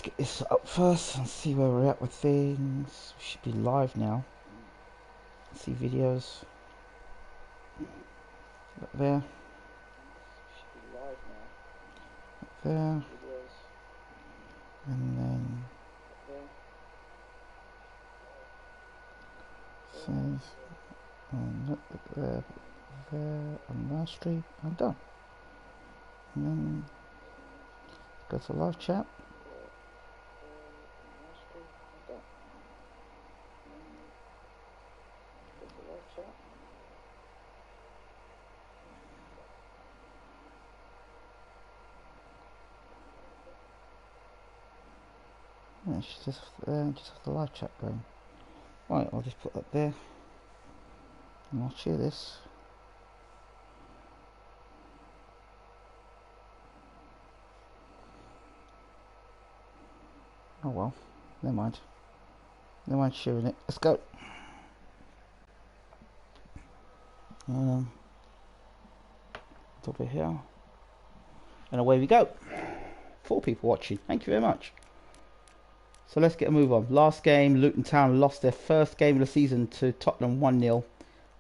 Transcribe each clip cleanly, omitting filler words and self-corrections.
get this up first and see where we're at with things. We should be live now. See videos. Up there. Up there. And then says there, and now stream. I'm done. And then go to live chat. Yeah, just have the live chat going. Right, I'll just put that there. And I'll share this. Oh well, never mind. Never mind sharing it. Let's go. Over here. And away we go. 4 people watching. Thank you very much. So let's get a move on. Last game, Luton Town lost their first game of the season to Tottenham 1-0.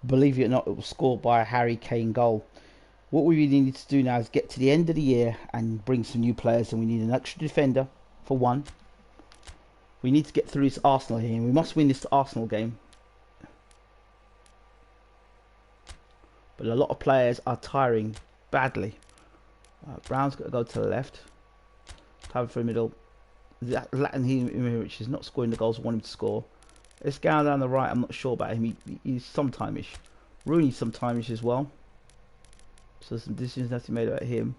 Believe it or not, it was scored by a Harry Kane goal. What we really need to do now is get to the end of the year and bring some new players, and we need an extra defender for one. We need to get through this Arsenal here, and we must win this Arsenal game. But a lot of players are tiring badly. Brown's got to go to the left. Time for the middle. Latin which is not scoring the goals I want him to score. This guy down the right, I'm not sure about him. He's sometime-ish. Rooney's sometime-ish as well. So some decisions have to be made about him.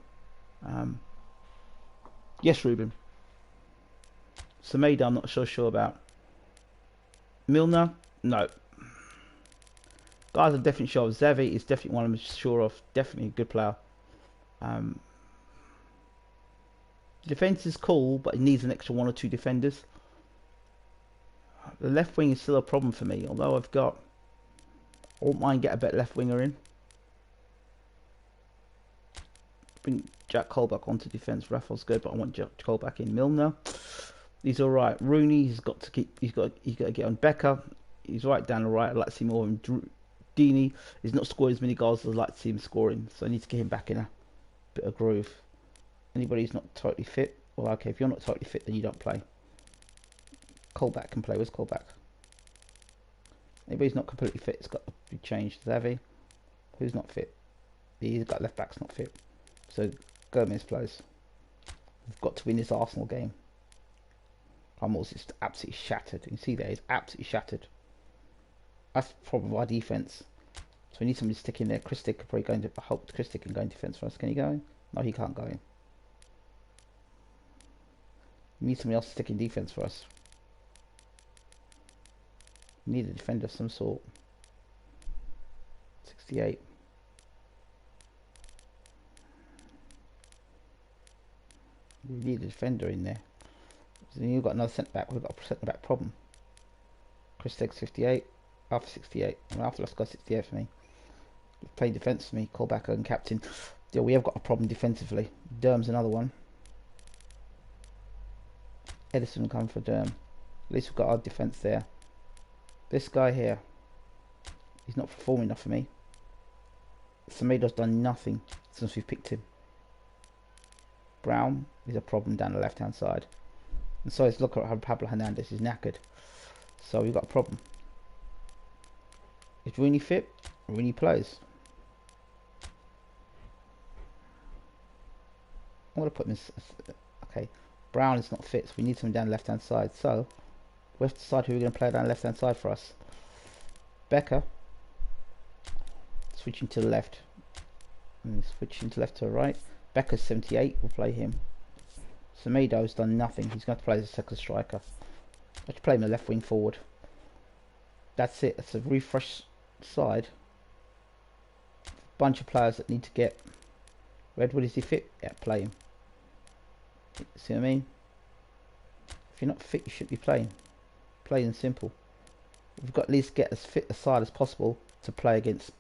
Yes, Ruben. Semedo, I'm not so sure about. Milner, no. Guys, I'm definitely sure of. Xavi is definitely one I'm sure of. Definitely a good player. Defense is cool, but it needs an extra 1 or 2 defenders. The left wing is still a problem for me, although I won't mind get a better left winger in. Bring Jack Cole back onto defence. Rafael's good, but I want Jack Cole back in. Milner, he's all right. Rooney, he's got to get on. Becker, he's right down the right. I'd like to see more of him. Deeney is not scoring as many goals as I'd like to see him scoring, so I need to get him back in a bit of groove. Anybody who's not totally fit, well, okay, if you're not totally fit, then you don't play. Colback can play. Where's Colback? Anybody who's not completely fit, it's got to be changed. Xavi, who's not fit? He's got left back's not fit. So Gomez plays. We've got to win this Arsenal game. Ramos is absolutely shattered. You can see there, he's absolutely shattered. That's the problem with our defence. So we need somebody to stick in there. Christic could probably go into. I hope Christic can go in defence for us. Can he go in? No, he can't go in. We need somebody else to stick in defence for us. We need a defender of some sort. 68. We need a defender in there. So then you've got another centre back. We've got a centre back problem. Christic 58. Alpha 68. I mean, Alpha let's go 68 for me. Play defence for me. Callback and captain. Yeah, we have got a problem defensively. Derm's another one. Edison will come for Derm. At least we've got our defence there. This guy here, he's not performing enough for me. Semedo's done nothing since we've picked him. Brown is a problem down the left hand side. And so let's look at how Pablo Hernandez is knackered. So we've got a problem. Is Rooney fit? Rooney plays. I'm going to put this. Okay. Brown is not fit, so we need someone down the left hand side. So we have to decide who we're going to play down the left hand side for us. Becker switching to the left. And switching to left to the right. Becker's 78, we'll play him. Semedo's done nothing. He's going to play as a second striker. Let's play him the left wing forward. That's it. That's a refresh side. Bunch of players that need to get. Redwood, is he fit? Yeah, play him. See what I mean? If you're not fit, you should be playing. Plain and simple. We've got to at least get as fit a side as possible to play against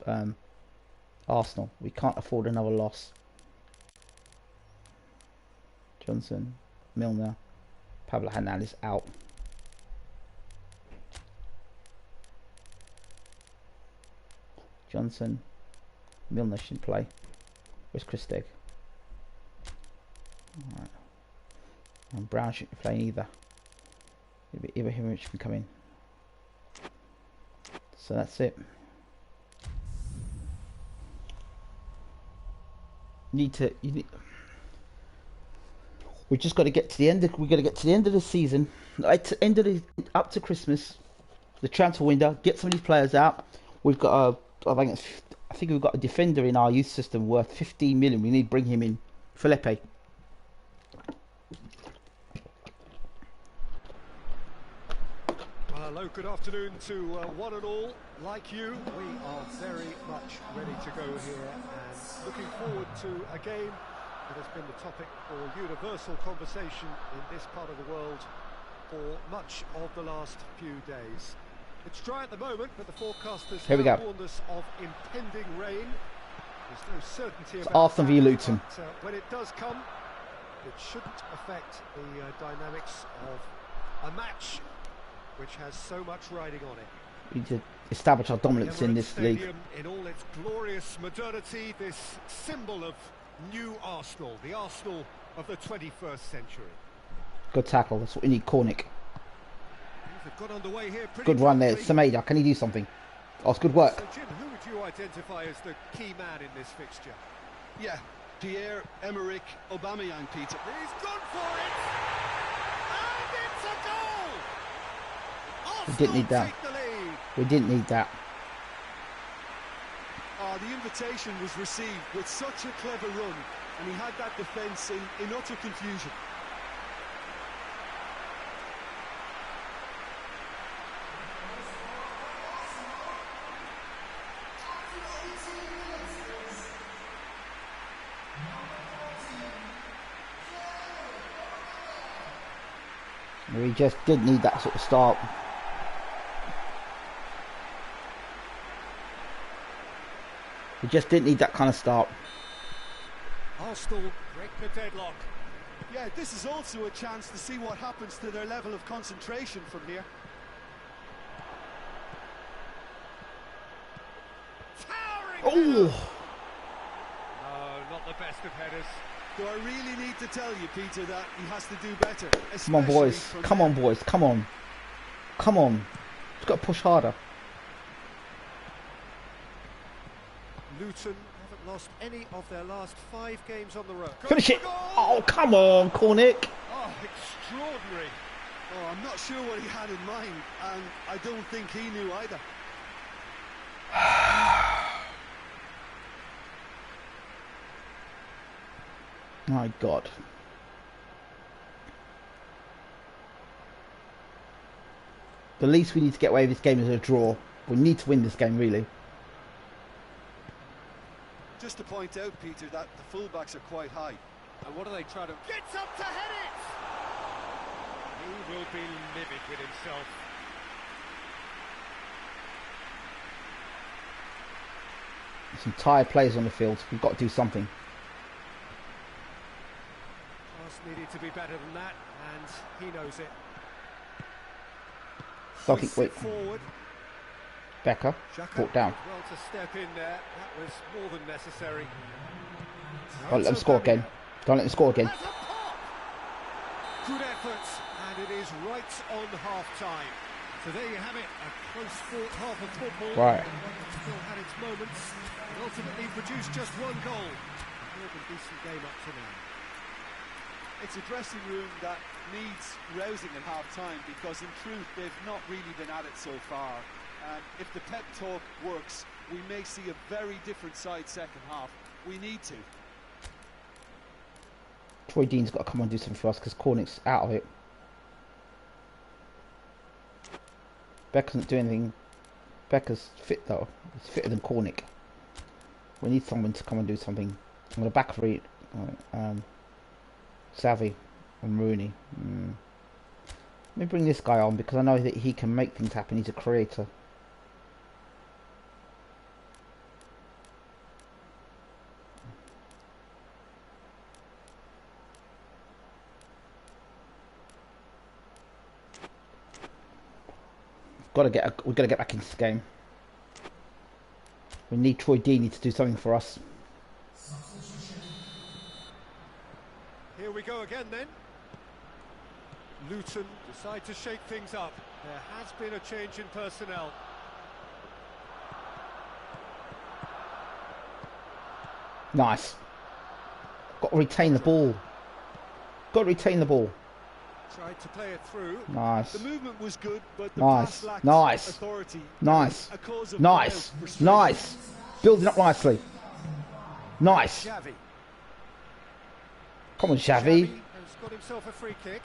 Arsenal. We can't afford another loss. Johnson, Milner, Pablo Hernandez out. Johnson. Milner shouldn't play. Where's Christeg? Alright. And Brown shouldn't be playing either. Ibrahimovic can come in. So that's it. We just got to get to the end. We got to get to the end of the season, up to Christmas, the transfer window. Get some of these players out. We've got I think we've got a defender in our youth system worth 15 million. We need to bring him in, Felipe. Hello, good afternoon to one and all. Like you, we are very much ready to go here and looking forward to a game that has been the topic for universal conversation in this part of the world for much of the last few days. It's dry at the moment, but the forecasters have warned us of impending rain. There's no certainty about Arsenal v Luton. But, when it does come, it shouldn't affect the dynamics of a match which has so much riding on it. We need to establish our dominance in this league. In all its glorious modernity, this symbol of new Arsenal, the Arsenal of the 21st century. Good tackle, that's what we need, Cornick. Got underway here good run there, Semedo, can he do something? Oh, it's good work. So Jim, who would you identify as the key man in this fixture? Yeah, Pierre-Emerick Aubameyang, Peter. He's gone for it! And it's a goal! We didn't need that. We didn't need that. The invitation was received with such a clever run, and he had that defence in utter confusion. We just did need that sort of start. We just didn't need that kind of start. Arsenal break the deadlock. Yeah, this is also a chance to see what happens to their level of concentration from here. Towering! Oh! No, not the best of headers. Do I really need to tell you, Peter, that he has to do better? Come on, boys. Come on, boys. Come on. Come on. We've got to push harder. Luton haven't lost any of their last 5 games on the road. Finish it! Oh, come on, Cornick. Oh, extraordinary. Oh, I'm not sure what he had in mind, and I don't think he knew either. My God. The least we need to get away with this game is a draw. We need to win this game, really. Just to point out, Peter, that the fullbacks are quite high. And what do they try to... Gets up to head it! He will be livid with himself. Some tired players on the field. We've got to do something. Needed to be better than that, and he knows it. Fucking wait. Forward. Becker, brought down. Well to step in there. That was more than necessary. Don't let them score again. Don't let them score again. Good effort, and it is right on half-time. So there you have it, a close-fought half of football. Right. Still had its moments, and ultimately produced just one goal. A decent game up to now. It's a dressing room that needs rousing at half-time, because in truth they've not really been at it so far. And if the pep talk works, we may see a very different side second half. We need to. Troy Dean's got to come and do something for us because Cornick's out of it. Becker's not doing anything. Becker's fit though. He's fitter than Cornick. We need someone to come and do something. I'm going to back for it. Savvy and Rooney. Let me bring this guy on because I know that he can make things happen. He's a creator. we've got to get back into this game. We need Troy Deeney to do something for us. Here we go again then. Luton decide to shake things up. There has been a change in personnel. Nice. Got to retain the ball. Got to retain the ball. Tried to play it through. Nice. The movement was good, but the Nice. pass lacked Nice. authority. Nice. A cause of Nice. real frustration. Nice. Building up nicely. Nice. Xavi. Come on, Xavi Xavi. has got himself a free kick.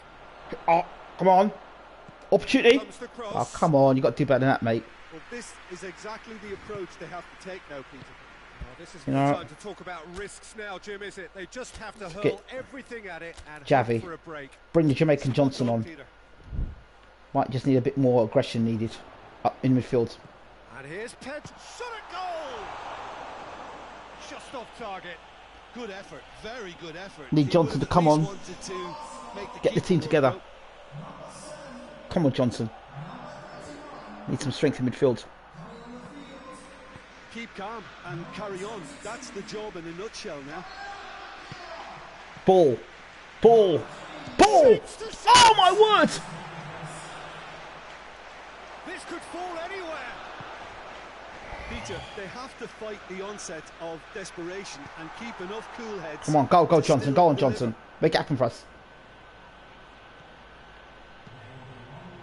Oh, come on. Opportunity. Comes the cross. Oh, come on. You got to do better than that, mate. Well, this is exactly the approach they have to take now, Peter. Oh, this is You no know- time to talk about risks now, Jim, is it? They just have to hurl get everything at it and Xavi. hope for a break. Bring the Jamaican Johnson on. Peter. Might just need a bit more aggression needed up in midfield. And here's Ped. Shot at goal! Just off target. Good effort, very good effort. Need He Johnson would to come at on. least wanted to make Get the keeper team work together. out. Come on, Johnson. Need some strength in midfield. Keep calm and carry on. That's the job in a nutshell now. Ball. Ball. Ball. Oh, my word. This could fall anywhere. Peter, they have to fight the onset of desperation and keep enough cool heads. Come on, go, to Johnson. still Go on, deliver. Johnson. Make it happen for us.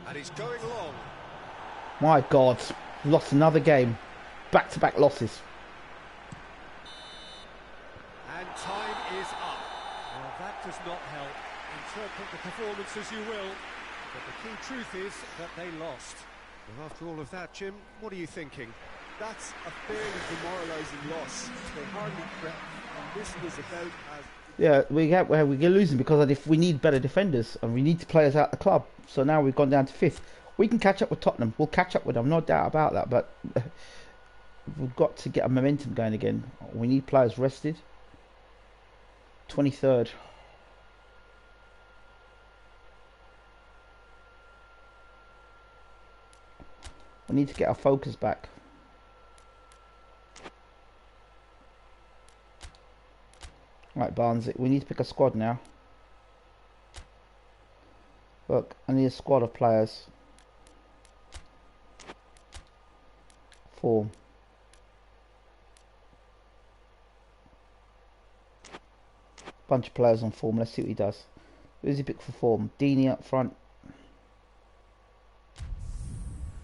And he's going long. My God. Lost another game. Back-to-back losses. And time is up. Well, that does not help. Interpret the performance as you will. But the key truth is that they lost. Well, after all of that, Jim, what are you thinking? That's a fairly demoralising loss. They hardly crept, and this was about as... Yeah, we're losing because if we need better defenders and we need to players out the club. So now we've gone down to 5th. We can catch up with Tottenham. We'll catch up with them, no doubt about that. But we've got to get a momentum going again. We need players rested. 23rd. We need to get our focus back. Right, Barnes, we need to pick a squad now. Look, I need a squad of players. Form. Bunch of players on form. Let's see what he does. Who's he pick for form? Deeney up front.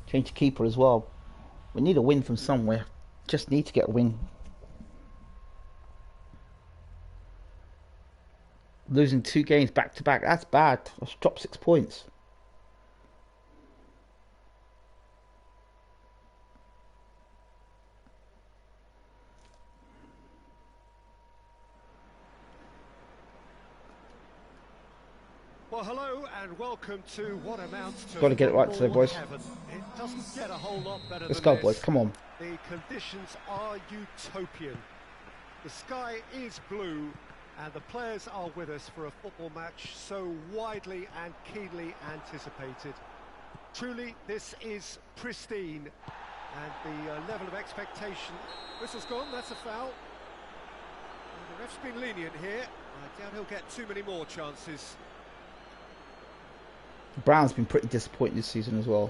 Change keeper as well. We need a win from somewhere. Just need to get a win. Losing 2 games back to back. That's bad. Let's drop 6 points. Well, hello and welcome to what amounts to... Gotta get it right today, boys. Heaven. It doesn't get a whole lot better Let's than go, this. boys. Come on. The conditions are utopian. The sky is blue and the players are with us for a football match so widely and keenly anticipated. Truly, this is pristine and the level of expectation... Whistle's gone, that's a foul. And the ref's been lenient here. I doubt he'll get too many more chances. Brown's been pretty disappointing this season as well.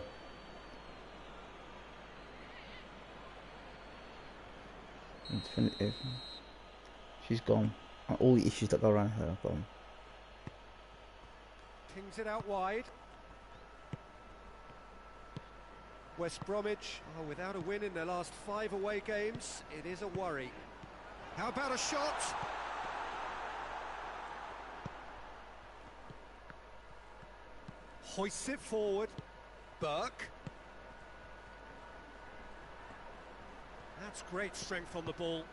Definitive. She's gone. All the issues that go around her are gone. Pings it out wide. West Bromwich are without a win in their last 5 away games. It is a worry. How about a shot? Hoists it forward. Burke. That's great strength on the ball.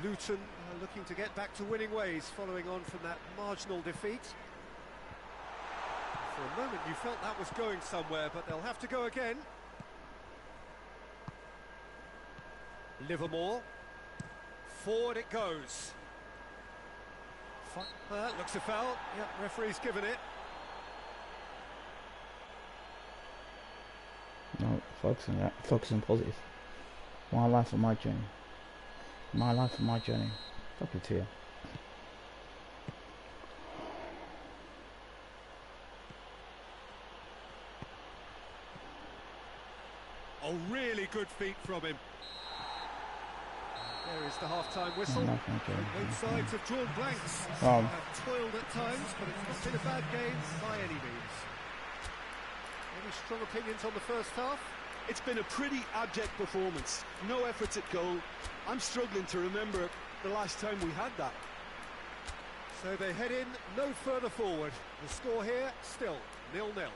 Luton are looking to get back to winning ways following on from that marginal defeat. For a moment you felt that was going somewhere, but they'll have to go again. Livermore. Forward it goes. That looks a foul. Yep, referee's given it. Focus on that. Focus on positive. My life and my journey. My life and my journey. WTM. Oh, really good feet from him. There is the half-time whistle. Both sides have drawn blanks. Have toiled at times, but it's not been a bad game by any means. Any strong opinions on the first half? It's been a pretty abject performance. No efforts at goal. I'm struggling to remember the last time we had that. So they head in no further forward. The score here still 0-0.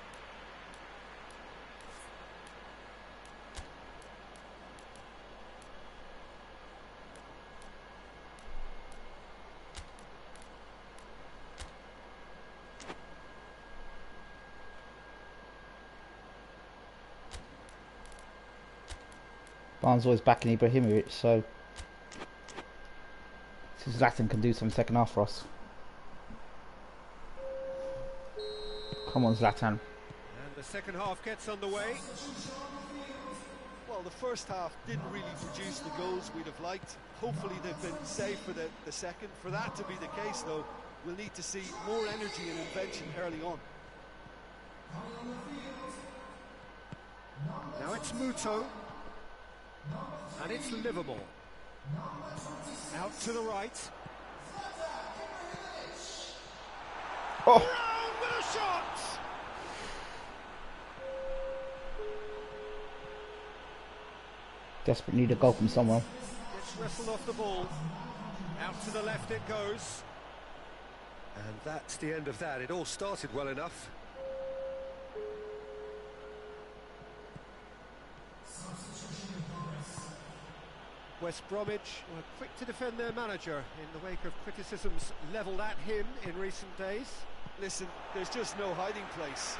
Barnes always backing Ibrahimovic, so Zlatan can do some second half for us. Come on, Zlatan. And the second half gets underway. Well, the first half didn't really produce the goals we'd have liked. Hopefully they've been saved for the second. For that to be the case, though, we'll need to see more energy and invention early on. Now it's Muto. And it's Livermore. Out to the right. Oh! Brown with a shot! Desperate need a goal from someone. Gets wrestled off the ball. Out to the left it goes. And that's the end of that. It all started well enough. West Bromwich were quick to defend their manager in the wake of criticisms levelled at him in recent days. Listen, there's just no hiding place,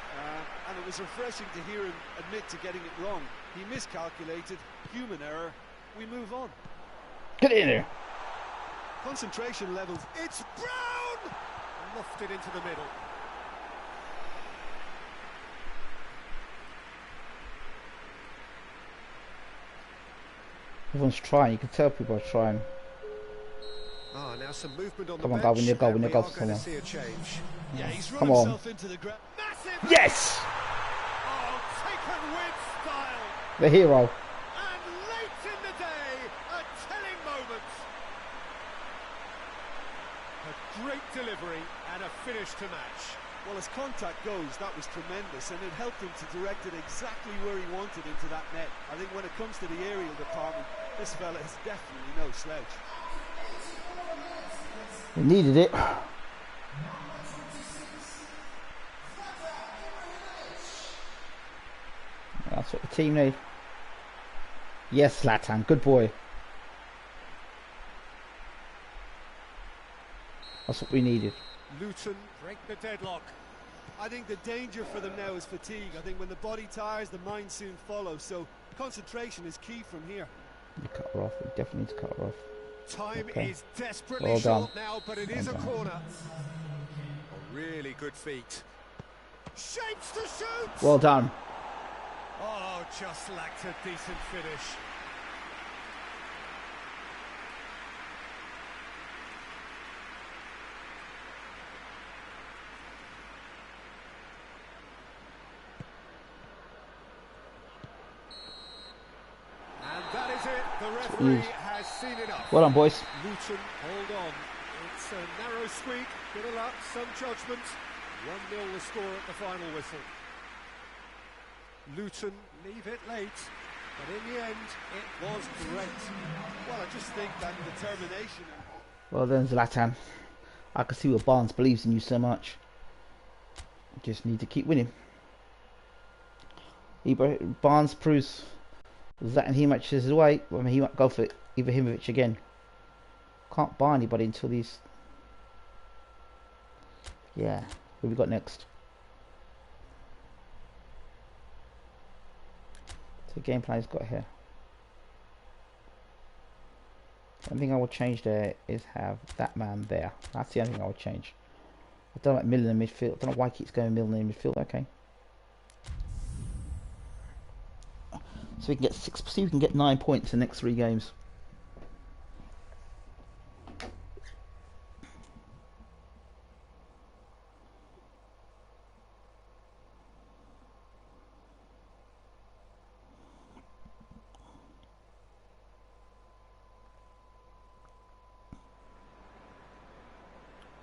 and it was refreshing to hear him admit to getting it wrong. He miscalculated, human error, we move on. Get in there! Concentration levels, it's Brown! Lofted into the middle. Everyone's trying, you can tell people are trying. Ah, now some movement on Come the on, bench. go, win your goal, win your goal for We are going someone. to see a change. Yeah, he's run Come on. himself into the ground. Massive! Yes! Oh, taken with style! The hero. And late in the day, a telling moment. A great delivery and a finish to match. Well, as contact goes, that was tremendous, and it helped him to direct it exactly where he wanted into that net. I think when it comes to the aerial department, this fella is definitely no slouch. We needed it. That's what the team need. Yes, Zlatan, good boy. That's what we needed. Luton break the deadlock. I think the danger for them now is fatigue. I think when the body tires, the mind soon follows. So concentration is key from here. We cut her off. We definitely need to cut her off. Time Okay. is desperately Well done. short now, but it is a Well done. corner. Oh, really good feet. Shapes to shoot! Well done. Oh, just lacked a decent finish. And that is it. The referee has seen enough. Well done, boys. Luton, hold on. It's a narrow squeak, bit of luck, some judgment. 1-0 the score at the final whistle. Luton leave it late, but in the end, it was great. Well, I just think that determination. Well then, Zlatan. I can see why Barnes believes in you so much. You just need to keep winning. Barnes proves Zlatan he matches his way. I mean, he might go for Ibrahimovic again. Can't buy anybody until these. Yeah, who we got next? So the game plan he's got here. The only thing I would change there is have that man there. That's the only thing I would change. I don't like Milner in midfield. I don't know why he keeps going Milner in midfield. Okay. So we can get see if we can get 9 points in the next 3 games.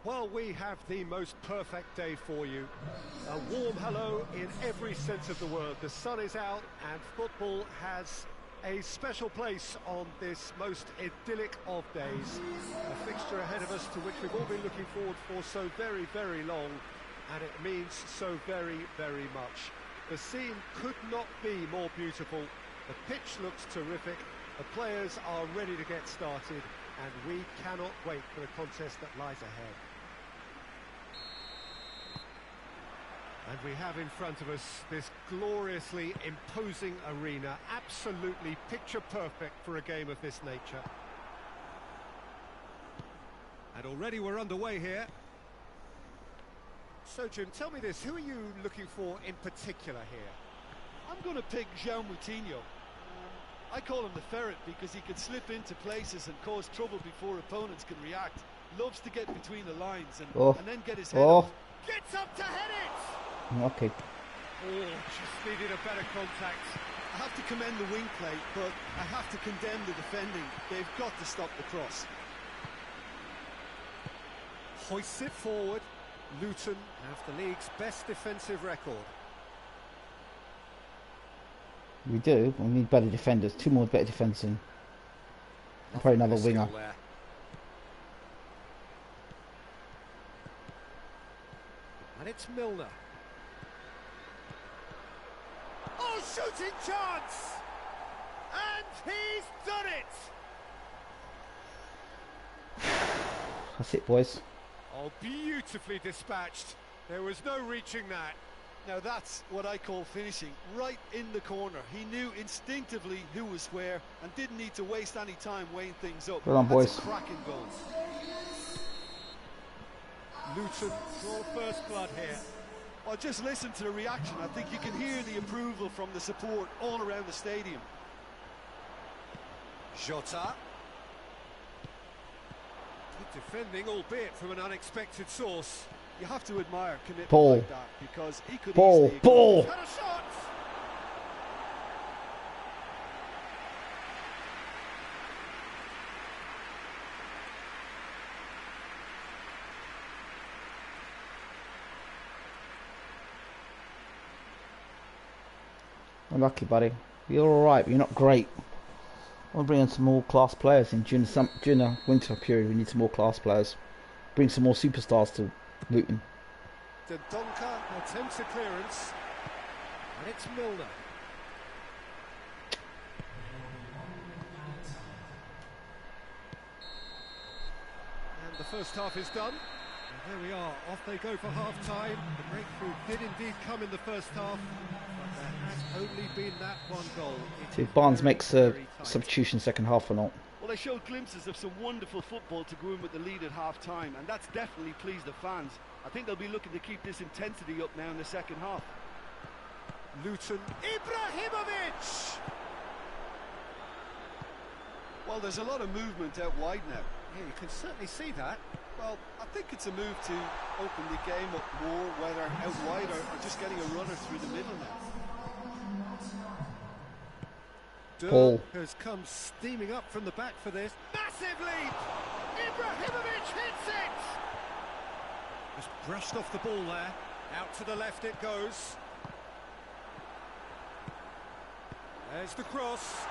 Well, we have the most perfect day for you. A warm hello in every sense of the word. The sun is out and football has a special place on this most idyllic of days. A fixture ahead of us to which we've all been looking forward for so very, very long, and it means so very, very much. The scene could not be more beautiful. The pitch looks terrific. The players are ready to get started, and we cannot wait for the contest that lies ahead. And we have in front of us this gloriously imposing arena, absolutely picture perfect for a game of this nature. And already we're underway here. So Jim, tell me this, who are you looking for in particular here? I'm going to pick João Moutinho. I call him the ferret because he can slip into places and cause trouble before opponents can react. Loves to get between the lines and then get his head up. Gets up to head it! Okay. Oh, just needed a better contact. I have to commend the wing play, but I have to condemn the defending. They've got to stop the cross. Hoists it forward. Luton have the league's best defensive record. We do. We need better defenders. 2 more better defenders and probably another winger. And it's Milner. Oh, shooting chance! And he's done it! That's it, boys. Oh, beautifully dispatched. There was no reaching that. Now that's what I call finishing, right in the corner. He knew instinctively who was where and didn't need to waste any time weighing things up. Well done, boys. That's a cracking goal. Luton draw first blood here. Well, just listen to the reaction. I think you can hear the approval from the support all around the stadium. Jota. Good defending, albeit from an unexpected source. You have to admire commitment Ball. like that because he could Ball. easily... Ball. Had a shot! Unlucky, buddy. You're alright, but you're not great. I want to bring in some more class players in during the winter period. We need some more class players. Bring some more superstars to Luton. Dendonka attempts a clearance. And it's Milner. And the first half is done. And there we are, off they go for half-time. The breakthrough did indeed come in the first half, but there has only been that one goal. See if Barnes makes a substitution second half or not. Well, they showed glimpses of some wonderful football to go in with the lead at half-time, and that's definitely pleased the fans. I think they'll be looking to keep this intensity up now in the second half. Luton. Ibrahimovic! Well, there's a lot of movement out wide now. Yeah, you can certainly see that. Well, I think it's a move to open the game up more, whether out wide or just getting a runner through the middle now. Ball. Has come steaming up from the back for this. Massive leap! Ibrahimovic hits it! Just brushed off the ball there. Out to the left it goes. There's the cross.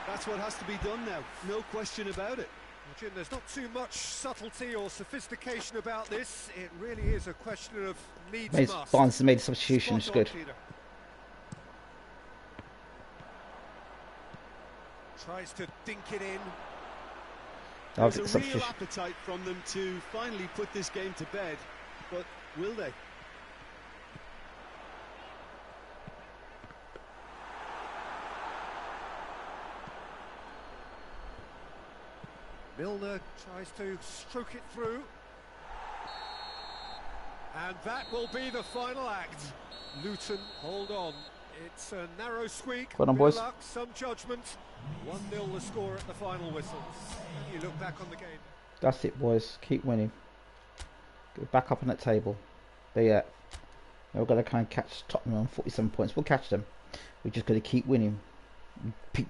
That's what has to be done now, no question about it. Well, Jim, there's not too much subtlety or sophistication about this. It really is a question of needs must. Barnes has made a substitution, it's good. Peter. Tries to dink it in. There's a real appetite from them to finally put this game to bed, but will they? Milner tries to stroke it through. And that will be the final act. Luton hold on. It's a narrow squeak, Well done, bit boys. of luck, some judgment. 1-0 the score at the final whistle. And you look back on the game. That's it, boys. Keep winning. Get back up on that table. There you go. We're going to kind of catch Tottenham on 47 points. We'll catch them. We're just going to keep winning.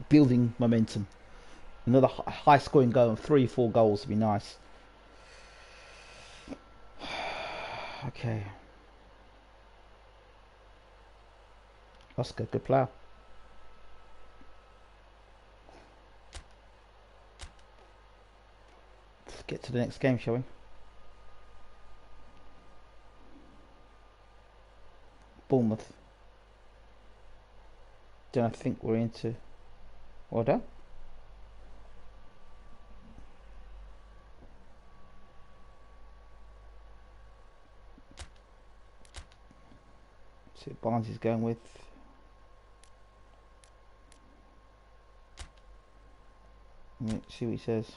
Building momentum. Another high scoring goal of 3-4 goals would be nice. Okay. Oscar, good player. Let's get to the next game, shall we? Bournemouth. Don't I think we're into. Well done. See what Barnes is going with. Let's see what he says.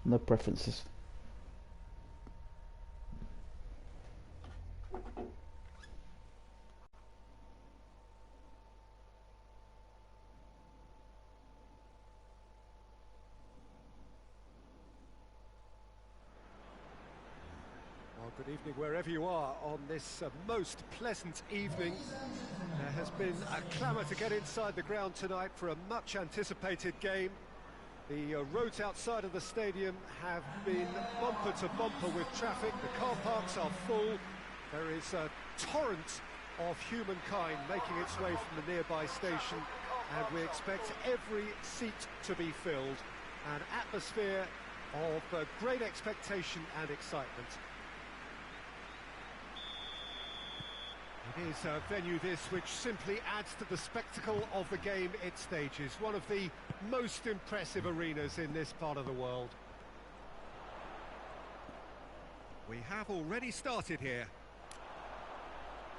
No preferences. Good evening wherever you are on this most pleasant evening. There has been a clamour to get inside the ground tonight for a much anticipated game. The roads outside of the stadium have been bumper to bumper with traffic. The car parks are full. There is a torrent of humankind making its way from the nearby station, and we expect every seat to be filled. An atmosphere of great expectation and excitement. It is a venue this which simply adds to the spectacle of the game it stages. One of the most impressive arenas in this part of the world. We have already started here.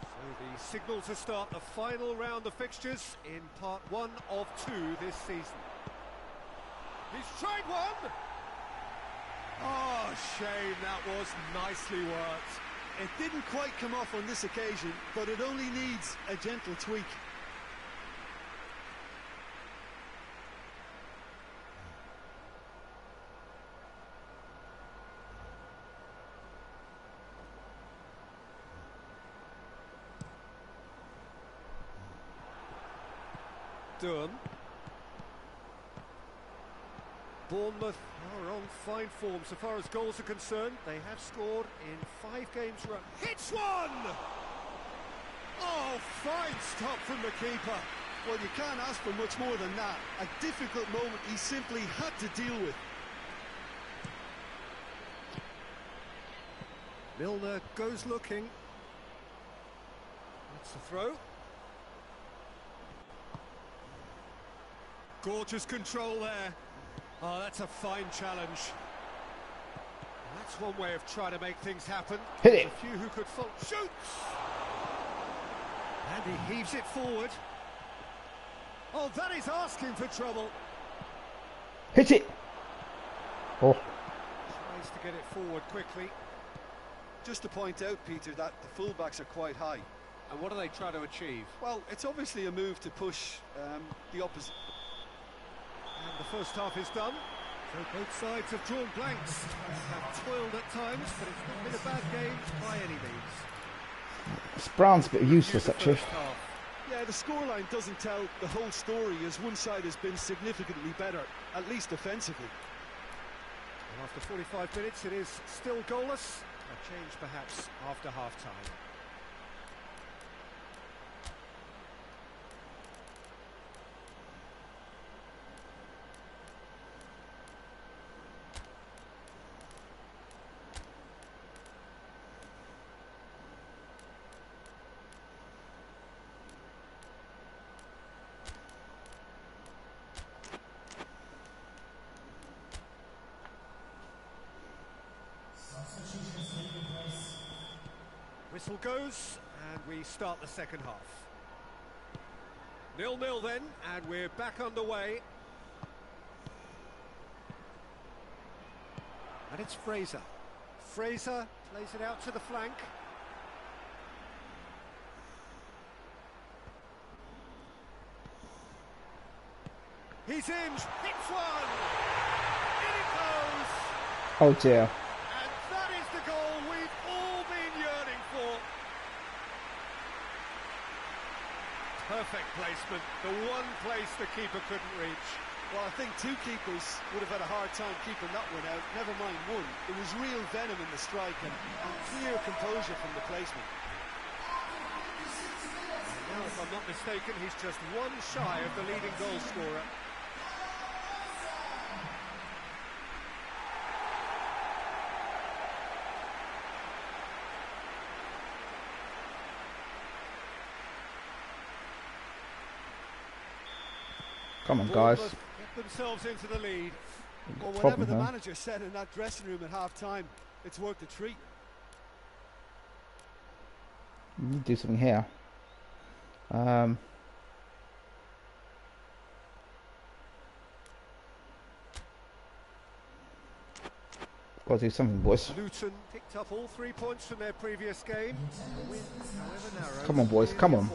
So the signal to start the final round of fixtures in part 1 of 2 this season. He's tried one! Oh, shame, that was nicely worked. It didn't quite come off on this occasion, but it only needs a gentle tweak. Durham. Bournemouth are on fine form so far as goals are concerned. They have scored in 5 games run. Hits one! Oh, fine stop from the keeper. Well, you can't ask for much more than that. A difficult moment he simply had to deal with. Milner goes looking. That's the throw. Gorgeous control there. Oh, that's a fine challenge. That's one way of trying to make things happen. Hit it. A few who could fall. Shoots! And he heaves it forward. Oh, that is asking for trouble. Hit it! Oh. Tries to get it forward quickly. Just to point out, Peter, that the fullbacks are quite high. And what do they try to achieve? Well, it's obviously a move to push the opposite. And the first half is done. So both sides have drawn blanks. Have toiled at times, but it's not been a bad game by any means. Brown's a bit useless, actually. Yeah, the scoreline doesn't tell the whole story, as one side has been significantly better, at least offensively. And after 45 minutes, it is still goalless. A change perhaps after half-time. Whistle goes, and we start the second half. 0-0 then, and we're back underway. And it's Fraser. Fraser plays it out to the flank. He's in, hits one! In it goes! Oh dear. And that is the goal we've all been yearning for. Perfect placement, the one place the keeper couldn't reach. Well, I think two keepers would have had a hard time keeping that one out, never mind one. It was real venom in the strike and clear composure from the placement. And now, if I'm not mistaken, he's just one shy of the leading goal scorer. Come on, guys. Get themselves into the lead. Well, whatever the manager said in that dressing room at half-time, it's worked a treat. We need to do something here. Got to do something, boys. Luton picked up all 3 points from their previous game. The win, however narrow, Come on, boys. Come on.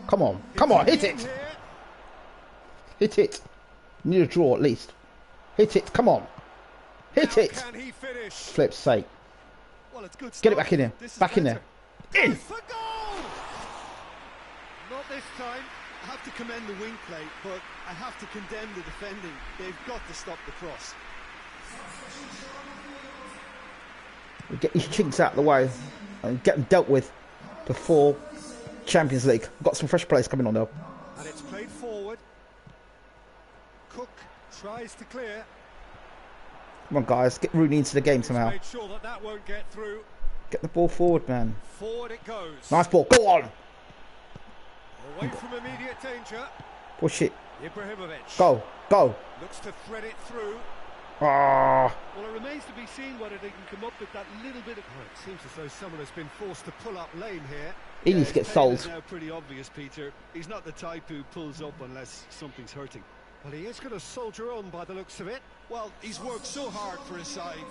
Come on. Come on. Hit it. Hit it. Need a draw at least. Hit it. Come on. Hit it. Can he finish? Flip's sake. Well, it's good stuff. Get it back in there. Back in there. In. For goal! Not this time. I have to commend the wing play, but I have to condemn the defending. They've got to stop the cross. We get these chinks out of the way and get them dealt with before Champions League. We've got some fresh players coming on though. And it's played forward. Cook tries to clear. Come on, guys. Get Rooney into the game somehow. Made sure that that won't get through. Get the ball forward, man. Forward it goes. Nice ball. Go on. Away from immediate danger. Push it. Ibrahimovic. Go. Go. Looks to thread it through. Ah. Well, it remains to be seen whether they can come up with that little bit of... Oh, it seems as though someone has been forced to pull up lane here. He needs to get his sold. pain is now pretty obvious, Peter. He's not the type who pulls up unless something's hurting. Well, he is going to soldier on by the looks of it. Well, he's worked so hard for his side,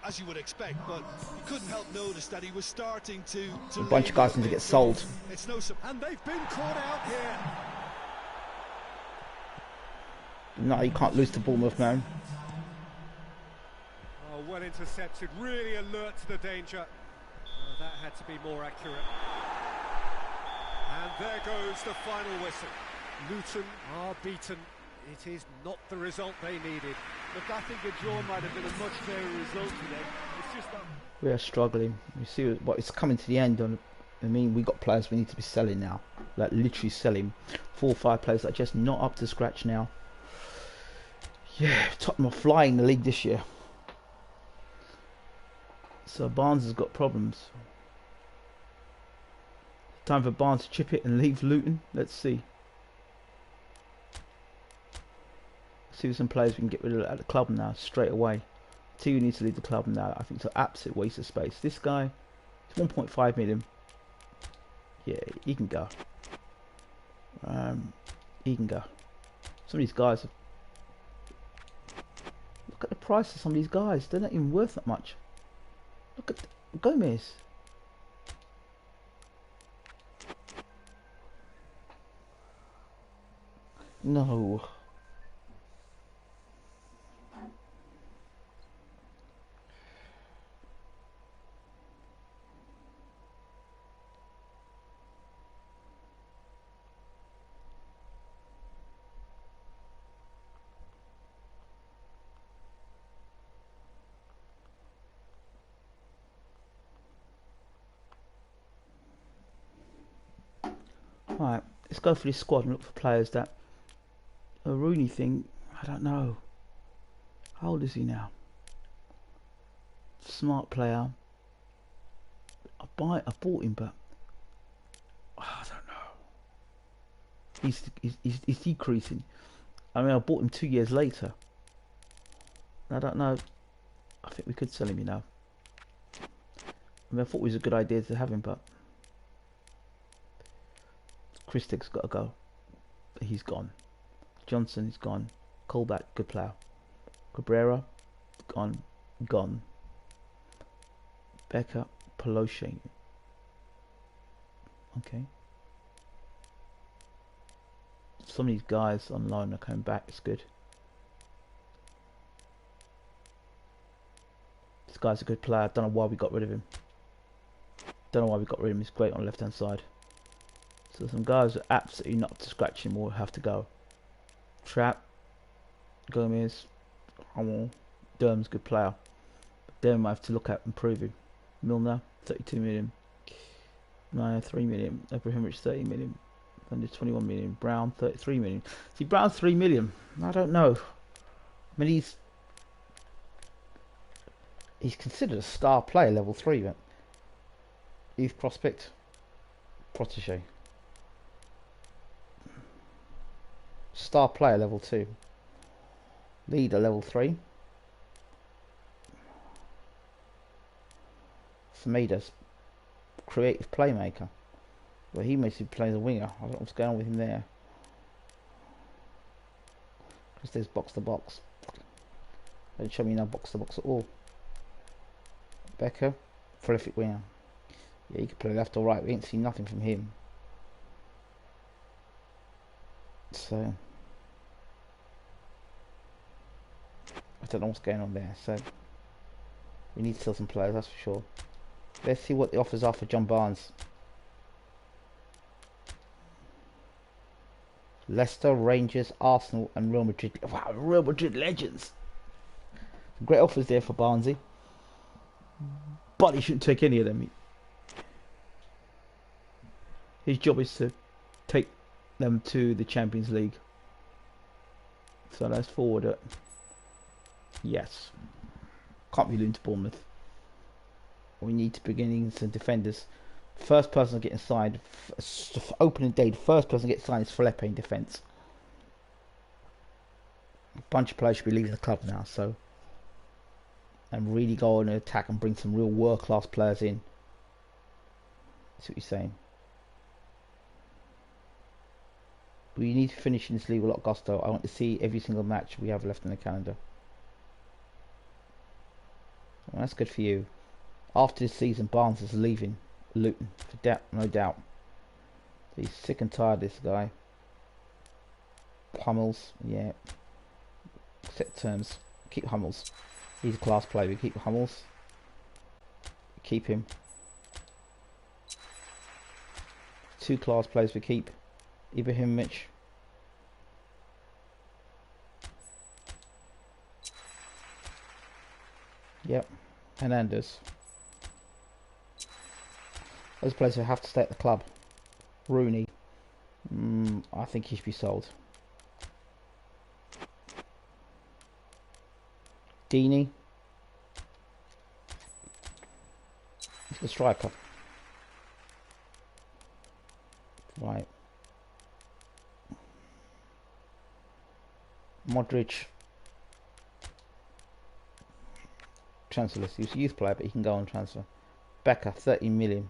as you would expect, but you couldn't help notice that he was starting to A bunch of guys need to get sold. It's no And they've been caught out here. No, you can't lose to Bournemouth, man. Oh, well intercepted, really alert to the danger. Oh, that had to be more accurate. And there goes the final whistle. Luton are beaten. It is not the result they needed. Look, I think a draw might have been a much fairer result today. It's just that... We are struggling. You see what it's coming to the end. I mean, we got players we need to be selling now. Like literally selling. 4 or 5 players that are just not up to scratch now. Yeah, Tottenham are flying the league this year. So Barnes has got problems. Time for Barnes to chip it and leave Luton. Let's see. See some players we can get rid of at the club now straight away. Two needs to leave the club now. I think it's an absolute waste of space. This guy, it's 1.5 million. Yeah, he can go. He can go. Some of these guys have... Look at the price of some of these guys. They're not even worth that much. Look at Gomez. No. Right, let's go for this squad and look for players that... A Rooney thing, I don't know. How old is he now? Smart player. I bought him, but... I don't know. He's decreasing. I mean, I bought him 2 years later. I don't know. I think we could sell him, you know. I mean, I thought it was a good idea to have him, but... Christek's got to go. He's gone. Johnson is gone. Colback, good player. Cabrera, gone. Gone. Becker, Pelosi. Okay. Some of these guys on loan are coming back. It's good. This guy's a good player. I don't know why we got rid of him. Don't know why we got rid of him. He's great on the left hand side. So some guys are absolutely not to scratch him or have to go. Trap, Gomez, Derm's good player. Derm I have to look at improving. Milner, 32 million. Maya, 3 million. Abramovich, 30 million. Under 21 million. Brown, 33 million. See, Brown's 3 million. I don't know. I mean, he's considered a star player, level 3, but youth prospect, protege. Star player, level 2. Leader, level 3. Samidas, creative playmaker. Well, he mostly plays a winger. I don't know what's going on with him there. Because there's box to box. They don't show me no box to box at all. Becker, prolific winger. Yeah, he could play left or right. We ain't seen nothing from him. So I don't know what's going on there. So we need to sell some players, that's for sure. Let's see what the offers are for John Barnes. Leicester, Rangers, Arsenal and Real Madrid. Wow, Real Madrid legends. Great offers there for Barnesy. But he shouldn't take any of them. His job is to take them to the Champions League. So let's forward it. Yes. Can't be losing to Bournemouth. We need to begin in some defenders. First person getting signed, opening day, the first person to get signed is Felipe in defence. A bunch of players should be leaving the club now, so. And really go on an attack and bring some real world class players in. That's what you're saying. We need to finish in this league with a lot of gusto. I want to see every single match we have left in the calendar. Well, that's good for you. After this season, Barnes is leaving Luton, for doubt, no doubt. He's sick and tired of this guy. Hummels, yeah. Set terms. Keep Hummels. He's a class player. We keep Hummels. Keep him. 2 class players we keep. Ibrahimovic. Yep. Hernandez. Those players who have to stay at the club. Rooney. I think he should be sold. Deeney. He's the striker. Right. Modric. Transfer list. He's a youth player, but he can go on transfer. Becker, 30 million.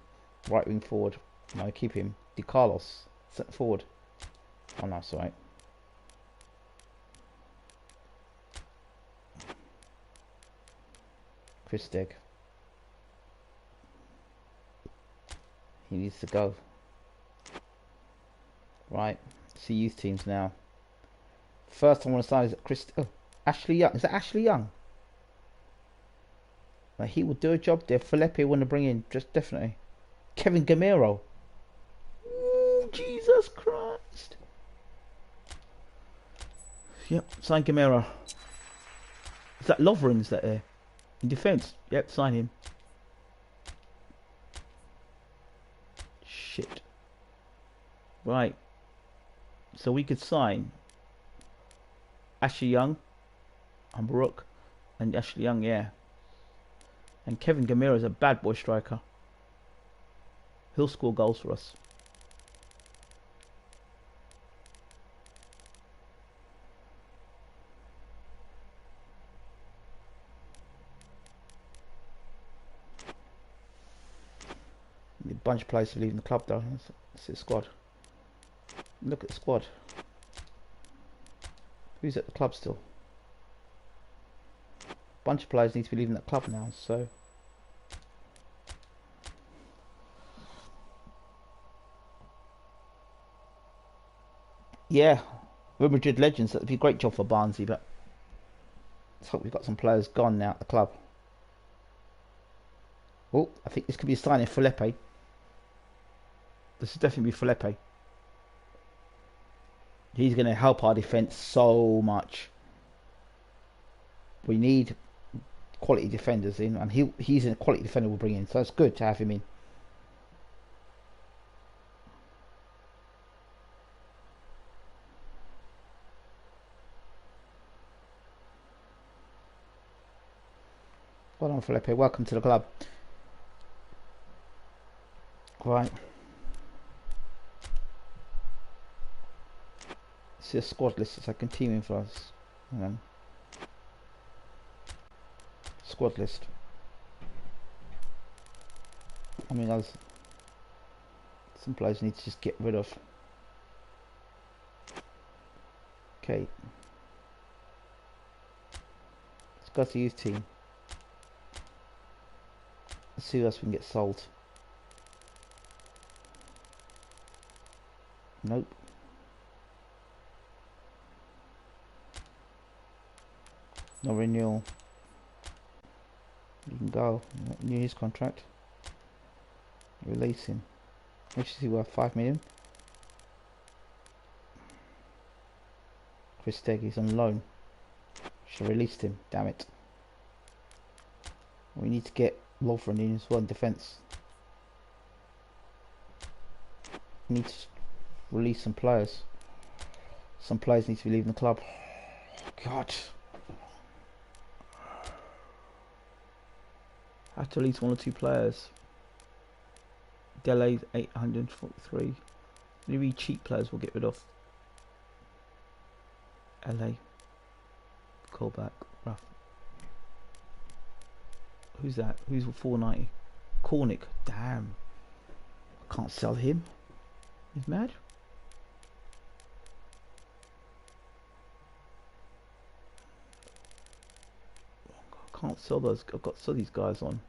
Right wing forward. No, keep him. Di Carlos, set forward. Oh no, that's alright. Chris Stegg. He needs to go. Right. See youth teams now. First I want to sign is Chris. Oh, Ashley Young. Is that Ashley Young? Now, he will do a job there. Felipe want to bring in, just definitely. Kevin Gamero. Ooh, Jesus Christ. Yep, sign Gamero. Is that Lovren's that there? In defence. Yep, sign him. Shit. Right. So we could sign Ashley Young and Baruch and Ashley Young, yeah. And Kevin Gamero is a bad boy striker. He'll score goals for us. A bunch of players are leaving the club though. That's the squad. Look at the squad. Who's at the club still? A bunch of players need to be leaving that club now, so... Yeah, Real Madrid legends, that'd be a great job for Barnsley, but... let's hope we've got some players gone now at the club. Oh, I think this could be a signing for Felipe. This is definitely Felipe. He's going to help our defence so much. We need quality defenders in, and he's a quality defender we'll bring in, so it's good to have him in. Well done, Felipe. Welcome to the club. Right. See a squad list so I can team in for us. Hang on. Squad list. I mean, some players need to just get rid of. Okay. Let's go to the youth team. Let's see who else we can get sold. Nope. No renewal. You can go. Renew his contract. Release him. Which is he worth? 5 million. Chris Steggy's on loan. Should have released him. Damn it. We need to get Lovren in as well in defence. We need to release some players. Some players need to be leaving the club. God. I have to release 1 or 2 players. Dele's 843. Maybe cheap players we'll get rid of. LA. Callback. Rough. Who's that? Who's 490? Cornick. Damn. I can't sell him. He's mad. I can't sell those. I've got to sell these guys on.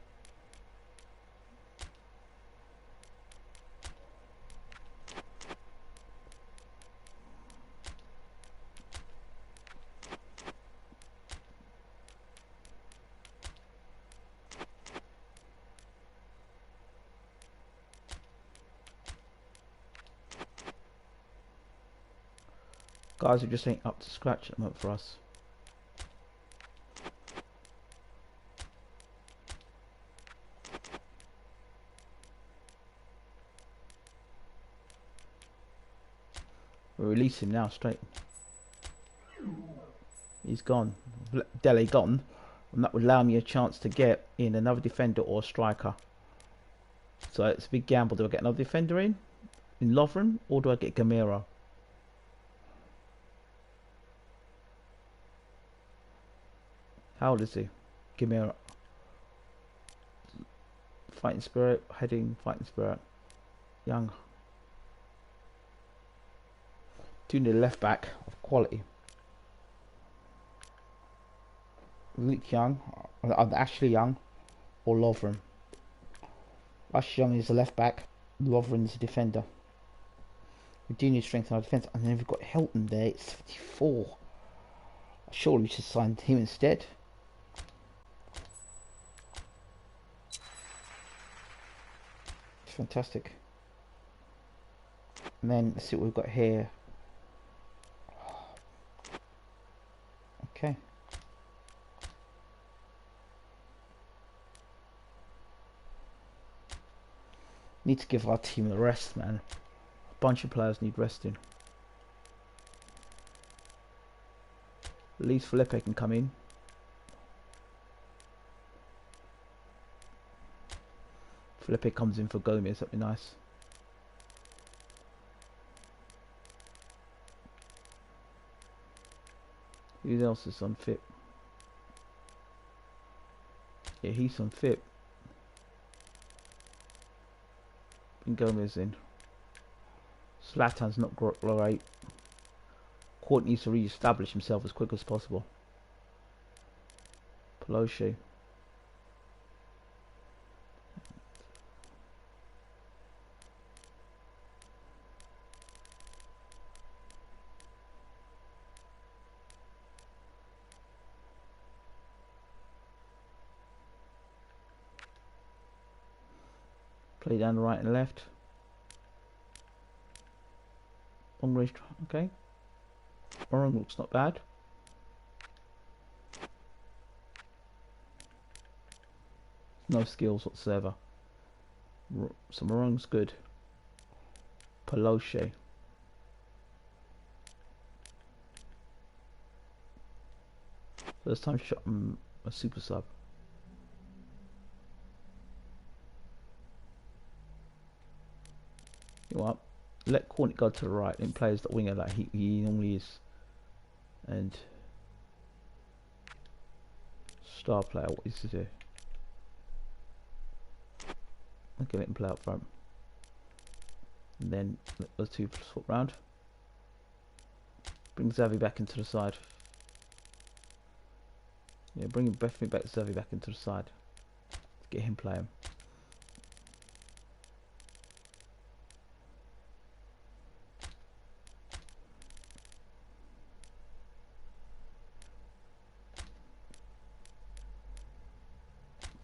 Guys who just ain't up to scratch at the moment for us. We'll release him now straight. He's gone. Dele gone. And that would allow me a chance to get in another defender or a striker. So it's a big gamble. Do I get another defender in Lovren, or do I get Gamera? How old is he? Gamera. Fighting spirit, heading, fighting spirit. Young. Do need a left back of quality. Luke Young, Ashley Young, or Lovren. Ashley Young is a left back. Lovren is a defender. We do need to strengthen our defence, and then we've got Hilton there. It's 74. Surely we should sign him instead. It's fantastic. And then let's see what we've got here. Okay. Need to give our team a rest, man. A bunch of players need resting. At least Felipe can come in. Felipe comes in for Gomez, that'd be nice. Who else is unfit? Yeah, he's unfit. Bring Gomez in. Zlatan's not great. Court needs to re-establish himself as quick as possible. Pelosi. Play down the right and left. Long range, okay. Orang looks not bad. No skills whatsoever. So Morong's good. Pelosi. First time shot a super sub. You know what? Let Cornick go to the right and play as the winger that he normally is. And star player, what is to do? Okay, let him play up front. And then let those two swap round. Bring Xavi back into the side. Yeah, bring Xavi back into the side. To get him playing.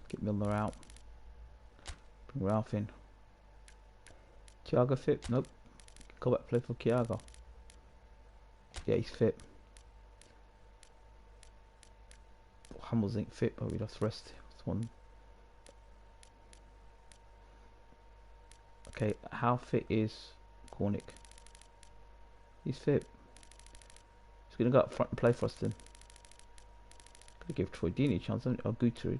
Get Milner out. Bring Ralph in. Thiago fit? Nope. Go back play for Thiago. Yeah, he's fit. Hummels ain't fit, but we lost rest. That's one. Okay, how fit is Cornick? He's fit. He's gonna go up front and play for us then. Could give Troy Deeney a chance, haven't he? Or Guterres.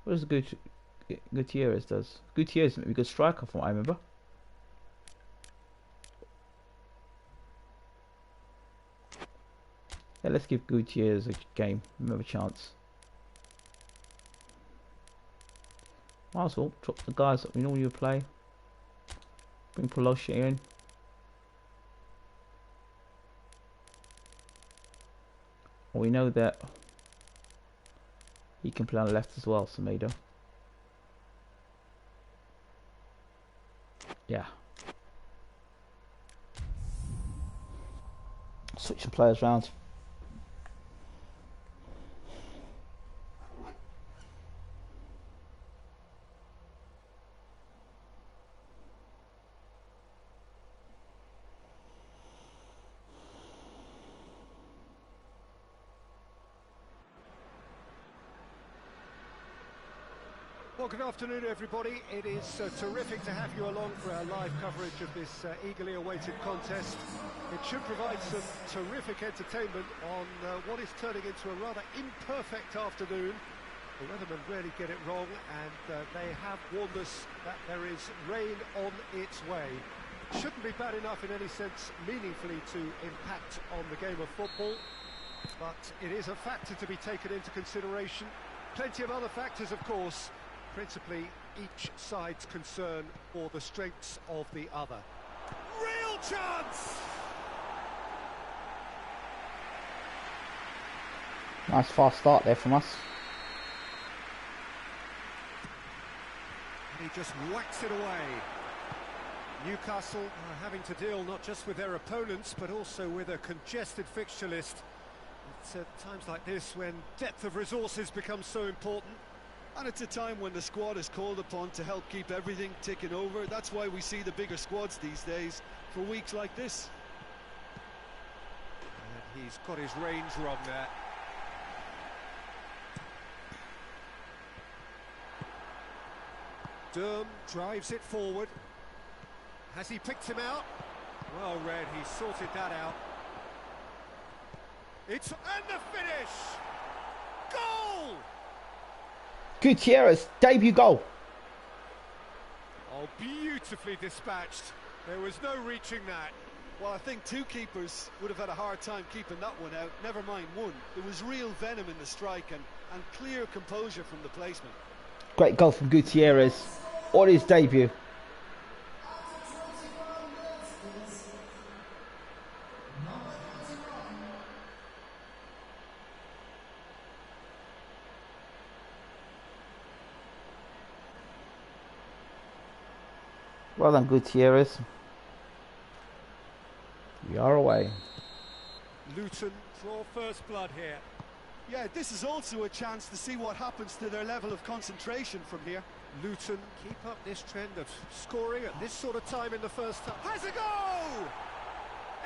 What does Gutierrez does? Gutierrez is a good striker from what I remember. Yeah, let's give Gutierrez a game. Another chance. Might as well drop the guys that we normally would play. Bring Pelosi in. Well, we know that he can play on the left as well, Semedo. Yeah. Switching players around. Well, good afternoon, everybody. It is terrific to have you along for our live coverage of this eagerly awaited contest. It should provide some terrific entertainment on what is turning into a rather imperfect afternoon. The weathermen really get it wrong, and they have warned us that there is rain on its way. Shouldn't be bad enough in any sense meaningfully to impact on the game of football, but it is a factor to be taken into consideration. Plenty of other factors, of course. Principally, each side's concern for the strengths of the other. Real chance! Nice fast start there from us. And he just whacks it away. Newcastle are having to deal not just with their opponents, but also with a congested fixture list. It's at times like this when depth of resources becomes so important. And it's a time when the squad is called upon to help keep everything ticking over. That's why we see the bigger squads these days for weeks like this. And he's got his range wrong there. Durham drives it forward. Has he picked him out? Well read, he sorted that out. And the finish! Goal! Gutierrez, debut goal. Oh, beautifully dispatched. There was no reaching that. Well, I think two keepers would have had a hard time keeping that one out, never mind one. There was real venom in the strike and clear composure from the placement. Great goal from Gutierrez on his debut. Well done, Gutierrez. We are away. Luton draw first blood here. Yeah, this is also a chance to see what happens to their level of concentration from here. Luton keep up this trend of scoring at this sort of time in the first half. Has a go!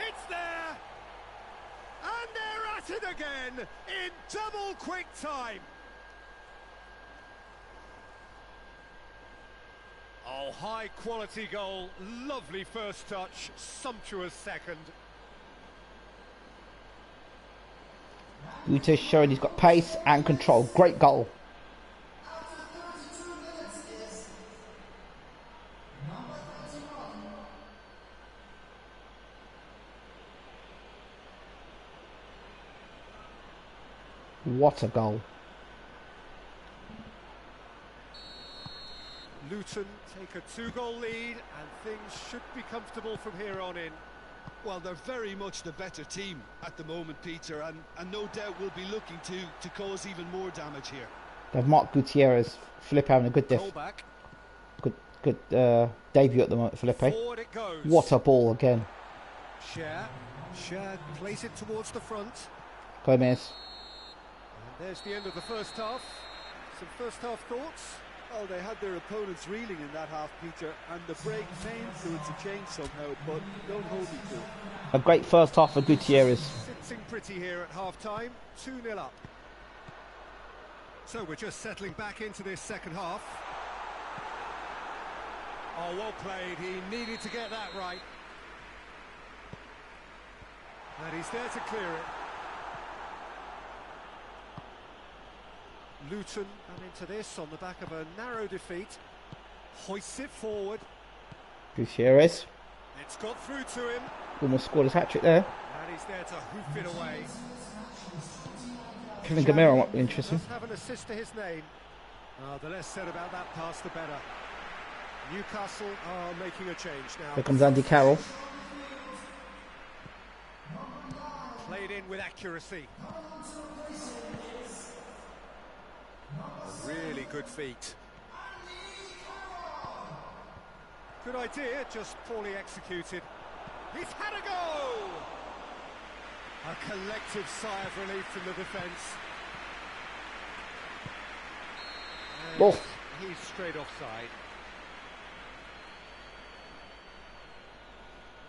It's there! And they're at it again in double quick time. Oh, high quality goal, lovely first touch, sumptuous second. Gutierrez showing he's got pace and control. Great goal. What a goal. Luton take a 2-goal lead and things should be comfortable from here on in. Well, they're very much the better team at the moment, Peter, and no doubt will be looking to cause even more damage here. They've marked Gutierrez. Felipe having a good debut at the moment, Felipe. Forward it goes. What a ball again. Shad plays it towards the front. Gomez. And there's the end of the first half. Some first half thoughts? Oh, they had their opponents reeling in that half, Peter, and the break may influence a change somehow, but don't hold me to it. A great first half for Gutierrez. Sitting pretty here at half-time, 2-0 up. So we're just settling back into this second half. Oh, well played. He needed to get that right. And he's there to clear it. Luton come into this on the back of a narrow defeat. Hoists it forward. Gutierrez. It's got through to him. Almost scored his hat-trick there. And he's there to hoof it away. Kevin Gamero might be interesting. Does have an assist to his name. The less said about that pass, the better. Newcastle are making a change now. Here comes Andy Carroll. Played in with accuracy. Really good feet. Good idea, just poorly executed. He's had a go! A collective sigh of relief from the defence. Oh. He's straight offside.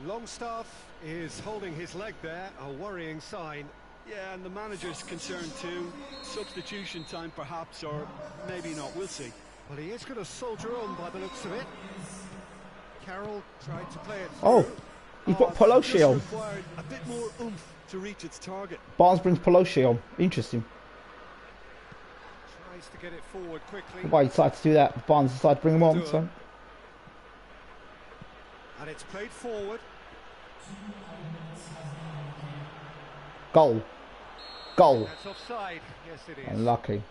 Longstaff is holding his leg there, a worrying sign. Yeah, and the manager's concerned too. Substitution time perhaps, or maybe not, we'll see. Well, he is going to soldier on by the looks of it. Carroll tried to play it through. Oh, he's got Pelosi on. Required a bit more oomph to reach its target. Barnes brings Pelosi on. Interesting. Tries to get it forward quickly. Why he decided to do that? Barnes decided to bring him on. So. And it's played forward. Goal. Goal. That's offside. Yes, it is. Unlucky.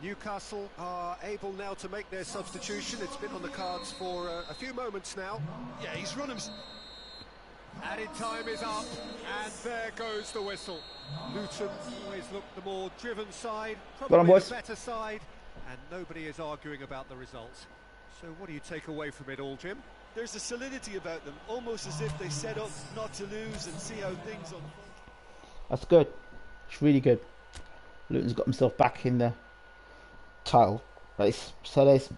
Newcastle are able now to make their substitution. It's been on the cards for a few moments now. Yeah, he's run him. Added time is up, and there goes the whistle. Luton always look the more driven side, probably the better side, and nobody is arguing about the results. So what do you take away from it all, Jim? There's a solidity about them, almost as if they set up not to lose and see how things unfold. That's good. It's really good. Luton's got himself back in the title race. So there's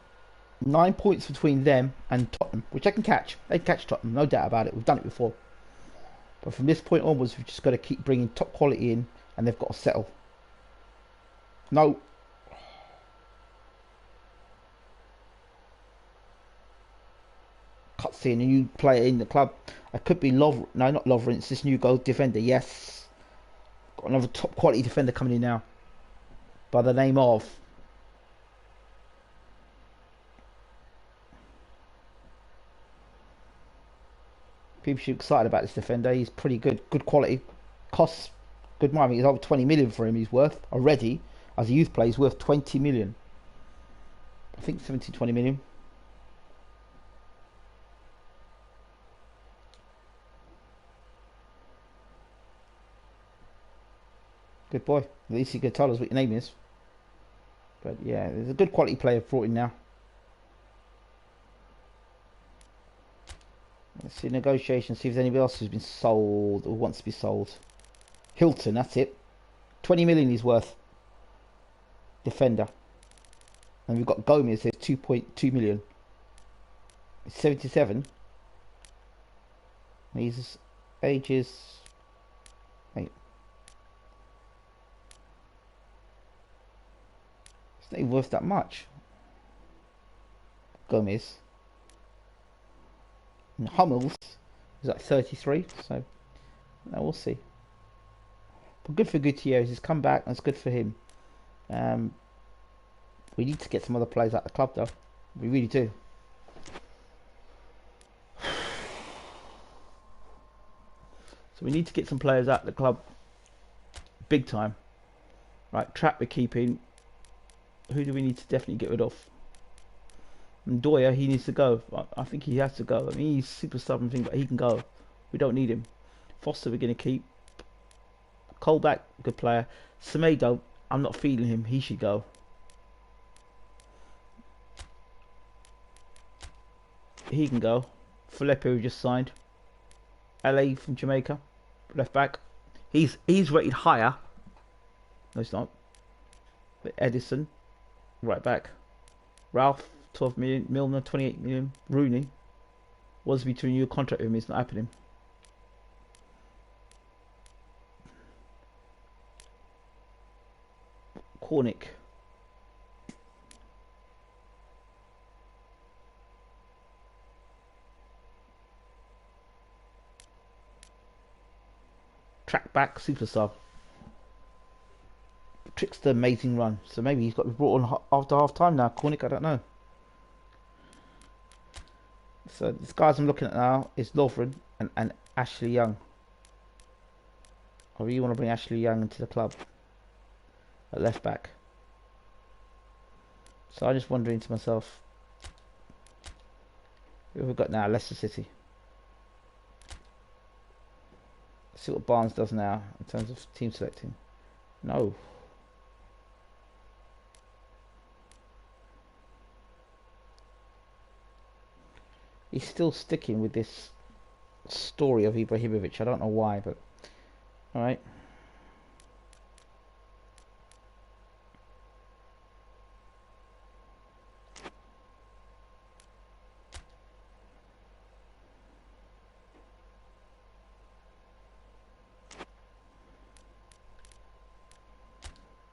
9 points between them and Tottenham, which they can catch. They can catch Tottenham, no doubt about it. We've done it before. But from this point onwards, we've just got to keep bringing top quality in, and they've got to settle. No. Cutscene, a new player in the club. I could be no, not Lovren. This new goal defender. Yes, got another top quality defender coming in now, by the name of. People should be excited about this defender. He's pretty good, good quality. Costs good money. He's over 20 million for him. He's worth already as a youth player. He's worth 20 million. I think 17, 20 million. Good boy. At least he could tell us what your name is. But yeah, there's a good quality player brought in now. Let's see negotiations, see if there's anybody else who's been sold or wants to be sold. Hilton, that's it. 20 million he's worth. Defender. And we've got Gomez, there's 2.2 million. He's 77. His age is... Wait. It's not even worth that much. Gomez. And Hummels is like 33, so no, we'll see. But good for Gutierrez, he's come back, that's good for him. We need to get some other players out of the club though. We really do. So we need to get some players out of the club big time. Right, Trapp we're keeping. Who do we need to definitely get rid of? And Doyer, he needs to go. I think he has to go. I mean, he's super stubborn thing, but he can go. We don't need him. Foster we're going to keep. Colback, good player. Semedo, I'm not feeling him. He should go. He can go. Felipe we just signed. LA from Jamaica, left back. He's rated higher. No, it's not. But Edison, right back. Ralph, 12 million. Milner, 28 million. Rooney was between you a contract with him. It's not happening. Cornick. Track back, super sub. Trickster, amazing run. So maybe he's got to be brought on after half time now. Cornick, I don't know. So this guys I'm looking at now is Lovren and Ashley Young. I really want to bring Ashley Young into the club at left back. So I'm just wondering to myself, who have we got now? Leicester City. Let's see what Barnes does now in terms of team selecting. No. He's still sticking with this story of Ibrahimovic. I don't know why, but alright.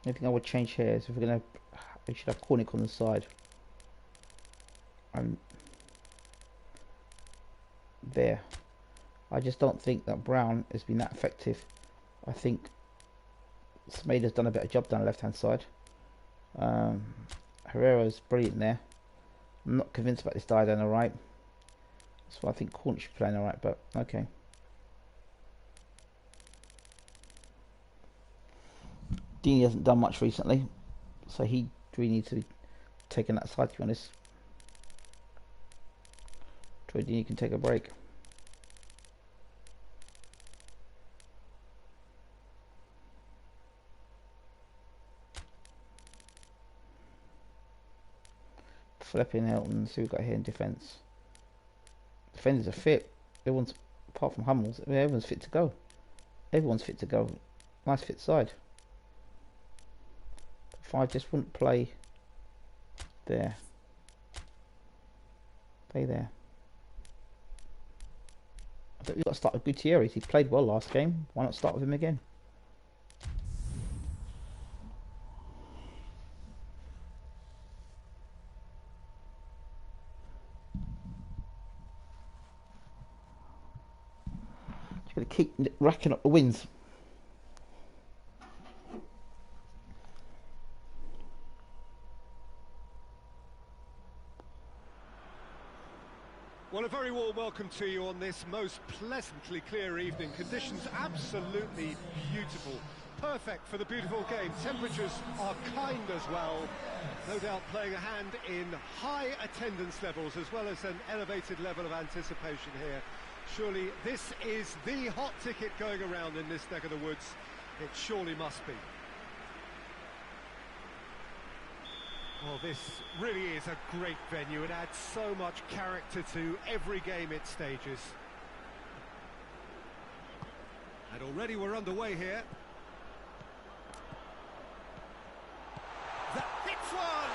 I think I would change here. So if we're gonna, we should have Cornick on the side. There. I just don't think that Brown has been that effective. I think Smader's done a better job down the left hand side. Herrera's brilliant there. I'm not convinced about this guy down the right. That's why I think Cornick should play on the right, but okay. Deeney hasn't done much recently, so he really needs to be taking that side, to be honest. Troy Deeney can take a break. Flipping Hilton, see what we've got here in defence. Defenders are fit. Everyone's, apart from Hummels, everyone's fit to go. Everyone's fit to go. Nice fit side. If I just wouldn't play there. Play there. I think we've got to start with Gutierrez. He played well last game. Why not start with him again? Just going to keep racking up the wins. Well, a very warm welcome to you on this most pleasantly clear evening. Conditions absolutely beautiful. Perfect for the beautiful game. Temperatures are kind as well. No doubt playing a hand in high attendance levels as well as an elevated level of anticipation here. Surely this is the hot ticket going around in this neck of the woods. It surely must be. Well, this really is a great venue. It adds so much character to every game it stages. And already we're underway here. That hits one!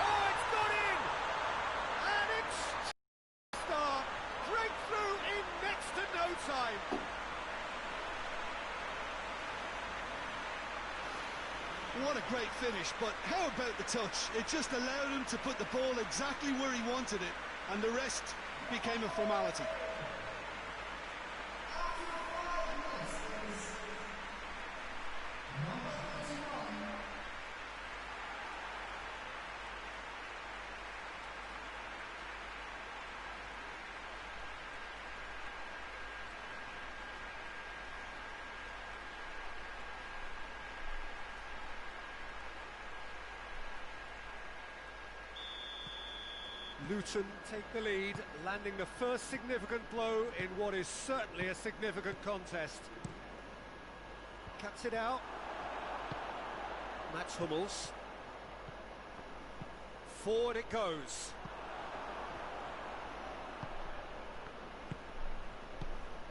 Oh, it's got in! And it's start. Breakthrough in next to no time. What a great finish, but how about the touch? It just allowed him to put the ball exactly where he wanted it, and the rest became a formality. Luton take the lead, landing the first significant blow in what is certainly a significant contest. Cuts it out. Mats Hummels. Forward it goes.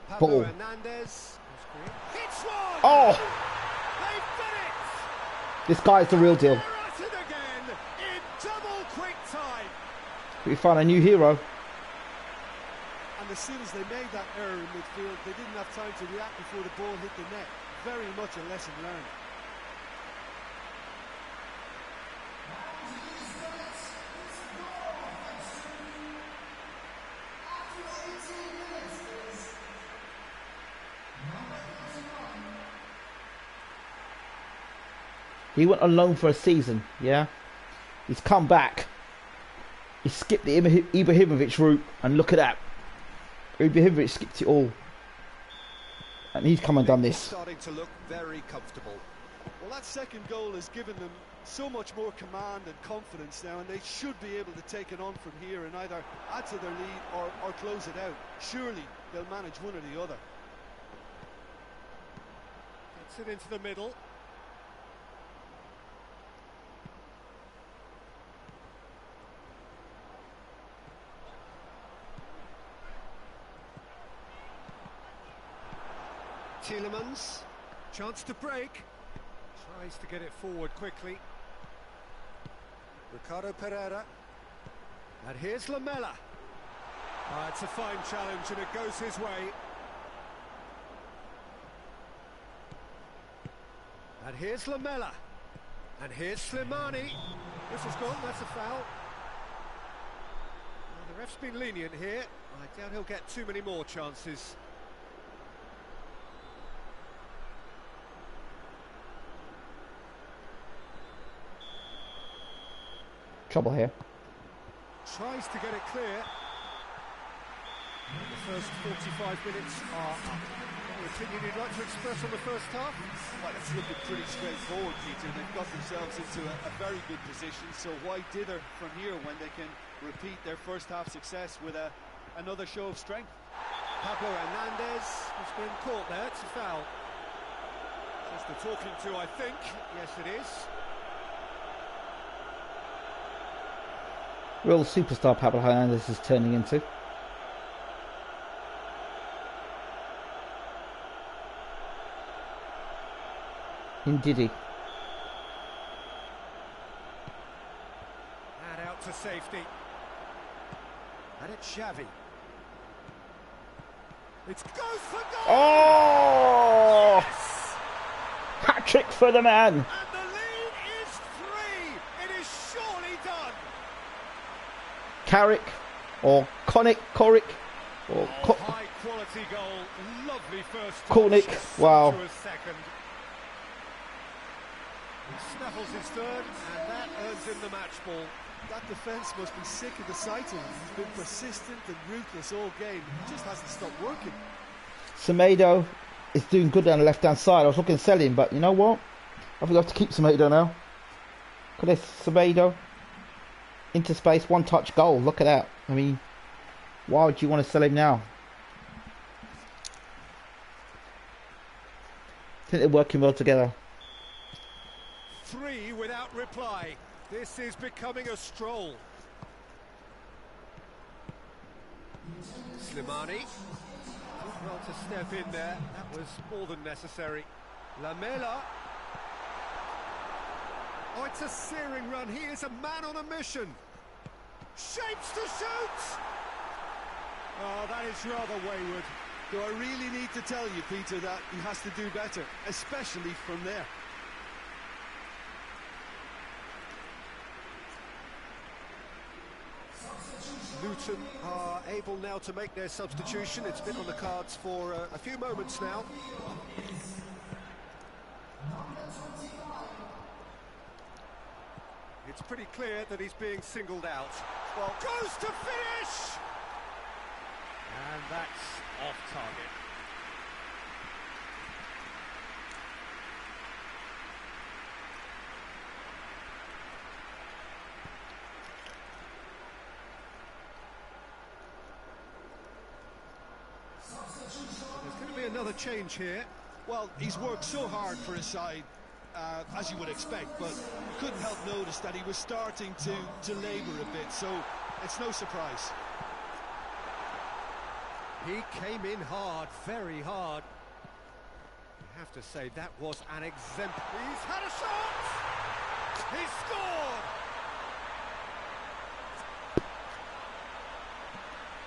Pablo Hernandez. Hits one! Oh! They've done it! This guy's the real deal. They're at it again in double quick time. We found a new hero. And as soon as they made that error in midfield, they didn't have time to react before the ball hit the net. Very much a lesson learned. He went on loan for a season, yeah? He's come back. He skipped the Ibrahimovic route, and look at that. Ibrahimovic skipped it all. And he's come and done this. Starting to look very comfortable. Well, that second goal has given them so much more command and confidence now, and they should be able to take it on from here and either add to their lead or close it out. Surely they'll manage one or the other. Gets it into the middle. Tielemans, chance to break, tries to get it forward quickly. Ricardo Pereira, and here's Lamela. It's a fine challenge and it goes his way. And here's Lamela, and here's Slimani. This is gone, that's a foul. Well, the ref's been lenient here. I doubt he'll get too many more chances. Trouble here. Tries to get it clear. The first 45 minutes are up. Any opinion you'd like to express on the first half? Well, it's looking pretty straightforward, Peter. They've got themselves into a very good position, so why dither from here when they can repeat their first half success with another show of strength? Pablo Hernandez has been caught there. It's a foul. Just the talking to, I think. Yes, it is. Real superstar Pablo Hernandez is turning into. Indeed. And out to safety. And it's Xavi. It goes for goal! Oh! Yes! Hat-trick for the man! And the lead is 3! It is surely done! Carrick, or Cornick, or high quality goal, lovely first touch, Cornick, wow. Second. He snaffles his third, and that earns him the match ball. That defence must be sick of the sight of him. He's been persistent and ruthless all game. He just hasn't stopped working. Semedo is doing good down the left-hand side. I was looking to sell him, but you know what? I think I have to keep Semedo now. Look at this, Semedo. Into space, one-touch goal. Look at that. I mean, why would you want to sell him now? I think they're working well together. 3 without reply. This is becoming a stroll. Well, to step in there, that was more than necessary. Lamela. Oh, it's a searing run. He is a man on a mission. Shapes to shoot! Oh, that is rather wayward. Do I really need to tell you, Peter, that he has to do better, especially from there? Luton are able now to make their substitution. It's been on the cards for a few moments now. It's pretty clear that he's being singled out. Well, goes to finish! And that's off target. There's going to be another change here. Well, he's worked so hard for his side, as you would expect, but you couldn't help notice that he was starting to labour a bit, so it's no surprise. He came in hard, very hard. I have to say, that was an exemplar. He's had a shot! He scored!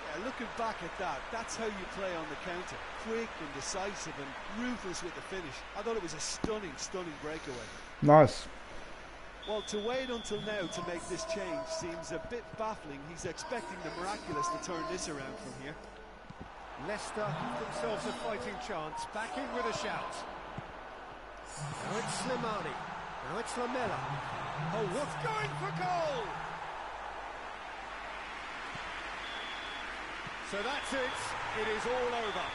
Yeah, looking back at that, that's how you play on the counter. Quick and decisive and ruthless with the finish. I thought it was a stunning, stunning breakaway. Nice. Well, to wait until now to make this change seems a bit baffling. He's expecting the miraculous to turn this around from here. Leicester give themselves a fighting chance, back in with a shout. Now it's Slimani, now it's Lamela. Oh, what's going for goal? So that's it, it is all over.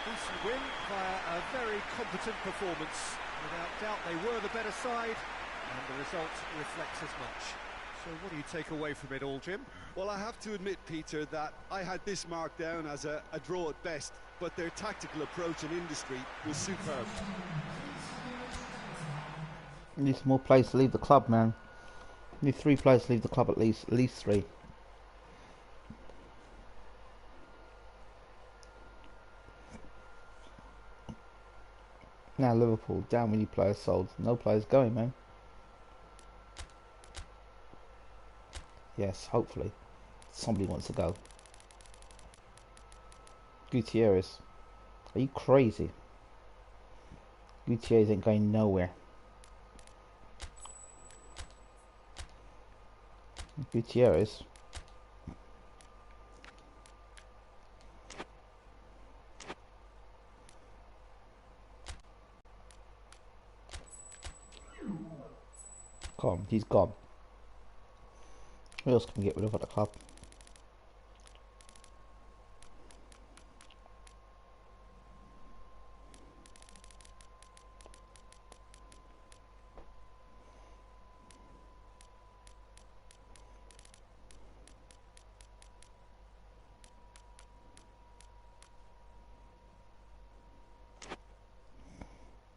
Decent win via a very competent performance. Without doubt they were the better side, and the result reflects as much. So what do you take away from it all, Jim? Well, I have to admit, Peter, that I had this marked down as a draw at best, but their tactical approach and industry was superb. Need more players to leave the club, man. Need 3 players to leave the club at least 3. Now Liverpool, down many players sold. No players going, man. Yes, hopefully. Somebody wants to go. Gutierrez. Are you crazy? Gutierrez ain't going nowhere. Gutierrez. Gone. He's gone. Who else can we get rid of at the club?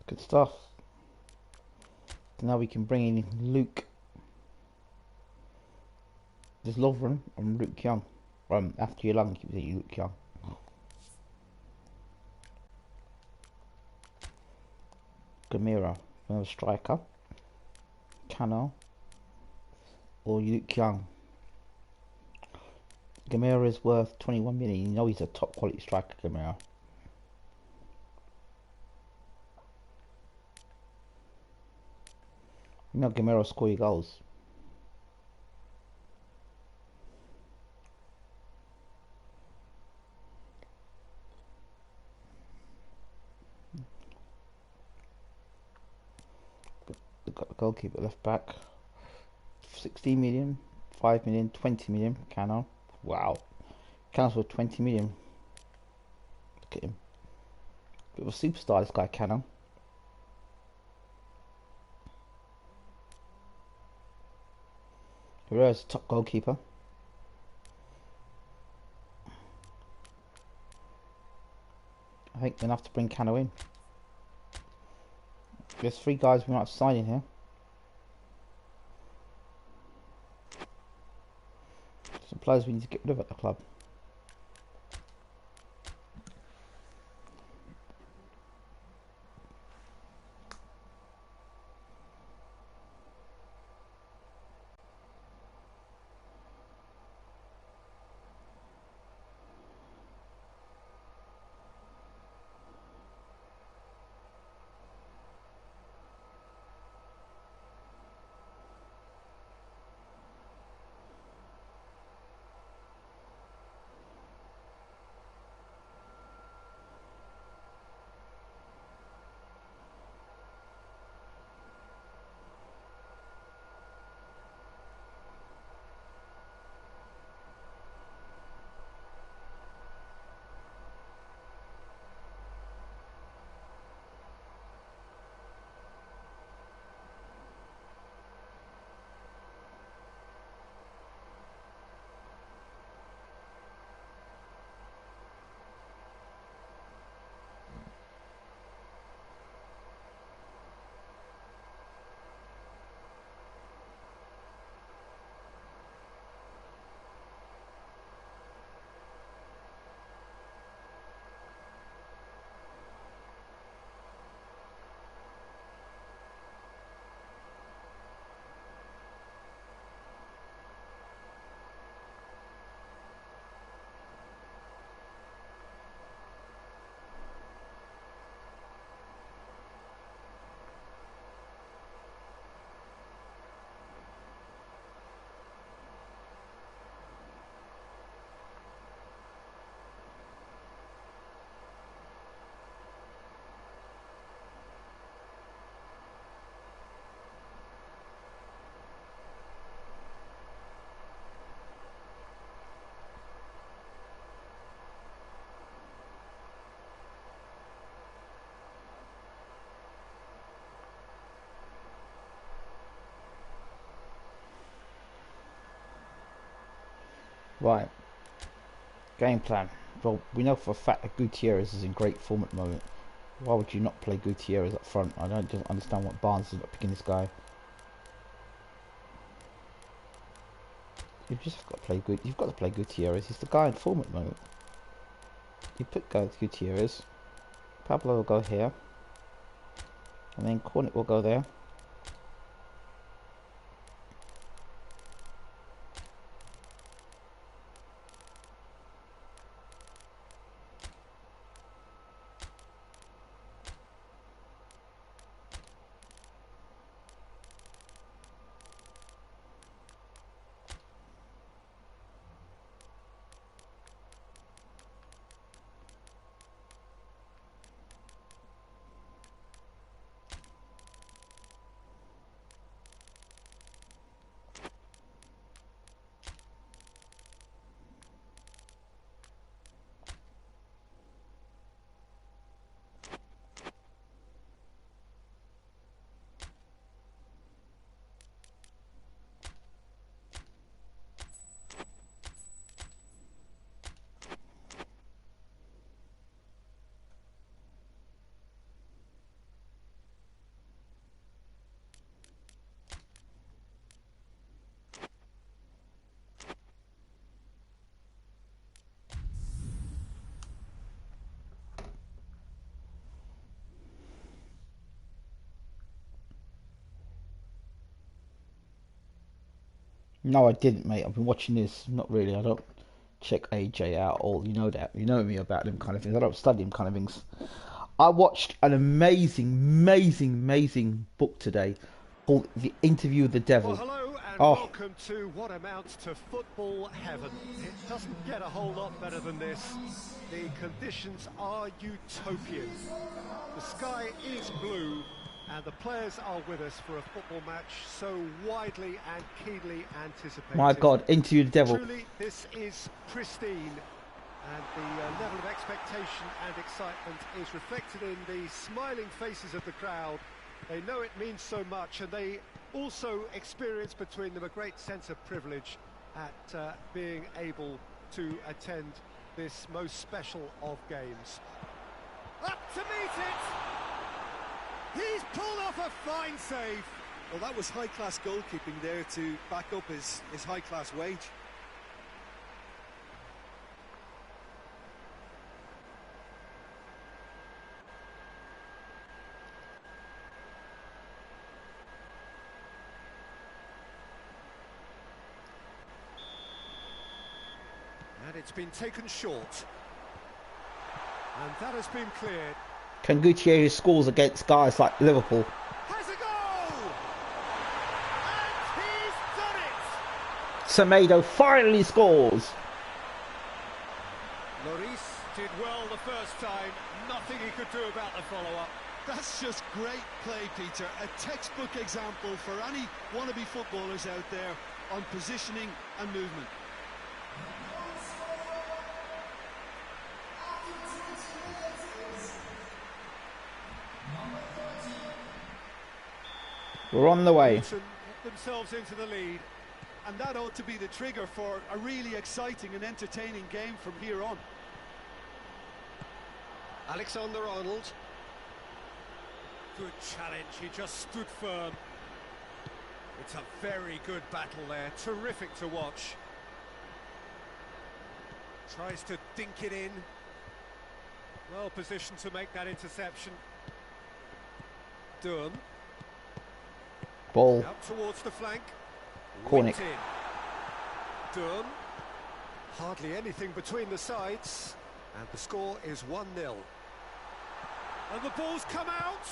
Good stuff. So now we can bring in Luke. There's Lovren and Luke Young. After your lung, keep saying Luke Young. Gamira, another striker. Cano or Luke Young. Gamira is worth 21 million. You know he's a top quality striker, Gamira. You know Gamira will score your goals. They've got the goalkeeper left back. 16 million, 5 million, 20 million. Cano. Wow. Cano's for 20 million. Look at him. Bit of a superstar, this guy, Cano. Herrera's top goalkeeper. I think enough to bring Cano in. There's 3 guys we might have signed in here. Some players we need to get rid of at the club. Right. Game plan. Well, we know for a fact that Gutierrez is in great form at the moment. Why would you not play Gutierrez up front? I don't just understand what Barnes is not picking this guy. You've just got to play good. You've got to play Gutierrez. He's the guy in form at the moment. You put Gutierrez. Pablo will go here, and then Cornick will go there. No, I didn't, mate. I've been watching this. Not really. I don't check AJ out. All you know that. You know me about them kind of things. I don't study them kind of things. I watched an amazing book today called The Interview with the Devil. Well, hello and welcome to what amounts to football heaven. It doesn't get a whole lot better than this. The conditions are utopian. The sky is blue and the players are with us for a football match so widely and keenly anticipated. My God, Interview with the Devil. Truly, this is pristine. And the level of expectation and excitement is reflected in the smiling faces of the crowd. They know it means so much, and they also experience between them a great sense of privilege at being able to attend this most special of games. Up to meet it! He's pulled off a fine save! Well, that was high-class goalkeeping there to back up his high-class wage. And it's been taken short. And that has been cleared. Can Gutierrez scores against guys like Liverpool? Has a goal! And he's done it! Semedo finally scores. Lloris did well the first time. Nothing he could do about the follow-up. That's just great play, Peter. A textbook example for any wannabe footballers out there on positioning and movement. We're on the way. Luton put themselves into the lead. And that ought to be the trigger for a really exciting and entertaining game from here on. Alexander-Arnold. Good challenge, he just stood firm. It's a very good battle there, terrific to watch. Tries to dink it in. Well positioned to make that interception. Durham. Ball. Out towards the flank. Cornick. Durham. Hardly anything between the sides. And the score is 1-0. And the ball's come out.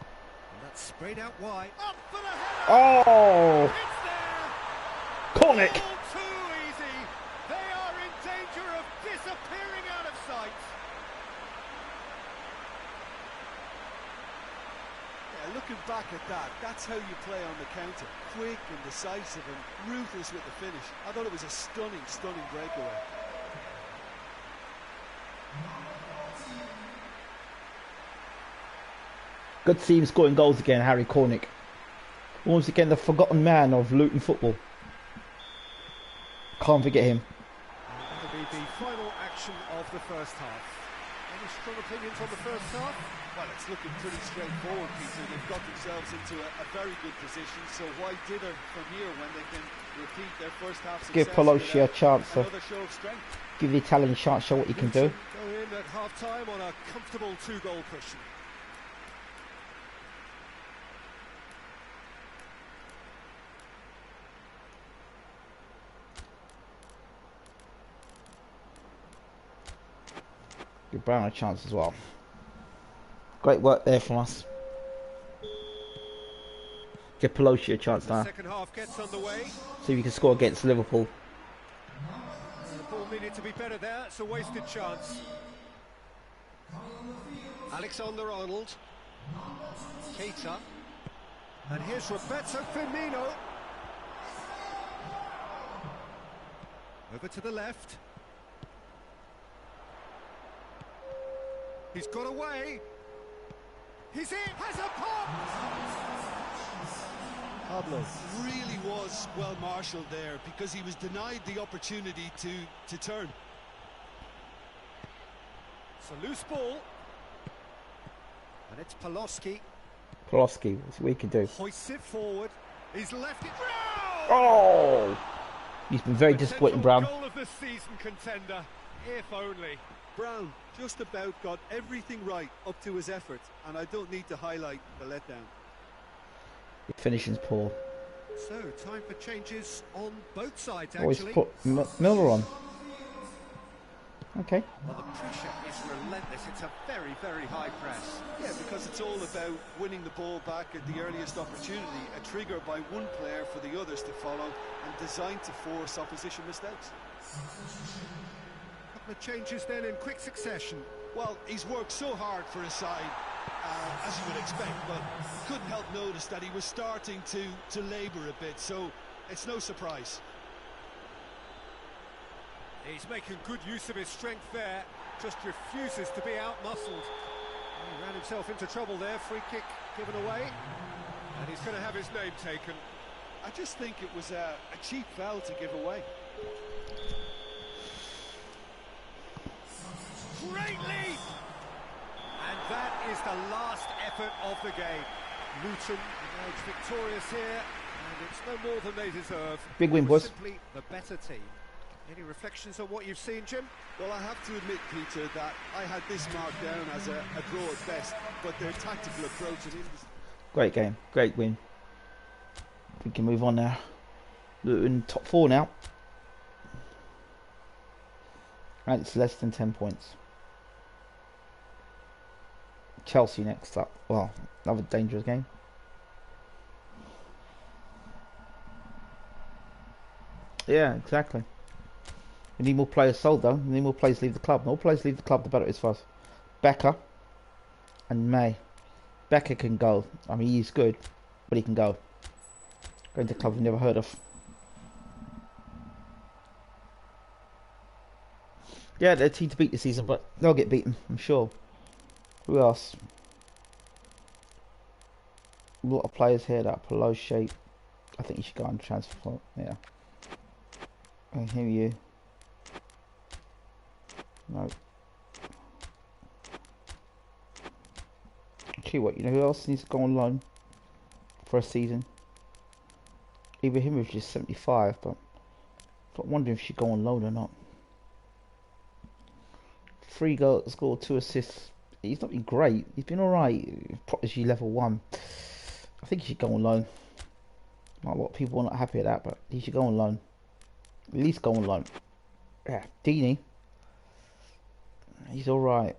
And that's sprayed out wide. Up for the header! Oh! It's there! Cornick! All too easy. They are in danger of disappearing out of sight. Yeah, looking back at that, that's how you play on the counter. Quick and decisive and ruthless with the finish. I thought it was a stunning breakaway. Good to see him scoring goals again, Harry Cornick. Once again, the forgotten man of Luton football. Can't forget him. That'll be the final action of the first half. Any strong opinions on the first half? Well, it's looking pretty straightforward, Peter. They've got themselves into a very good position, so why dither from here when they can repeat their first half success? Give Pelosi a chance to another show of strength. give the Italian a chance, show what he can do. Go in at half-time on a comfortable 2-goal cushion. Give Brown a chance as well. Great work there from us. Give Pelosi a chance now. Second half gets underway. See if you can score against Liverpool. The ball needed to be better there. It's a wasted chance. Alexander-Arnold. Keita. And here's Roberto Firmino. Over to the left. He's got away. He's in. Has a pop. Pablo really was well marshalled there because he was denied the opportunity to turn. It's a loose ball. And it's Pelosi. Pelosi, what's what he can do? Hoists it forward. He's left it. Oh! He's been very disappointing, Brown. Goal of the season contender, if only. Brown just about got everything right up to his effort, and I don't need to highlight the letdown. The finishing's poor. So, time for changes on both sides, Oh, he's actually. put Miller on. Okay. Well, the pressure is relentless. It's a very, very high press. Yeah, because it's all about winning the ball back at the earliest opportunity, a trigger by one player for the others to follow, and designed to force opposition mistakes. Couple of changes then in quick succession. Well, he's worked so hard for his side, as you would expect, but couldn't help notice that he was starting to labour a bit, so it's no surprise. He's making good use of his strength there, just refuses to be out-muscled. He ran himself into trouble there, free kick given away, and he's going to have his name taken. I just think it was a cheap foul to give away. Great lead! And that is the last effort of the game. Luton emerged victorious here, and it's no more than they deserve. Big win, boys. Simply the better team. Any reflections on what you've seen, Jim? Well, I have to admit, Peter, that I had this marked down as a draw at best, but their tactical approach and Great game. Great win. We can move on now. Luton top 4 now. And it's less than 10 points. Chelsea next up. Well, another dangerous game. Yeah, exactly. We need more players sold though. We need more players leave the club. The more players leave the club, the better it is for us. Becker and May. Becker can go. I mean, he's good, but he can go. Going to a club we've never heard of. Yeah, they're a team to beat this season, but they'll get beaten, I'm sure. Who else? A lot of players here that are below shape. I think you should go on transfer for it. Yeah. And here you. No. Tell you what, you know who else needs to go on loan for a season? Ibrahimovic is 75, but I'm wondering if he should go on loan or not. 3 goals, scored 2 assists. He's not been great. He's been alright. Prodigy level 1. I think he should go on loan. Not a lot of people are not happy with that, but he should go on loan. At least go on loan. Yeah, Deeney. He's alright.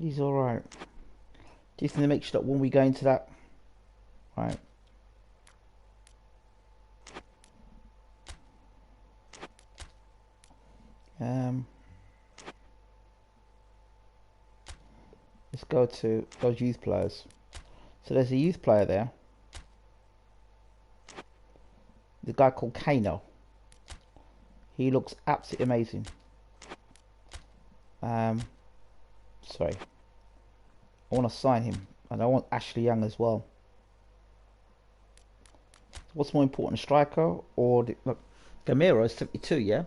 He's alright. Just need to make sure that when we go into that, right. Let's go to those youth players. So there's a youth player there. The guy called Kano. He looks absolutely amazing. Sorry. I want to sign him. And I want Ashley Young as well. What's more important, a striker or look? Gamero is 72, yeah.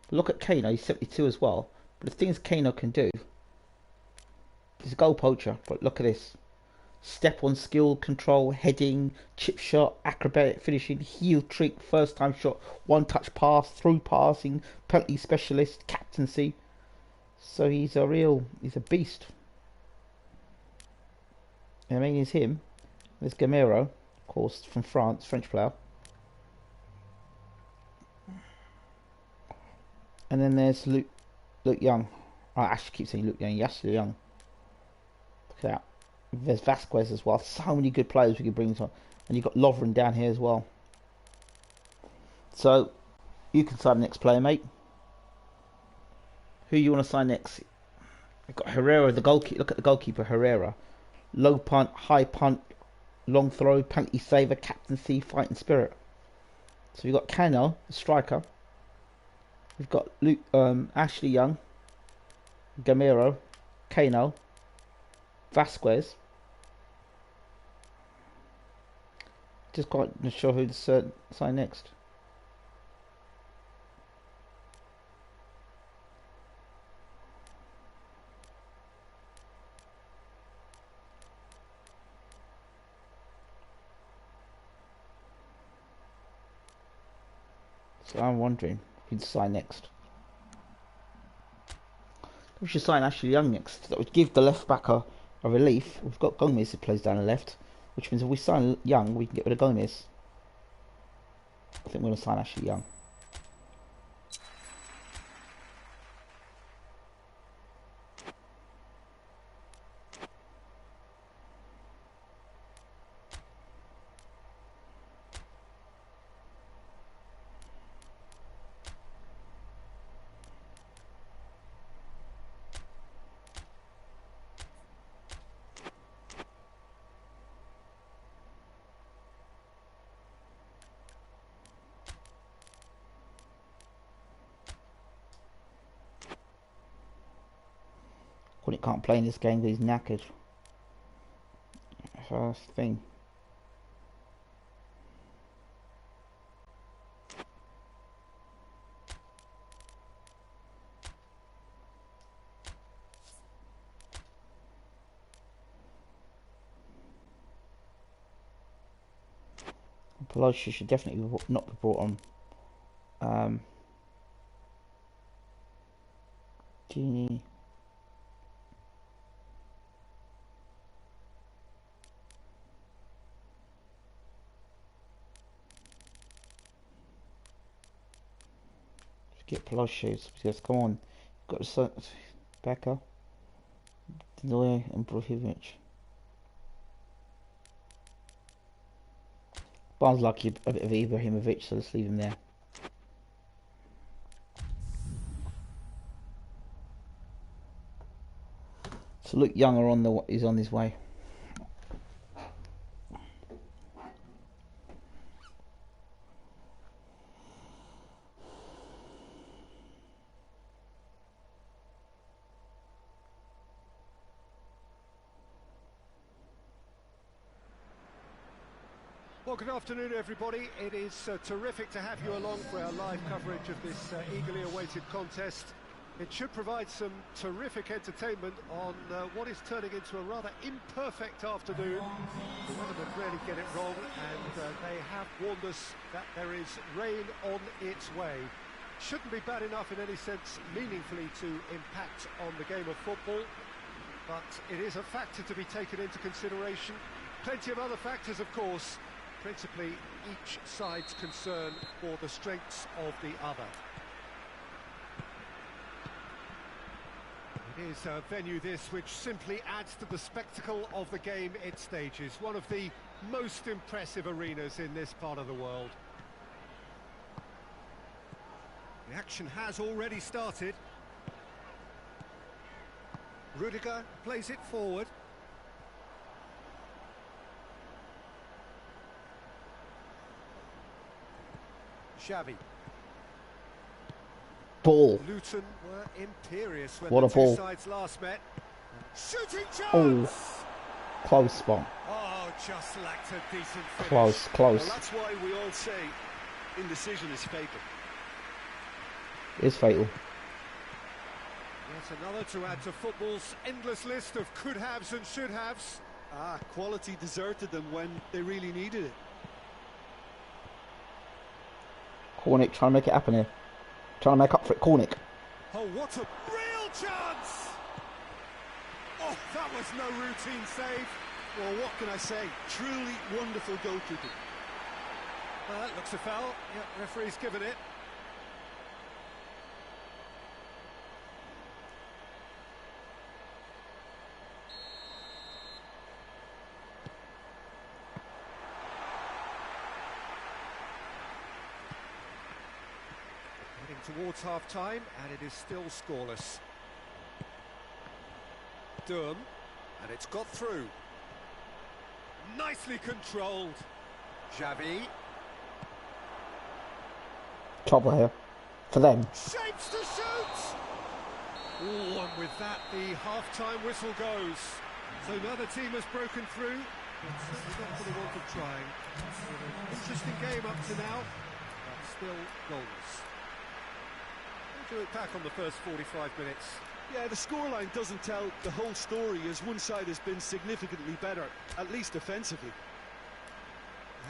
But look at Kano, he's 72 as well. But the things Kano can do, he's a goal poacher. But look at this: step on skill, control, heading, chip shot, acrobatic finishing, heel trick, first time shot, one touch pass, through passing, penalty specialist, captaincy. So he's a beast. I mean, he's him. There's Gamero, of course, from France, French player. And then there's Luke Young. I actually keep saying Luke Young. Yes, Luke Young. Look at that. There's Vasquez as well. So many good players we could bring on. And you've got Lovren down here as well. So, you can sign the next player, mate. Who you want to sign next? I've got Herrera, the goalkeeper. Look at the goalkeeper, Herrera. Low punt, high punt, long throw, penalty saver, captaincy, fighting spirit. So we've got Cano, the striker. We've got Ashley Young, Gamero, Kano, Vasquez. Just quite not sure who to sign next. So I'm wondering who to sign next. We should sign Ashley Young next. That would give the left back a relief. We've got Gomez who plays down the left, which means if we sign Young, we can get rid of Gomez. I think we're going to sign Ashley Young. He can't play in this game because he's knackered. First thing. Pelosi should definitely not be brought on. Genie. Get Pelosi because come on, got to Becker, Denoy and Brozovic. Barnes lucky a bit of Ibrahimovic, so let's leave him there. So Luke Young is on his way. Well, good afternoon, everybody. It is terrific to have you along for our live coverage of this eagerly awaited contest. It should provide some terrific entertainment on what is turning into a rather imperfect afternoon. The weathermen really get it wrong, and they have warned us that there is rain on its way. Shouldn't be bad enough in any sense meaningfully to impact on the game of football, but it is a factor to be taken into consideration. Plenty of other factors, of course, principally each side's concern for the strengths of the other. It is a venue this which simply adds to the spectacle of the game it stages. One of the most impressive arenas in this part of the world. The action has already started. Rudiger plays it forward. Xavi. Ball. Luton were imperious when What the a two ball. sides last met. Shooting Oh, chance! close spot. Oh, Oh, just lacked a decent finish. Close, close. Well, that's why we all say indecision is fatal. It's fatal. Yet another to add to football's endless list of could-haves and should-haves. Ah, quality deserted them when they really needed it. Cornick trying to make it happen here. Trying to make up for it, Cornick. Oh, what a real chance! Oh, that was no routine save. Well, what can I say? Truly wonderful goalkeeping. Well, that looks a foul. Yep, referee's given it. Towards half-time, and it is still scoreless. Durham, and it's got through. Nicely controlled. Xavi. Trouble here. For them. Shapes to shoot! Oh, and with that, the half-time whistle goes. So another team has broken through, but certainly not for the want of trying. Interesting game up to now, but still goalless. Do it back on the first 45 minutes. Yeah, the scoreline doesn't tell the whole story, as one side has been significantly better, at least defensively.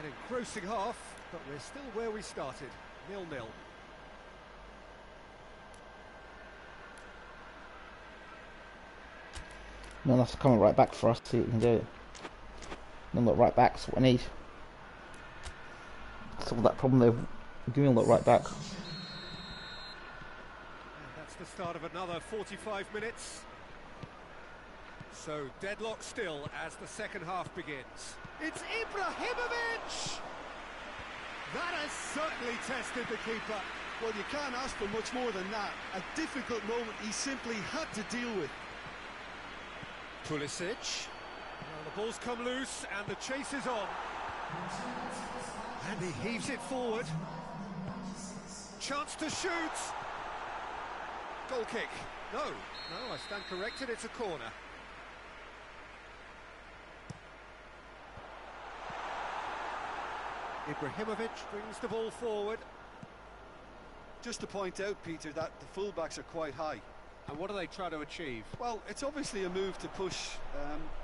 An engrossing half, but we're still where we started, 0-0. No, that's coming right back for us. See what we can do. No, look right back. That's what I need. Solve that problem there. Give me a look right back. The start of another 45 minutes. So deadlock still as the second half begins. It's Ibrahimovic! That has certainly tested the keeper. Well, you can't ask for much more than that. A difficult moment he simply had to deal with. Pulisic. Well, the ball's come loose and the chase is on. And he heaves it forward. Chance to shoot. Goal kick. No, I stand corrected, it's a corner. Ibrahimovic brings the ball forward. Just to point out, Peter, that the fullbacks are quite high. And what do they try to achieve? Well, it's obviously a move to push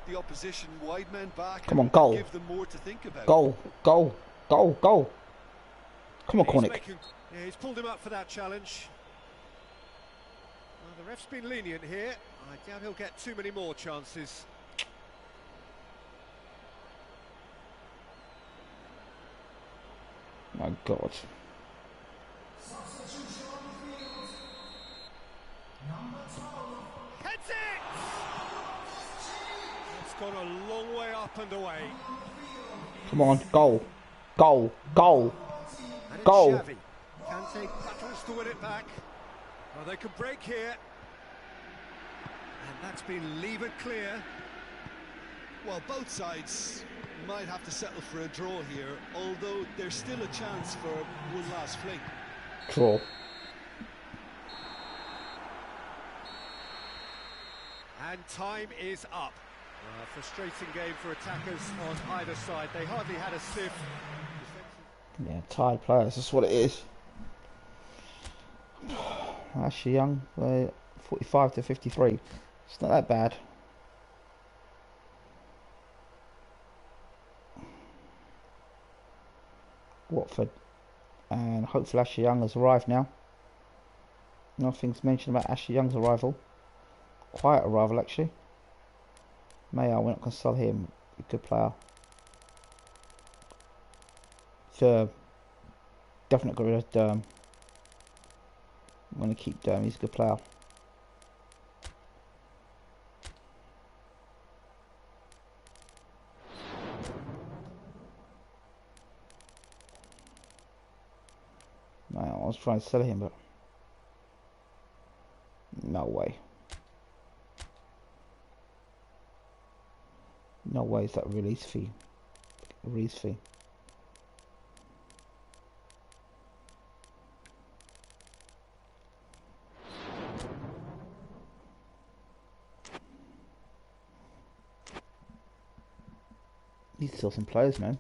the opposition wide men back. Come on, goal. Give them more to think about. Goal, goal, goal, goal. Come on, Cornick. Yeah, he's pulled him up for that challenge. Well, the ref's been lenient here. I doubt he'll get too many more chances. My God. Heads it! It's gone a long way up and away. Come on, goal, goal, goal, And it's goal. Xavi. Can take battles to win it back. Well, they could break here. And that's been levered clear. Well, both sides might have to settle for a draw here, although there's still a chance for one last fling. Draw. And time is up. A frustrating game for attackers on either side. They hardly had a sniff. Yeah, tired players, that's what it is. Ashley Young, 45 to 53. It's not that bad. Watford. And hopefully Ashley Young has arrived now. Nothing's mentioned about Ashley Young's arrival. Quiet arrival, actually. Mayer, we're not going to sell him. A good player. Durham. Definitely got rid of Durham. I'm going to keep Durham, he's a good player. No, I was trying to sell him, but no way. No way is that release fee. Release fee. Need to sell some players, man.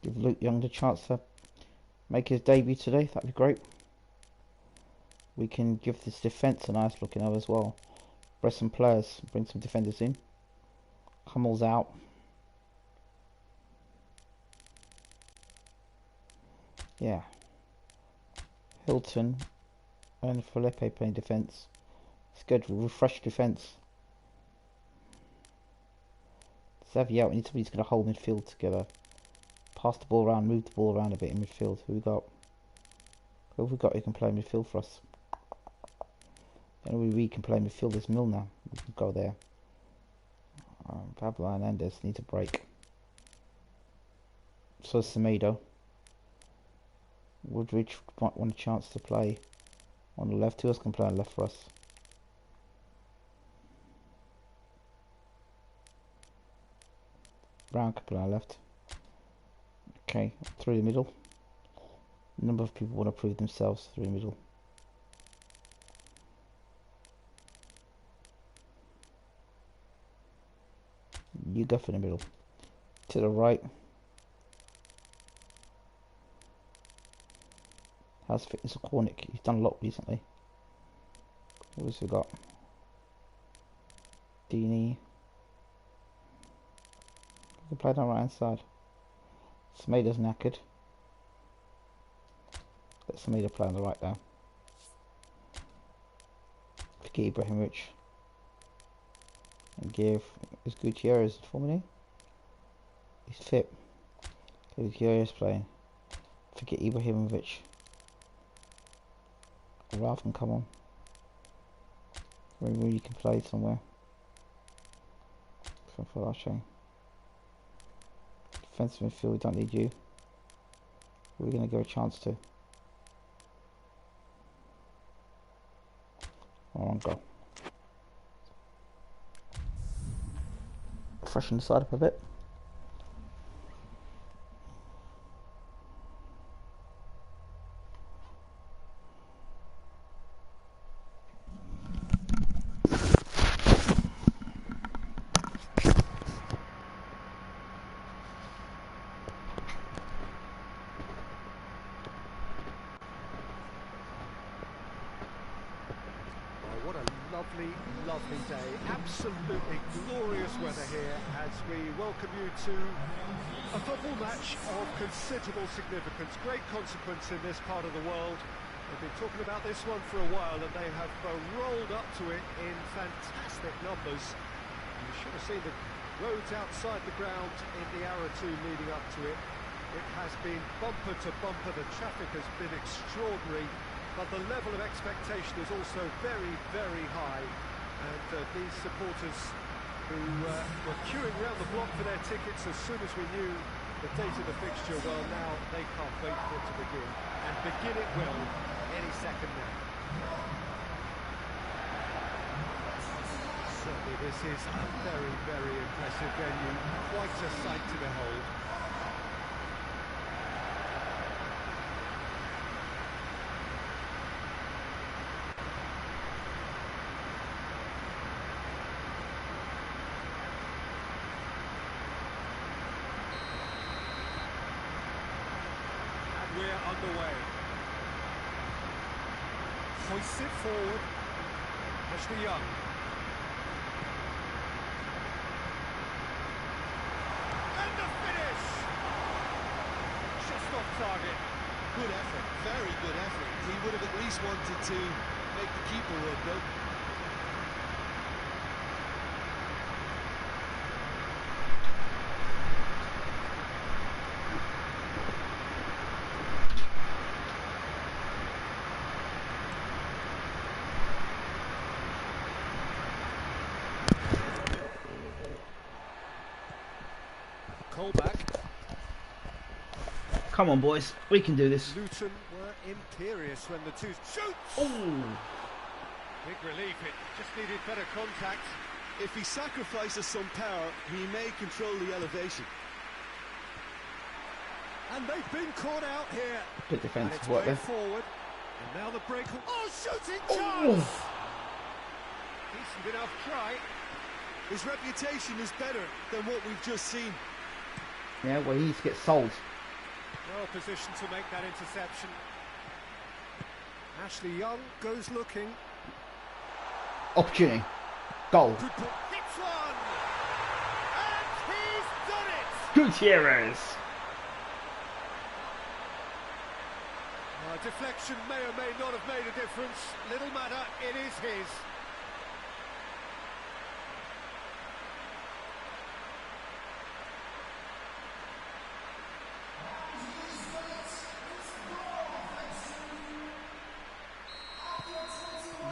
Give Luke Young the chance to make his debut today. That'd be great. We can give this defence a nice looking over as well. Rest some players, bring some defenders in. Hummel's out. Yeah. Hilton and Felipe playing defence. It's good, refresh defence. Xavi out, we need somebody who's going to hold midfield together. Pass the ball around, move the ball around a bit in midfield. Who we got? Who have we got who can play midfield for us? Anyway, we can play midfield. There's Milner. We can go there. Pablo Hernandez needs a break. So Semedo. Woodridge might want a chance to play on the left. Who else can play on the left for us? Brown can play on the left. Okay, through the middle. A number of people want to prove themselves through the middle. You go for the middle. To the right. How's fitness of Cornick? He's done a lot recently. What else we got? Dini. We can play down the right hand side. Semedo's knackered. Let Semedo play on the right now. Forget Ibrahimovic. And give is Gutierrez for me. He's fit. Gutierrez playing. Forget Ibrahimovic. Ralph can come on. Maybe you can play somewhere. For Archie. Defensive midfield, we don't need you. We're going to give a chance to. On go. Freshen the side up a bit. Lovely day, absolutely glorious weather here as we welcome you to a football match of considerable significance, great consequence in this part of the world. They've been talking about this one for a while and they have rolled up to it in fantastic numbers. You should have seen the roads outside the ground in the hour or two leading up to it. It has been bumper to bumper, the traffic has been extraordinary, but the level of expectation is also very, very high. And these supporters who were queuing around the block for their tickets as soon as we knew the date of the fixture, well, now they can't wait for it to begin. And begin it will any second now. Certainly this is a very, very impressive venue. Quite a sight to behold. We're underway. Hoists it forward. Ashley Young. And the finish! Just off target. Good effort, very good effort. He would have at least wanted to make the keeper run, though. Colback. Come on, boys. We can do this. Luton were imperious when the two shoots. Oh! Big relief, it just needed better contact. If he sacrifices some power, he may control the elevation. And they've been caught out here. Good defence And it's work way there. forward. And now the break. Oh, shooting Oh. chance! Decent enough try. His reputation is better than what we've just seen. Yeah, well, he needs to get sold. Well positioned to make that interception. Ashley Young goes looking. Opportunity. Goal. Good ball. Hits one! And he's done it! Gutierrez. Deflection may or may not have made a difference. Little matter, it is his.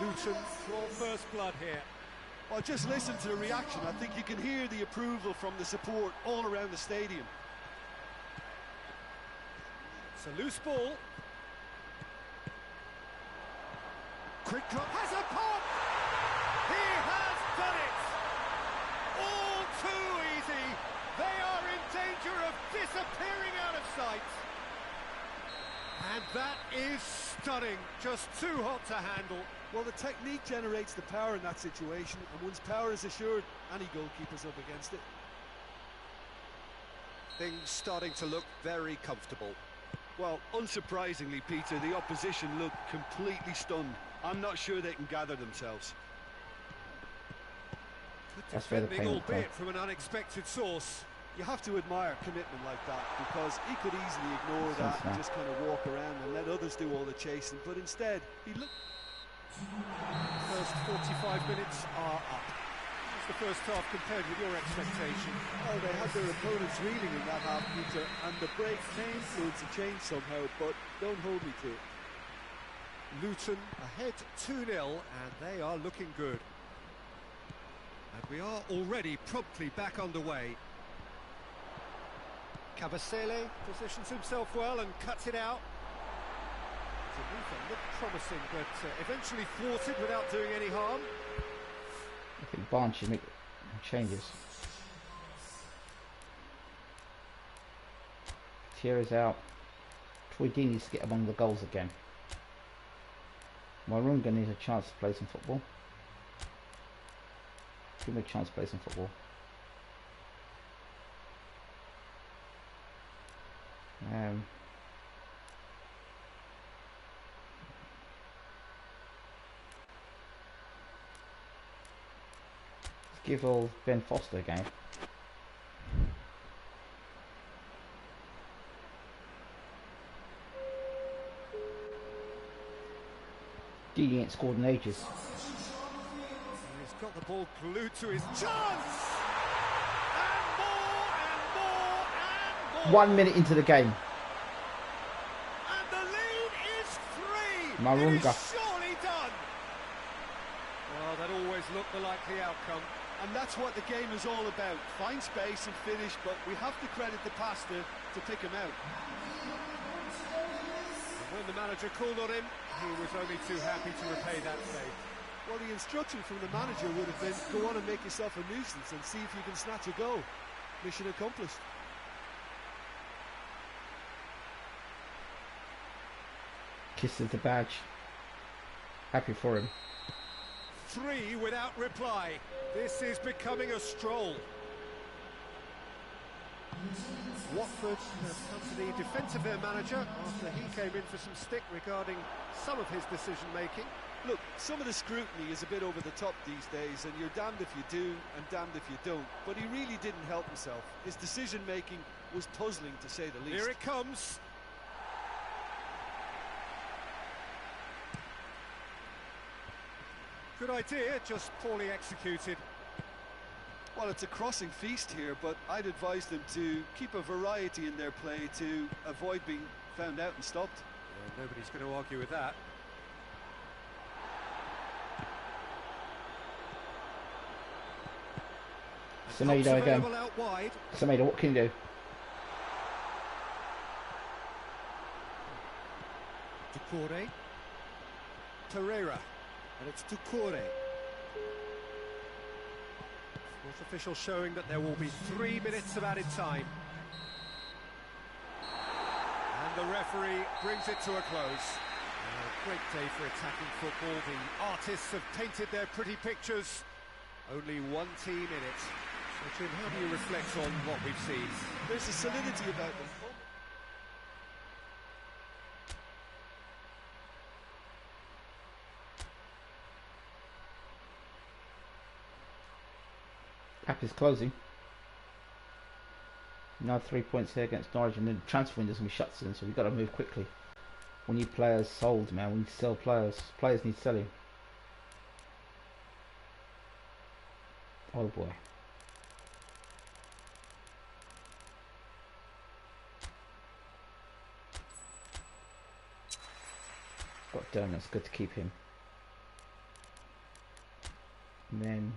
Luton draw first blood here. Well, just listen to the reaction. I think you can hear the approval from the support all around the stadium. It's a loose ball. Quick drop, has a pop! He has done it! All too easy. They are in danger of disappearing out of sight. And that is stunning. Just too hot to handle. Well, the technique generates the power in that situation, and once power is assured, any goalkeeper's up against it. Things starting to look very comfortable. Well, unsurprisingly, Peter, the opposition look completely stunned. I'm not sure they can gather themselves. That's where the Defending, pain will albeit from an unexpected source. You have to admire commitment like that, because he could easily ignore that and just kind of walk around and let others do all the chasing, but instead, he looked... First 45 minutes are up. What's the first half compared with your expectation? Oh, they had their opponents reeling in that half, Peter, and the break may influence a change somehow, but don't hold me to it. Luton ahead 2-0, and they are looking good. And we are already promptly back underway. Cavasele positions himself well and cuts it out. Zamufa looked promising, but eventually thwarted without doing any harm. I think Barnes should make changes. Gutierrez out. Troy Dean needs to get among the goals again. Marunga needs a chance to play some football. Give him a chance to play some football. Let's give old Ben Foster a game. Didi ain't scored in ages. He's got the ball glued to his chance! And more, and more, and more! 1 minute into the game. And the lead is 3! Marunga. It is surely done! Well, that always looked the likely outcome. And that's what the game is all about. Find space and finish, but we have to credit the passer to pick him out. And when the manager called on him, he was only too happy to repay that favour. Well, the instruction from the manager would have been, go on and make yourself a nuisance and see if you can snatch a goal. Mission accomplished. Kisses the badge. Happy for him. 3 without reply. This is becoming a stroll. Watford have come to the defence of their manager after he came in for some stick regarding some of his decision-making. Look, some of the scrutiny is a bit over the top these days, and you're damned if you do and damned if you don't. But he really didn't help himself. His decision-making was puzzling, to say the least. Here it comes. Good idea, just poorly executed. Well, it's a crossing feast here, but I'd advise them to keep a variety in their play to avoid being found out and stopped. Yeah, nobody's going to argue with that. Semedo again. Out wide. Semedo, what can you do? Doucouré. Torreira. And it's Doucouré. Sports official showing that there will be 3 minutes of added time. And the referee brings it to a close. Great day for attacking football. The artists have painted their pretty pictures. Only one team in it. So, Jim, how do you reflect on what we've seen? There's a solidity about them. Cap is closing. Now 3 points here against Norwich, and then the transfer window's going to be shut soon, so we've got to move quickly. We need players sold, man. We need to sell players. Players need selling. Oh boy. Got done. It's good to keep him. And then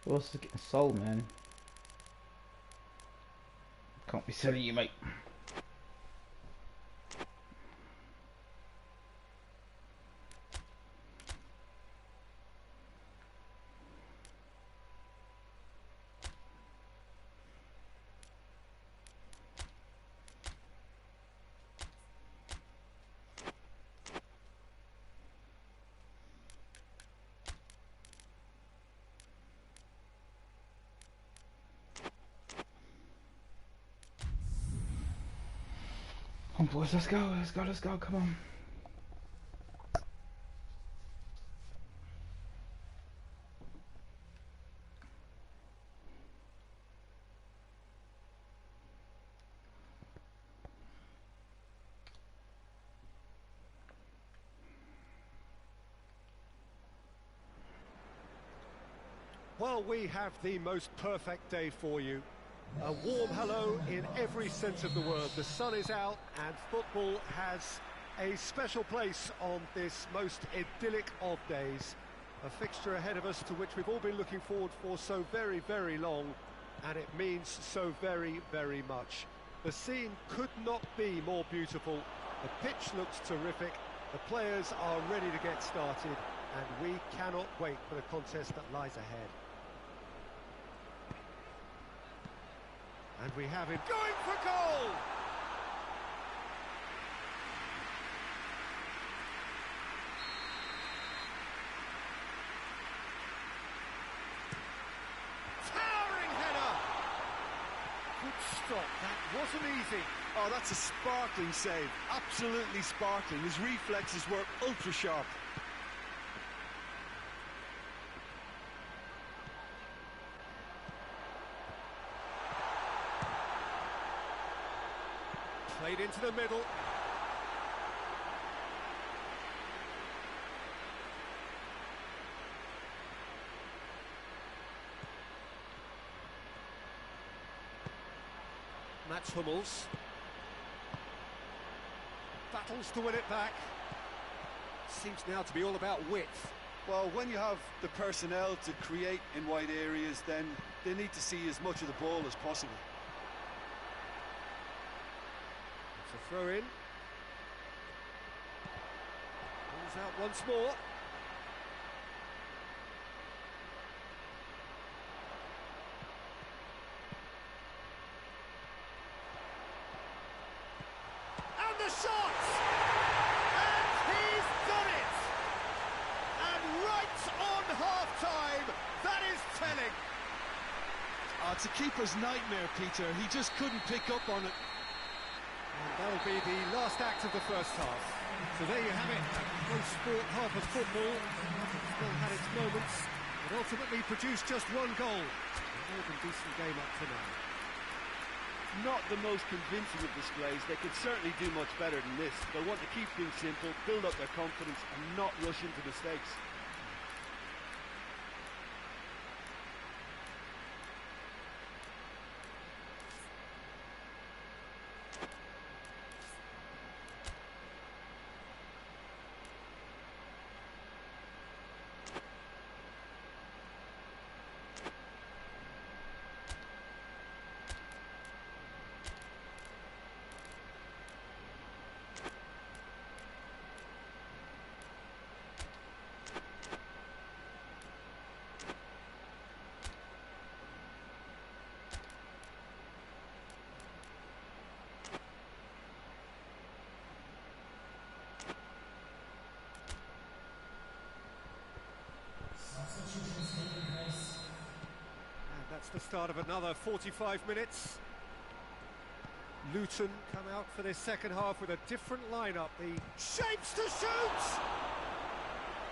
who else is getting sold, man? Can't be selling you, mate. Come on, boys, let's go, come on. Well, we have the most perfect day for you. A warm hello in every sense of the word. The sun is out and football has a special place on this most idyllic of days. A fixture ahead of us to which we've all been looking forward for so very, very long, and it means so very, very much. The scene could not be more beautiful. The pitch looks terrific. The players are ready to get started, and we cannot wait for the contest that lies ahead. And we have him going for goal! Towering header! Good stop, that wasn't easy. Oh, that's a sparkling save. Absolutely sparkling. His reflexes were ultra sharp. Played into the middle. Mats Hummels. Battles to win it back. Seems now to be all about width. Well, when you have the personnel to create in wide areas, then they need to see as much of the ball as possible. It's a throw in. Pulls out once more. And the shot! And he's done it! And right on half-time, that is telling. It's a keeper's nightmare, Peter. He just couldn't pick up on it. And that'll be the last act of the first half. So there you have it, close sport, half of football. It's still had its moments, but ultimately produced just one goal. A more than decent game up to now. Not the most convincing of displays. They could certainly do much better than this. They'll want to keep things simple, build up their confidence and not rush into mistakes. start of another 45 minutes. Luton come out for this second half with a different lineup. The shapes to shoot!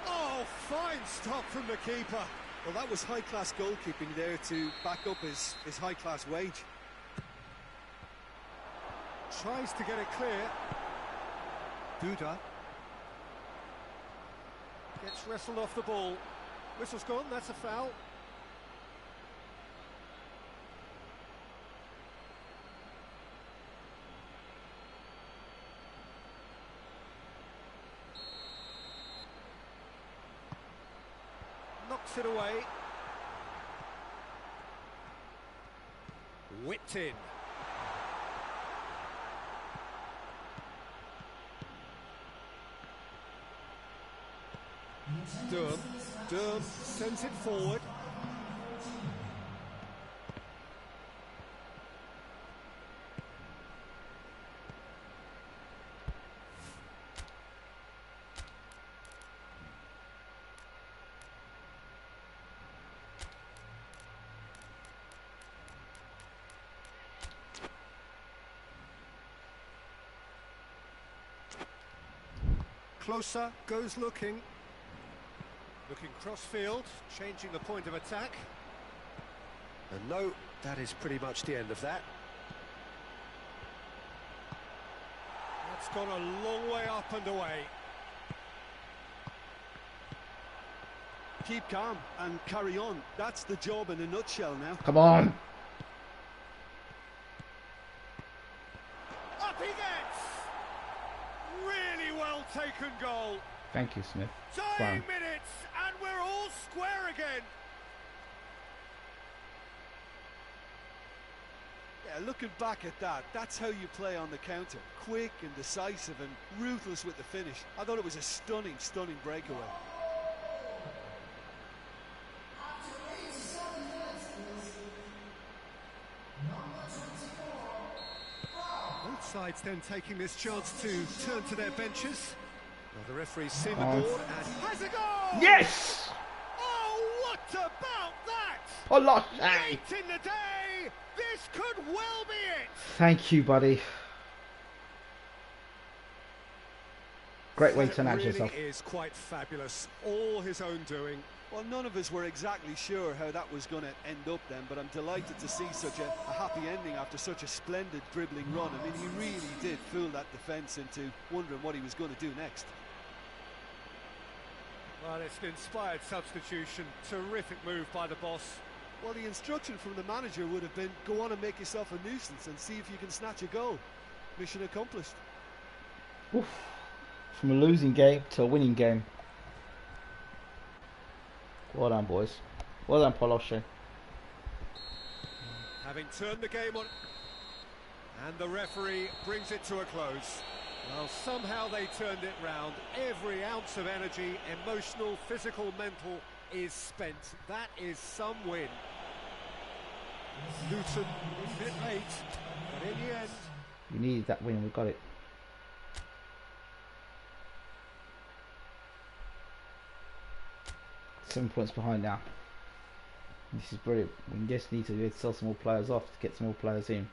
Oh, fine stop from the keeper. Well, that was high-class goalkeeping there to back up his high-class wage. Tries to get it clear. Duda gets wrestled off the ball. Whistle's gone, that's a foul. Knocks it away. Whipped in. Durham sends it forward. Closer, goes looking. Looking cross-field, changing the point of attack. And no, that is pretty much the end of that. That's gone a long way up and away. Keep calm and carry on. That's the job in a nutshell now. Come on. Up he gets! Really well taken goal. Thank you, Smith. 9 minutes and we're all square again. Yeah, looking back at that, that's how you play on the counter. Quick and decisive and ruthless with the finish. I thought it was a stunning, stunning breakaway. Both sides then taking this chance to turn to their benches. Well, the referee's seen the board and has a goal! Yes! Oh, what about that? Oh, look, Late in the day, this could well be it. Thank you, buddy. Great way to That announce really yourself. is quite fabulous. All his own doing. Well, none of us were exactly sure how that was going to end up then, but I'm delighted to see such a happy ending after such a splendid dribbling run. I mean, he really did fool that defence into wondering what he was going to do next. Well, it's an inspired substitution. Terrific move by the boss. Well, the instruction from the manager would have been, go on and make yourself a nuisance and see if you can snatch a goal. Mission accomplished. Oof. From a losing game to a winning game. Well done, boys. Well done, Poloshe. Having turned the game on, and the referee brings it to a close. Well, somehow they turned it round. Every ounce of energy, emotional, physical, mental, is spent. That is some win. Luton a bit late, but in the end... We needed that win, we got it. Seven points behind now. This is brilliant. We just need to sell some more players off to get some more players in.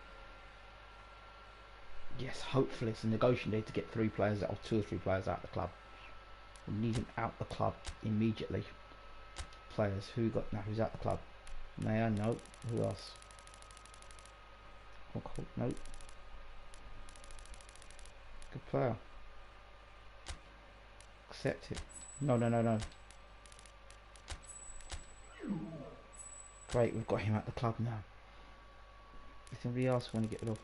Yes, hopefully it's a negotiation day to get 3 players out, or 2 or 3 players out of the club. We need them out the club immediately. Players, who's out the club? Maya, no. Who else? No. Good player. Accept it. No. Great, we've got him at the club now. Is somebody else want to get rid of?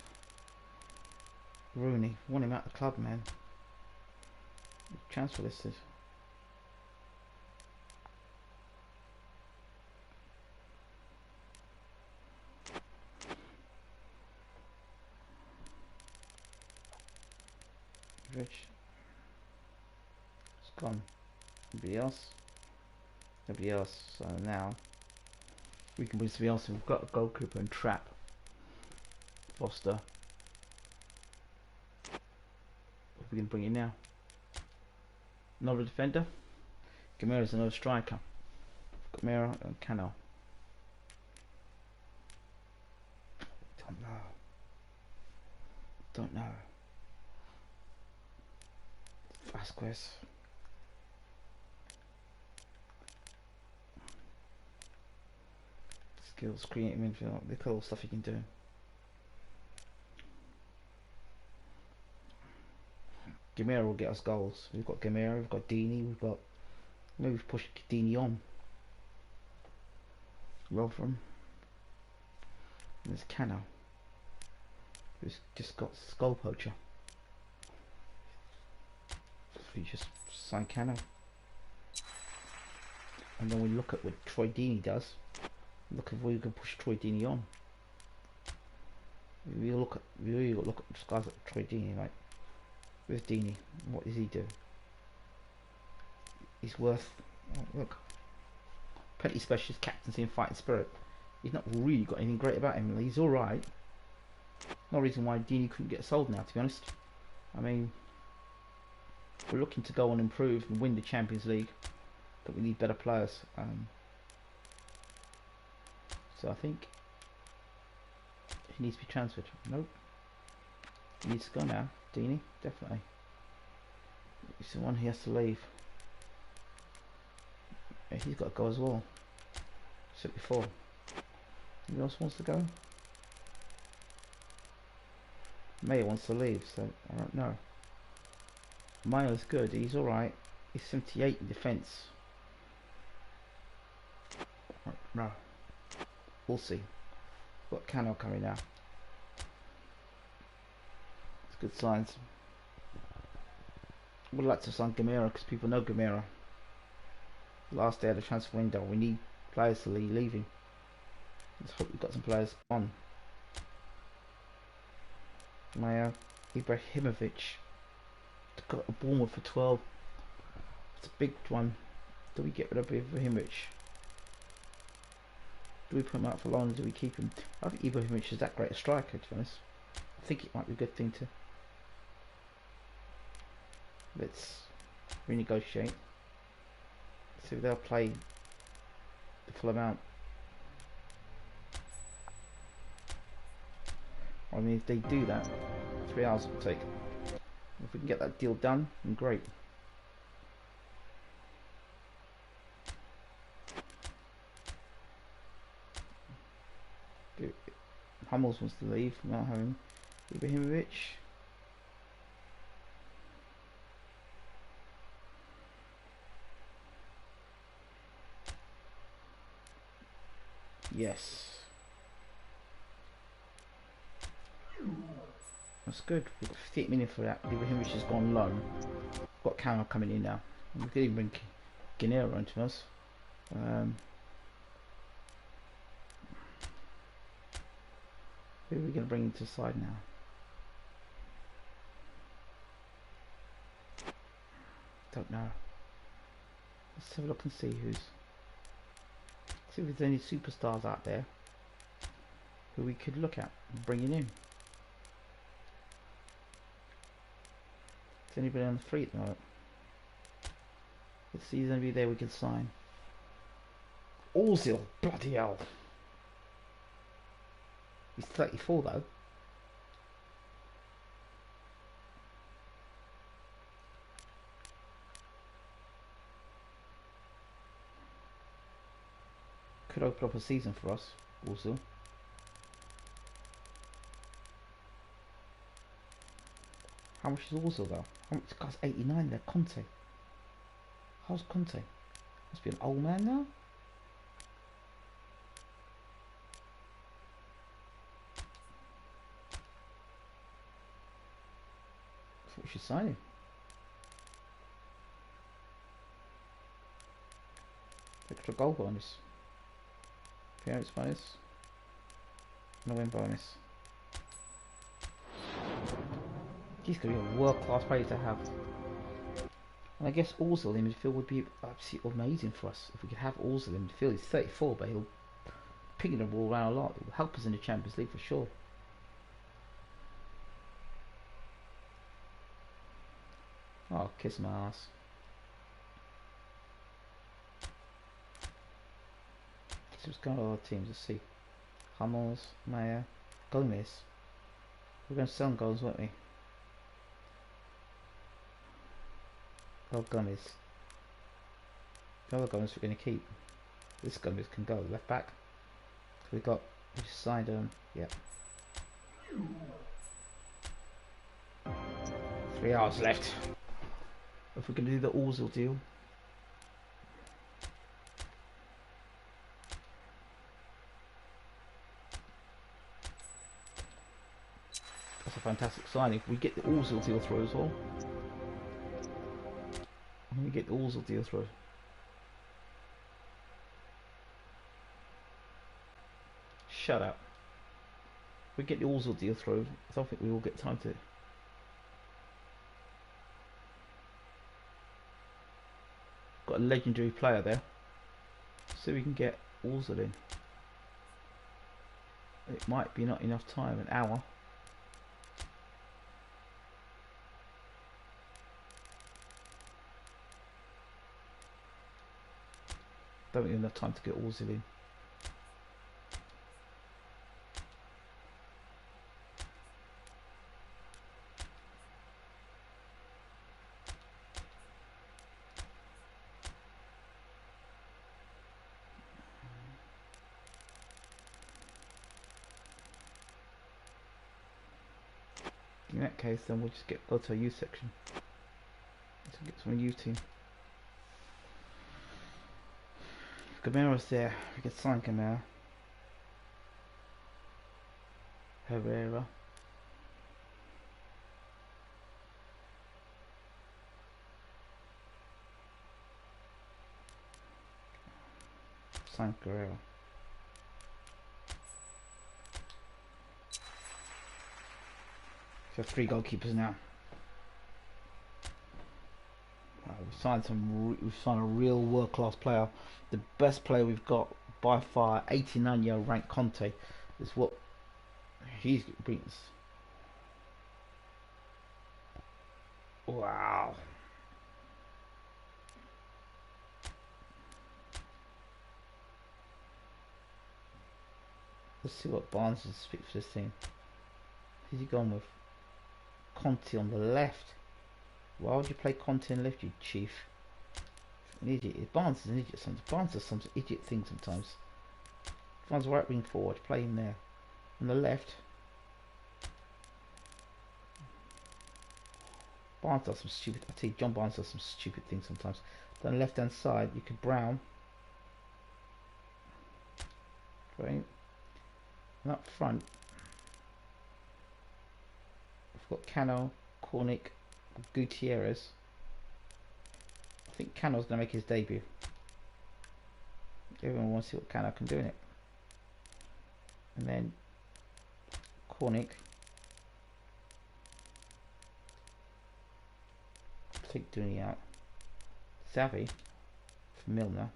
Rooney, want him at the club, man. Transfer listed. Rich. It's gone. Nobody else. Nobody else. So now we can bring somebody else. We've got a goalkeeper and trap. Foster. What are we going to bring in now? Another defender. Gamera's another striker. Gamera and Cano. Don't know. Vasquez. Skills, creating midfield. Look at all the stuff you can do. Gamera will get us goals. We've got Gamera, we've got Dini, we've got... Maybe we've pushed Dini on. Rotherham. And there's Cano, who's just got Skull Poacher. We just sign Cano. And then we look at what Troy Deeney does. Look at where you can push Troy Deeney on. We look at guys like Troy Deeney, right? With Deeney, what does he do? He's worth, oh, look, penalty specialist, captaincy and fighting spirit. He's not really got anything great about him. He's alright. No reason why Deeney couldn't get sold now, to be honest. I mean, we're looking to go and improve and win the Champions League, but we need better players. So I think he needs to be transferred. Nope. He needs to go now. Deeney, definitely. He's the one he has to leave. Yeah, he's got to go as well. Said before. Who else wants to go? Mayer wants to leave, so I don't know. Mayer's good, he's alright. He's 78 in defence. No. We'll see. Got Cano coming now. It's good signs. I would like to sign Gamera because people know Gamera. Last day of the transfer window, we need players to leaving. Let's hope we've got some players on. Maya, Ibrahimovic. Got a Bournemouth for 12. It's a big one. Do we get rid of Ibrahimovic? Do we put him out for loan or do we keep him? I think Ibrahimovic is that great a striker, to be honest. I think it might be a good thing to... Let's renegotiate. See if they'll play the full amount. I mean, if they do that, 3 hours will take. If we can get that deal done, then great. Hummels wants to leave, not having Ibrahimovic. Yes. That's good. We've got 58 million for that. Ibrahimovic has gone loan. Got Cano coming in now. And we could even bring Guinero into us. Who are we going to bring into the side now? Don't know. Let's have a look and see who's... See if there's any superstars out there who we could look at and bringing in. Is anybody on the free at the moment? Let's see if there's anybody there we can sign. Ozil, bloody hell. He's 34 though. Could open up a season for us, Ozil. How much is Ozil though? How much? This guy's 89 there, Conte. How's Conte? Must be an old man now. I thought we should sign him. Extra goal bonus. Appearance bonus. No win bonus. He's going to be a world-class player to have. And I guess Ozil in midfield would be absolutely amazing for us. If we could have Ozil in midfield. He's 34, but he'll ping the ball around a lot. It will help us in the Champions League for sure. Oh, kiss my ass. So let's go to other teams. Let's see. Hummels, Mayer, Gomez. We're going to sell goals, weren't we? Gold Gomez. The other Gomez we're going to keep. This Gomez can go left back. We signed him. Yeah. 3 hours left. If we're going to do the Ozil deal. That's a fantastic signing. If we get the Ozil deal through as well. Let me get the Ozil deal through. Shut up. If we get the Ozil deal through, I don't think we will get time to. Got a legendary player there. So we can get Ozil in. It might be not enough time, an hour. Don't think enough time to get Ozil in. In that case, then we'll just go to a youth section. Let's get some youth team. Gamero's there. We can sign Gamero. Herrera. Sign Guerrero. So 3 goalkeepers now. We've signed a real world-class player. The best player we've got by far, 89-year ranked Conte, is what he brings. Wow. Let's see what Barnes is fit for this team. Who's he gone with? Conte on the left. Why would you play Conte on the left, you chief? An idiot. Barnes is an idiot sometimes. Barnes does some idiot thing sometimes. Barnes right wing forward, play him there. On the left. Barnes does some stupid. I tell you, John Barnes does some stupid things sometimes. Then the left hand side, you could Brown. Right. And up front, we've got Cano, Cornick, Gutierrez. I think Cano's going to make his debut. Everyone wants to see what Cano can do in it. And then Cornick. Take Dooney out. Savvy for Milner.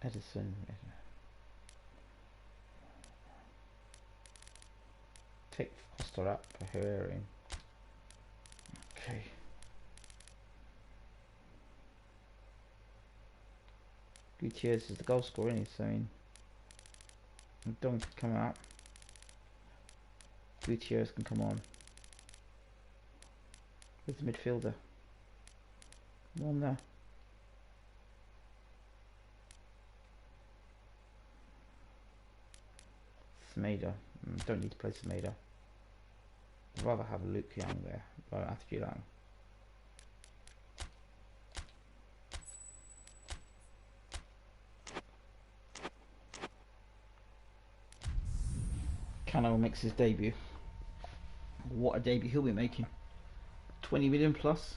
Edison. Take Foster up for Herrera. Okay. Gutierrez is the goal scorer, isn't he? So I mean, Don can come out. Gutierrez can come on. Where's the midfielder? Come on there. Smeda. Don't need to play Smeda. I'd rather have Luke Young there, rather than Matthew Young. Cano makes his debut. What a debut he'll be making. 20 million plus.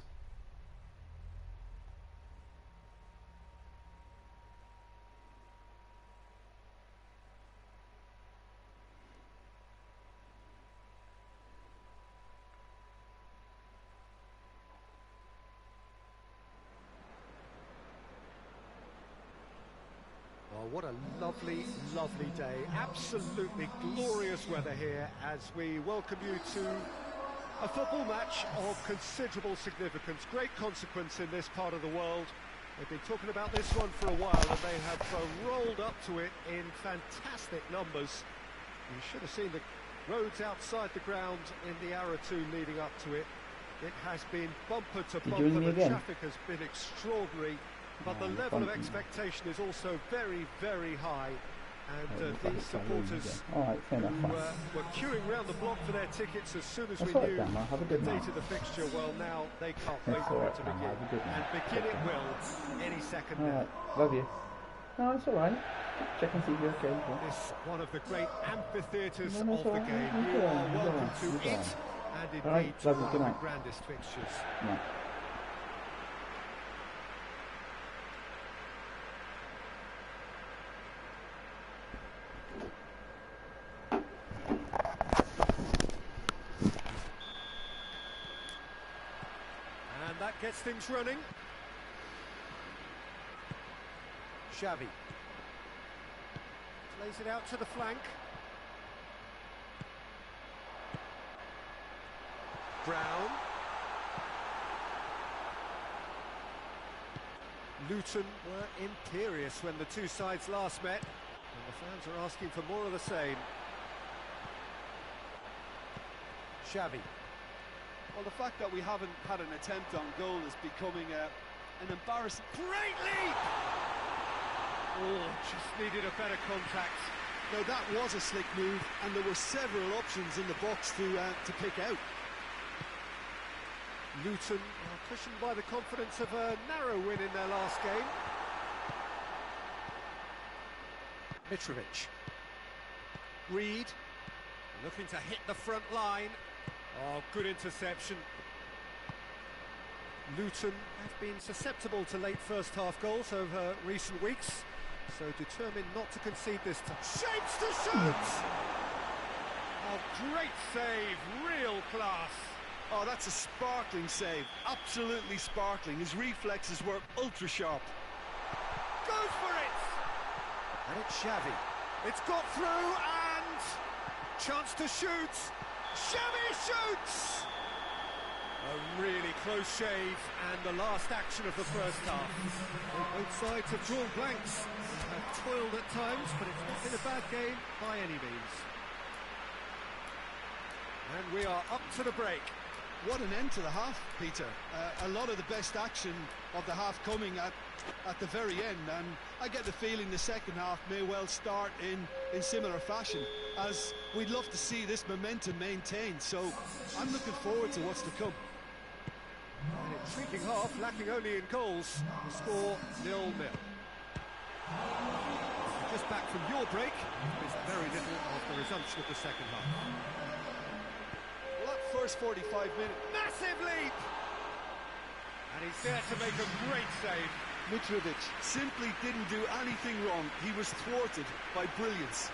What a lovely, lovely day. Absolutely glorious weather here as we welcome you to a football match of considerable significance. Great consequence in this part of the world. They've been talking about this one for a while and they have rolled up to it in fantastic numbers. You should have seen the Roads outside the ground in the hour or two leading up to it. It has been bumper to bumper. The traffic has been extraordinary, but the level of expectation is also very, very high. And these supporters who were queuing round the block for their tickets as soon as we knew the date of the fixture, well, now they can't wait for it to begin. And begin it will any second now. Love you. No, it's alright. Check and see if you're okay. This one of the great amphitheatres of the game. You are welcome to it, and indeed to one of the grandest fixtures. Yeah. And that gets things running. Xavi plays it out to the flank. Brown. Luton were imperious when the two sides last met, and the fans are asking for more of the same. Xavi. Well, the fact that we haven't had an attempt on goal is becoming an embarrassing... Great leap! Oh, just needed a better contact. Now that was a slick move, and there were several options in the box to pick out. Luton are cushioned by the confidence of a narrow win in their last game. Mitrovic. Reed, looking to hit the front line. Oh, good interception. Luton have been susceptible to late first half goals over recent weeks, so determined not to concede this time. Shapes to shoot! Oh, great save, real class. Oh, that's a sparkling save, absolutely sparkling. His reflexes were ultra sharp. Goes for it! And it's Xavi. It's got through and... chance to shoot! Xavi shoots! A really close shave and the last action of the first half. Both sides have drawn blanks and have toiled at times, but it's not been a bad game by any means. And we are up to the break. What an end to the half, Peter. A lot of the best action of the half coming at the very end, and I get the feeling the second half may well start in similar fashion, as we'd love to see this momentum maintained, so I'm looking forward to what's to come. An intriguing half, lacking only in goals. The score 0-0. Just back from your break, there's very little of the resumption of the second half. Well, that first 45 minutes... Massive leap! And he's there to make a great save. Mitrovic simply didn't do anything wrong. He was thwarted by brilliance.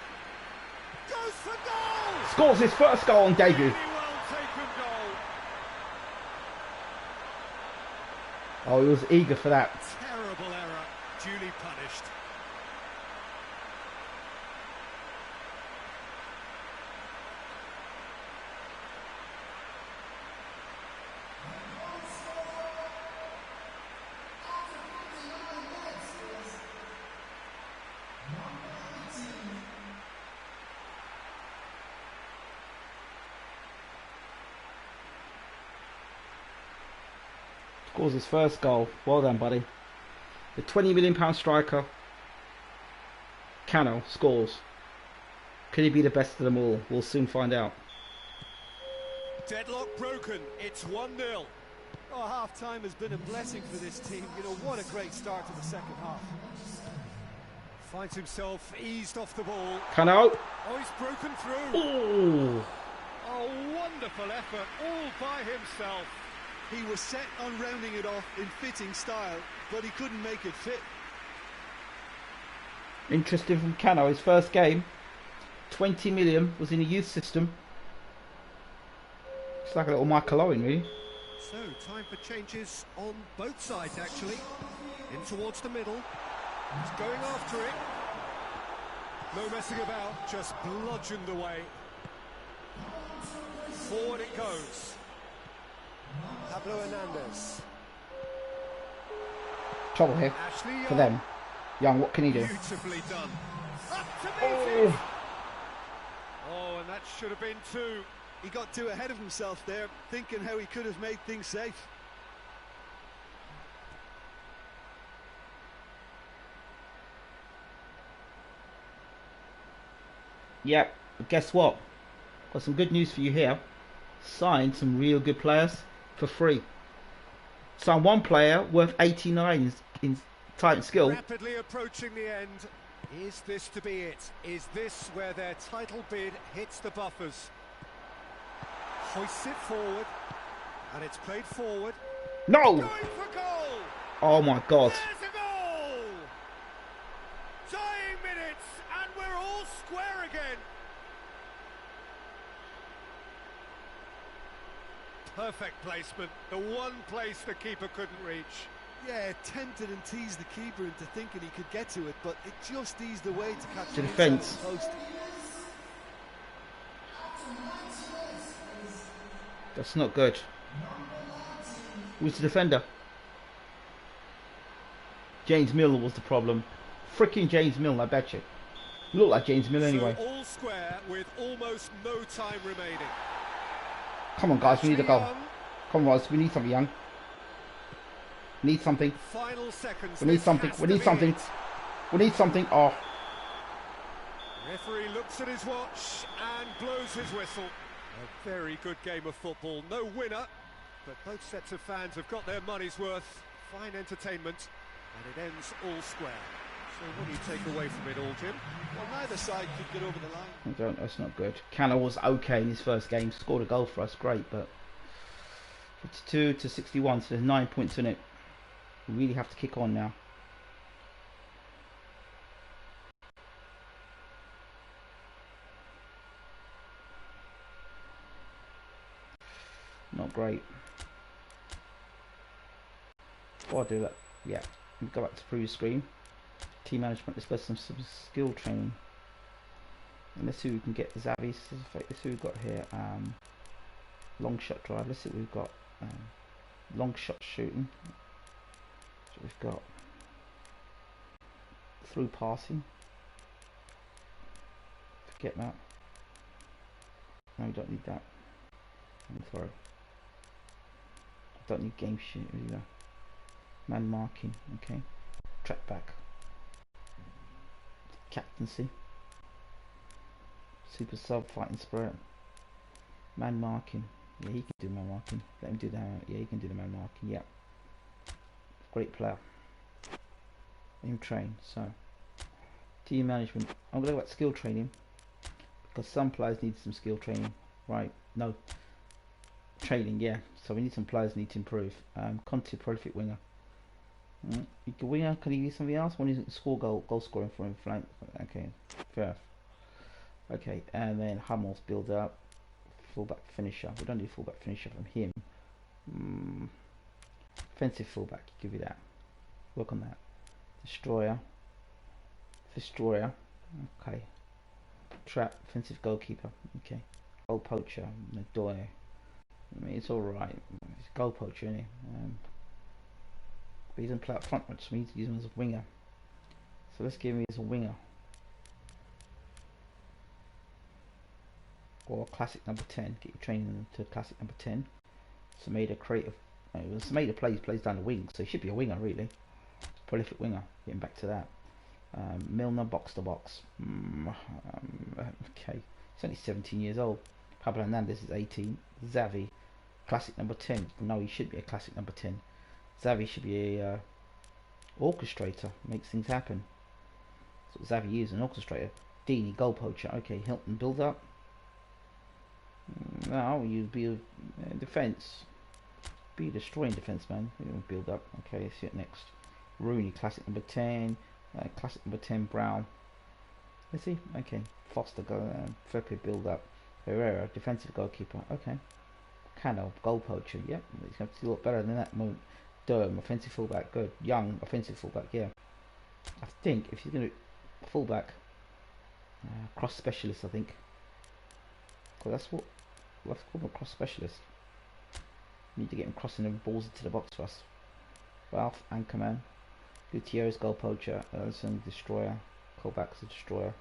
Goes for goal! Scores his first goal on debut. Really well taken goal. Oh, he was eager for that. Terrible error, duly punished. Scores his first goal. Well done, buddy. The £20 million striker, Cano, scores. Could he be the best of them all? We'll soon find out. Deadlock broken. It's 1-0. Oh, half-time has been a blessing for this team. You know, what a great start to the second half. Finds himself eased off the ball. Cano. Oh, he's broken through. Ooh. Oh, wonderful effort, all by himself. He was set on rounding it off in fitting style, but he couldn't make it fit. Interesting from Cano, his first game. 20 million, was in a youth system. It's like a little Michael Owen, really. So, time for changes on both sides, actually. In towards the middle. He's going after it. No messing about, just bludgeoned away. Forward it goes. Pablo Hernandez. Trouble here for them. Young, what can he do? Beautifully done. Up to meet it. Oh, and that should have been two. He got too ahead of himself there, thinking how he could have made things safe. Yep, but guess what? Got some good news for you here. Signed some real good players for free. Signed one player worth 89 in tight skill. Rapidly approaching the end. Is this to be it? Is this where their title bid hits the buffers? Hoists it forward, and it's played forward. No! Going for goal! Oh my God. There's a goal! Dying minutes, and we're all square again. Perfect placement, the one place the keeper couldn't reach. Yeah, tempted and teased the keeper into thinking he could get to it, but it just eased away to catch To the the fence. post. That's not good. Who's the defender? James Miller was the problem. Freaking James Miller, I bet you. Look like James Miller anyway. So all square with almost no time remaining. Come on, guys, we need a goal. Young, Come on, guys, we need something, young. Need something. final seconds. We need This something. has We to need be something. it. We need something. Oh, Referee looks at his watch and blows his whistle. A very good game of football. No winner, but both sets of fans have got their money's worth. Fine entertainment, and it ends all square. So what do you take away from it all, Jim? Well, neither side could get over the line. I don't. That's not good. Canna was okay in his first game. Scored a goal for us. Great, but 52 to 61. So there's 9 points in it. We really have to kick on now. Not great. Before I do that, yeah, go back to previous screen. Team management. Let's get some skill training. And let's see who we can get. Zavi. Let's see who we've got here. Long shot drive. Let's see what we've got. Long shot shooting. So we've got through passing. Forget that. No, we don't need that. Throw. Don't need game shooting either. Man marking. Okay. Track back. Captaincy. Super sub fighting spirit. Man marking. Yeah, he can do man marking. Let him do that. Yeah, he can do the man marking. Yeah. Great player. Let him train. So, team management. I'm gonna go about skill training because some players need some skill training. Right? No. Training. Yeah. So we need some players need to improve. Content prolific winger. You can winger. Can he use something else? When he score goal scoring for him flank. Okay. Fair. Okay, and then Hummels build up. Fullback finisher. We don't need fullback finisher from him. Offensive fullback. Give you that. Work on that. Destroyer. Okay. Trap. Offensive goalkeeper. Okay. Goal poacher. Nadoy. I mean, it's all right. He's a goal poacher, isn't he? But he doesn't play up front much, so we need to use him as a winger. So let's give him as a winger. Or classic number 10. Get your training to classic number 10. Sameda creative. Sameda plays down the wing, so he should be a winger really. Prolific winger. Getting back to that. Milner box to box. Okay. He's only 17 years old. Pablo Hernandez is 18. Xavi, classic number 10. No, he should be a classic number 10. Xavi should be a orchestrator. Makes things happen. So Xavi is an orchestrator. Deeney, goal poacher. Okay, Hilton build up. Now you'd be a defense. Be a destroying defense, man. You don't build up. Okay, let's see it next. Rooney, classic number 10. Classic number 10, Brown. Let's see. Okay, Foster, Furker build up. Herrera, defensive goalkeeper. Okay. Cano, goal poacher. Yep, he's going to do a lot better than that moment. Durham, offensive fullback. Good. Young, offensive fullback. Yeah. I think if he's going to fullback, cross specialist. I think. Well, that's what. Let's call him a cross specialist. Need to get him crossing the balls into the box for us. Ralph, Anchorman. Gutierrez, goal poacher. Ellison, destroyer. Colback's a destroyer.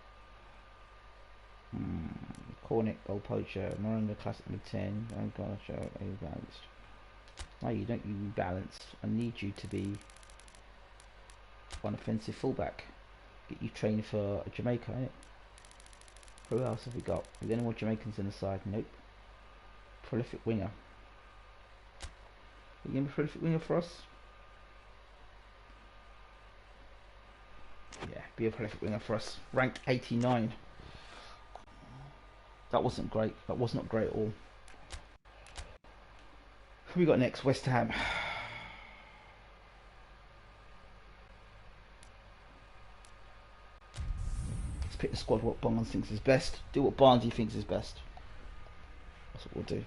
Cornet, goal poacher, Miranda classic number 10, and Garnacho, balanced. No, you don't, you balanced. I need you to be one offensive fullback. Get you trained for Jamaica, innit? Who else have we got? Have we got any more Jamaicans in the side? Nope. Prolific winger. Are you going to be a prolific winger for us? Yeah, be a prolific winger for us. Ranked 89. That wasn't great. That was not great at all. Who we got next? West Ham. Let's pick the squad what Barnes thinks is best. Do what Barnesy thinks is best. That's what we'll do.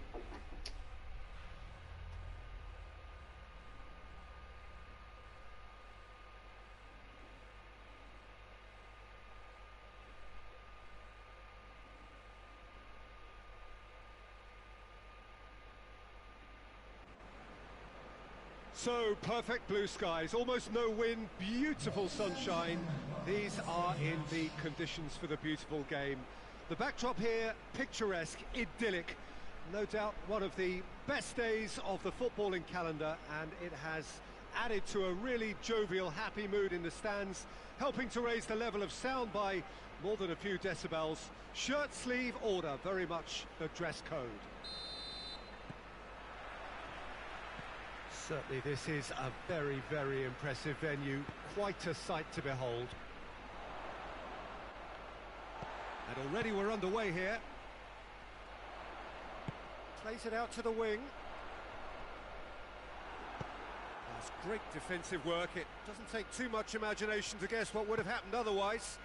So, perfect blue skies, almost no wind, beautiful sunshine. These are in the conditions for the beautiful game. The backdrop here, picturesque, idyllic. No doubt one of the best days of the footballing calendar, and it has added to a really jovial, happy mood in the stands, helping to raise the level of sound by more than a few decibels. Shirt sleeve order, very much the dress code. Certainly this is a very, very impressive venue, quite a sight to behold. And already we're underway here. Plays it out to the wing. That's great defensive work. It doesn't take too much imagination to guess what would have happened otherwise.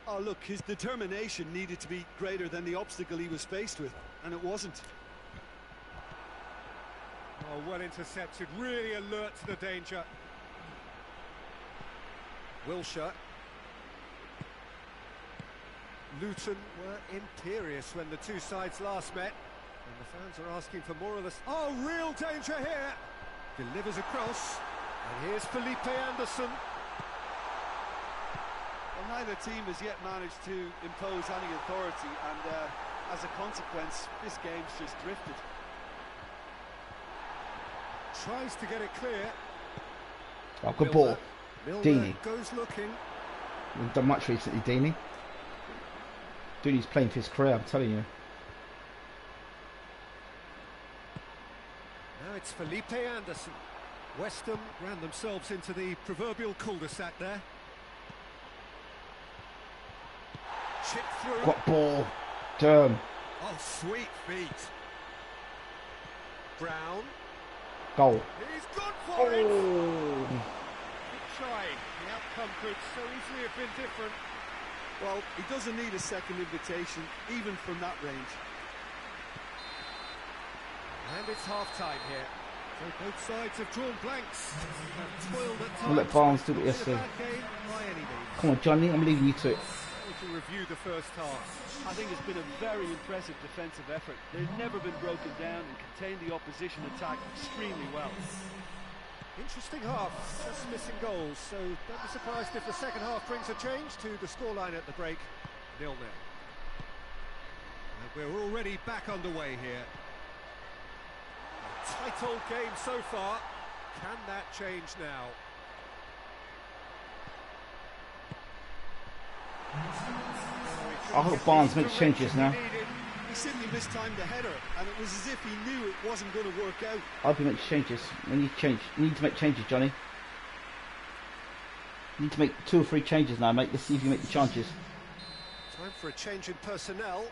Oh, look, his determination needed to be greater than the obstacle he was faced with, and it wasn't. Oh, well intercepted, really alert to the danger. Wilshere. Luton were imperious when the two sides last met, and the fans are asking for more of this. Oh, real danger here! Delivers across, and here's Felipe Anderson. Well, neither team has yet managed to impose any authority, and as a consequence, this game's just drifted. Tries to get it clear. Oh, good ball. Deeney. Goes looking. We've done much recently, Deeney. Deeney's playing for his career, I'm telling you. Now it's Felipe Anderson. West Ham ran themselves into the proverbial cul-de-sac there. Chip through. Got ball. Durham. Oh, sweet feet. Brown. Goal. He's gone for it! Oh. Good try. The outcome could so easily have been different. Well, he doesn't need a second invitation, even from that range. And it's half-time here. So both sides have drawn blanks. Have toiled at times. We'll let Barnes do it yesterday. Come on, Johnny, I'm leaving you to it. To review the first half. I think it's been a very impressive defensive effort. They've never been broken down and contained the opposition attack extremely well. Interesting half, just missing goals, so don't be surprised if the second half brings a change to the scoreline at the break, 0-0. And we're already back underway here. A tight old game so far. Can that change now? I hope Barnes makes changes now. He simply mistimed the header, and it was as if he knew it wasn't going to work out. I hope he makes changes. We need change. You need to make changes, Johnny. You need to make 2 or 3 changes now, mate. Let's see if you make the changes. Time for a change in personnel.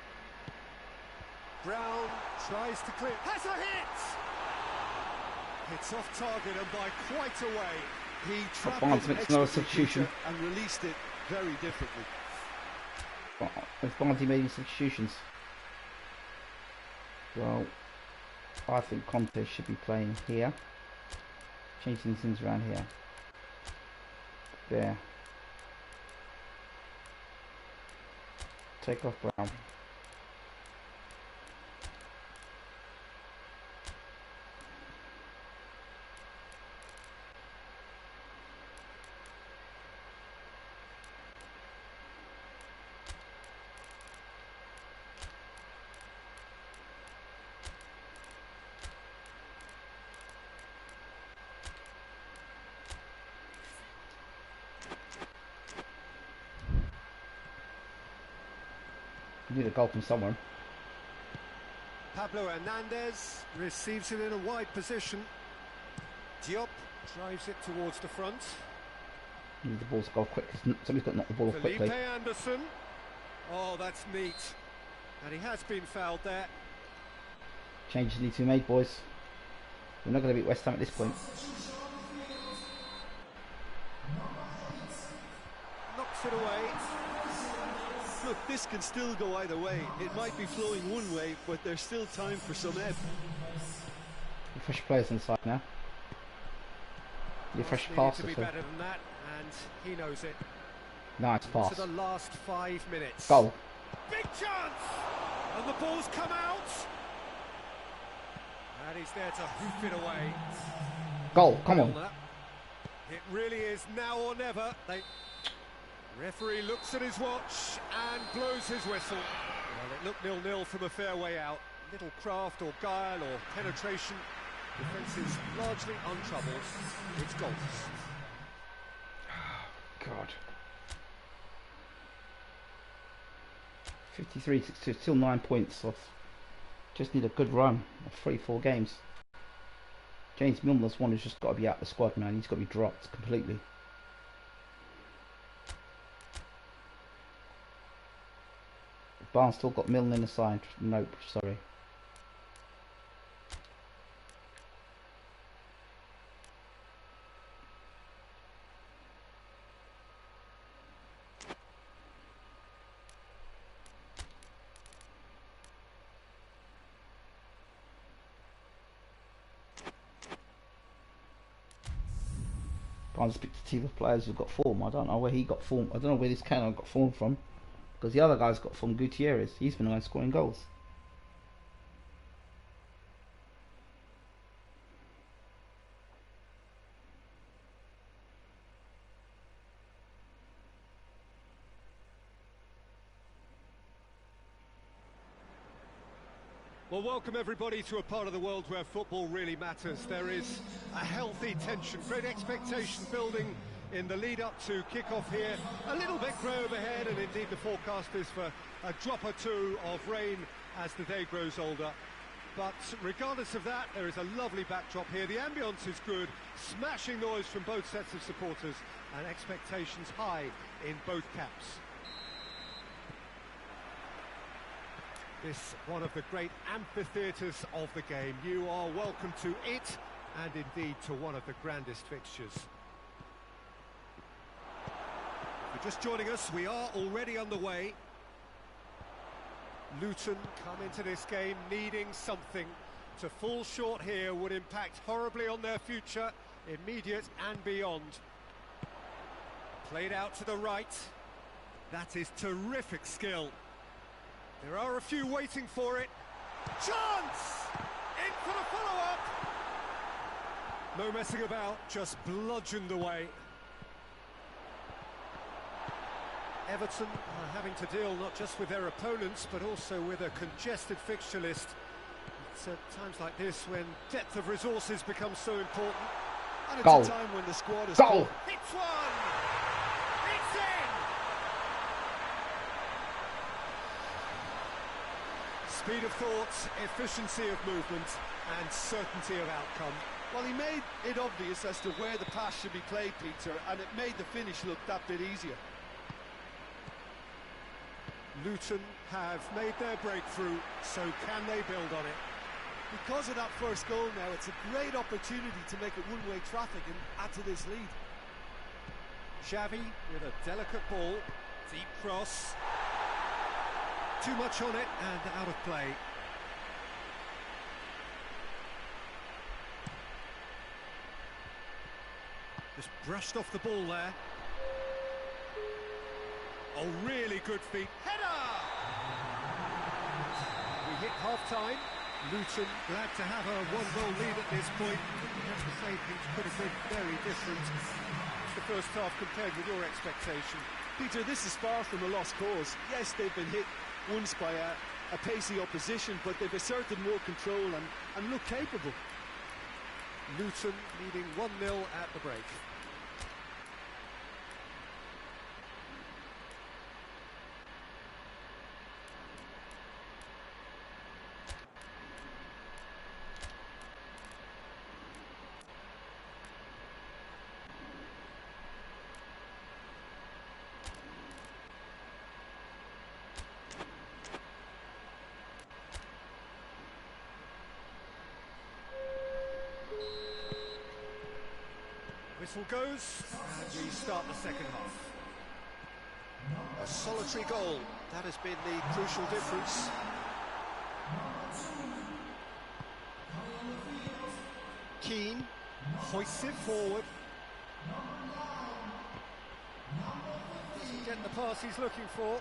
Brown tries to clear. Has a hit! It's off target and by quite a way. He trapped Barnes makes another substitution and released it very differently. If Barnes made any substitutions, well, I think Conte should be playing here. Changing things around here. There. Take off Brown. Need a goal from somewhere. Pablo Hernandez receives it in a wide position. Diop drives it towards the front. Need the ball to go quick. Somebody's got to knock the ball off Felipe quickly. Anderson. Oh, that's neat. And he has been fouled there. Changes need to be made, boys. We're not going to beat West Ham at this point. Knocks it away. Look, this can still go either way. It might be flowing one way, but there's still time for some ebb. Fresh players inside now. Your fresh passes. To be better than that, and he knows it. Nice pass. To the last 5 minutes. Goal. Big chance! And the ball's come out. And he's there to hoof it away. Goal, come on. It really is now or never. Referee looks at his watch and blows his whistle. Well, it looked 0-0 from a fair way out. Little craft or guile or penetration. Defence is largely untroubled. It's goals. God. 53 to still 9 points off. Just need a good run of 3-4 games. James Milner's one who's just got to be out of the squad, man. He's got to be dropped completely. Barnes still got Milner in the side. Nope, sorry. Barnes picked a team of players who've got form. I don't know where he got form. I don't know where this Cannon got form from. Because the other guy's got from Gutierrez. He's been the one scoring goals. Well, welcome everybody to a part of the world where football really matters. There is a healthy tension, great expectation building in the lead up to kick-off here. A little bit grey overhead, and indeed the forecast is for a drop or two of rain as the day grows older. But regardless of that, there is a lovely backdrop here. The ambience is good, smashing noise from both sets of supporters, and expectations high in both camps. This one of the great amphitheatres of the game. You are welcome to it, and indeed to one of the grandest fixtures. If you're just joining us, we are already underway. Luton come into this game needing something. To fall short here would impact horribly on their future, immediate and beyond. Played out to the right. That is terrific skill. There are a few waiting for it. Chance! In for the follow-up! No messing about, just bludgeoned away. Everton are having to deal not just with their opponents, but also with a congested fixture list. It's at times like this when depth of resources becomes so important. And it's Goal. a time when the squad is Goal! Hits one! It's in! Speed of thought, efficiency of movement, and certainty of outcome. Well, he made it obvious as to where the pass should be played, Peter, and it made the finish look that bit easier. Luton have made their breakthrough, so can they build on it? Because of that first goal now, it's a great opportunity to make it one-way traffic and add to this lead. Xavi with a delicate ball, deep cross. Too much on it and out of play. Just brushed off the ball there. Oh, really good feet. Header! We hit half-time. Luton glad to have a one-goal lead at this point. You have to say things could have been very different. The first half compared with your expectation. Peter, this is far from a lost cause. Yes, they've been hit once by a pacey opposition, but they've asserted more control and look capable. Luton leading 1-0 at the break. Whistle goes, and we start the second half. A solitary goal, that has been the crucial difference. Keane Hoists it forward. Doesn't get the pass he's looking for.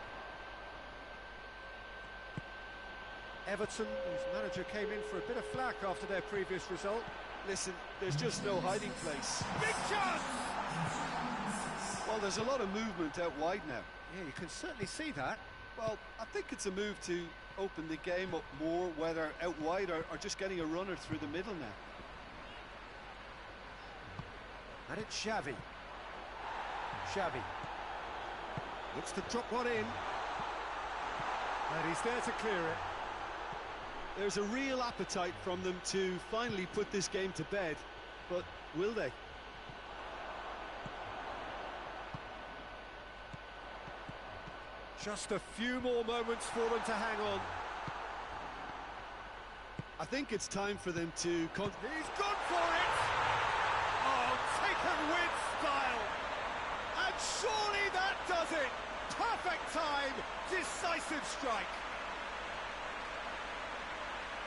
Everton, whose manager came in for a bit of flack after their previous result. Listen, there's just no hiding place. Big chance! Well, there's a lot of movement out wide now. Yeah, you can certainly see that. Well, I think it's a move to open the game up more, whether out wide or just getting a runner through the middle now. And it's Xavi. Xavi looks to drop one in. And he's there to clear it. There's a real appetite from them to finally put this game to bed, but will they? Just a few more moments for them to hang on. I think it's time for them to... He's gone for it! Oh, taken with style! And surely that does it! Perfect time, decisive strike!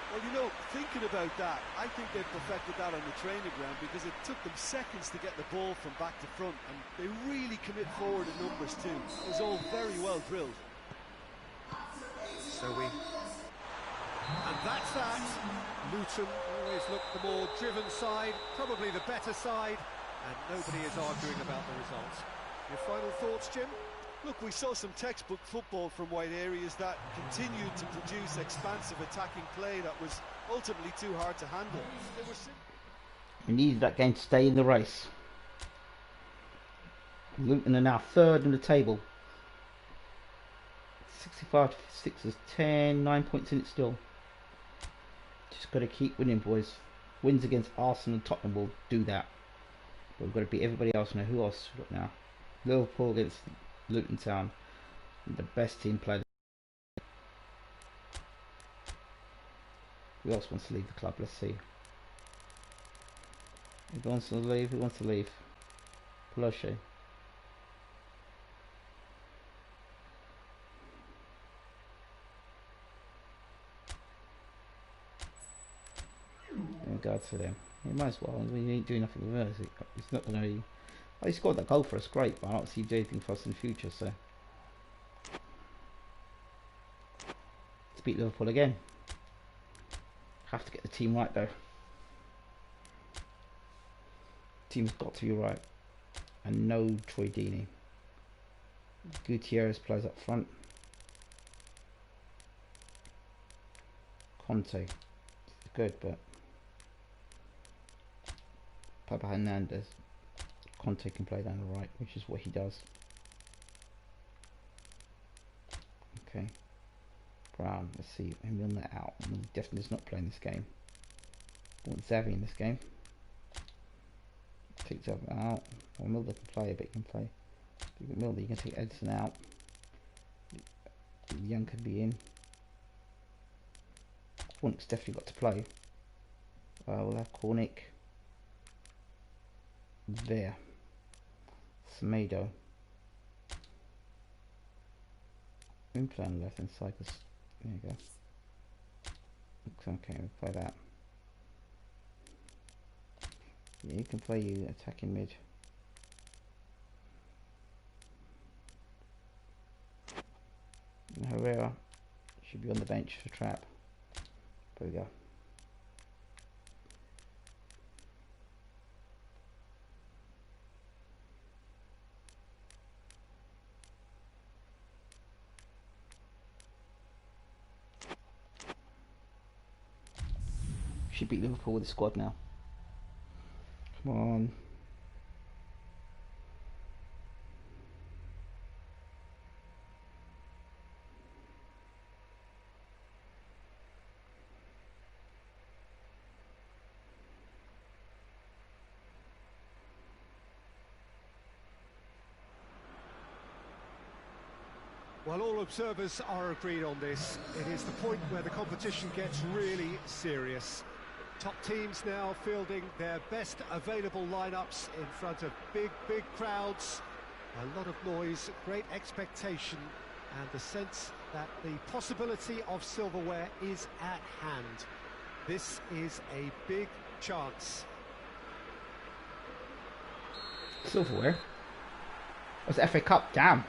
Well, you know, thinking about that, I think they've perfected that on the training ground because it took them seconds to get the ball from back to front, and they really commit forward in numbers too. It was all very well drilled. And that's that. Luton always look the more driven side, probably the better side, and nobody is arguing about the results. Your final thoughts, Jim? Look, we saw some textbook football from wide areas that continued to produce expansive attacking play that was ultimately too hard to handle. We needed that game to stay in the race. Luton are now third in the table. 65 to 6 is 10, 9 points in it still. Just got to keep winning, boys. Wins against Arsenal and Tottenham will do that. But we've got to beat everybody else now. Who else we got now? Liverpool against Luton Town. The best team played. Who else wants to leave the club? Let's see. Who wants to leave? Who wants to leave? Pelosi. In regards to them, he might as well. We ain't doing nothing with us. It's not going to be. Oh, he scored that goal for us, great, but I don't see him do anything for us in the future, so. Let's beat Liverpool again. Have to get the team right, though. Team's got to be right. And no Troy Deeney. Gutierrez plays up front. Conte. Good, but. Papa Hernandez. Conte can play down the right, which is what he does. Okay. Brown, let's see. Maybe on that out. He definitely is not playing this game. I want Xavi in this game. Take Xavi out. Well, Milner can play, but he can play. Milner, you can take Edison out. Young can be in. Cornick's definitely got to play. We'll have Cornick there. Semedo. We can play on the left hand side because there you go. Looks okay, we'll play that. Yeah, you can play you attacking mid. And Herrera should be on the bench for Trap. There we go. Should beat Liverpool with the squad now. Come on. While all observers are agreed on this, it is the point where the competition gets really serious. Top teams now fielding their best available lineups in front of big crowds. A lot of noise, great expectation, and the sense that the possibility of silverware is at hand. This is a big chance. Silverware? That's the FA Cup, damn.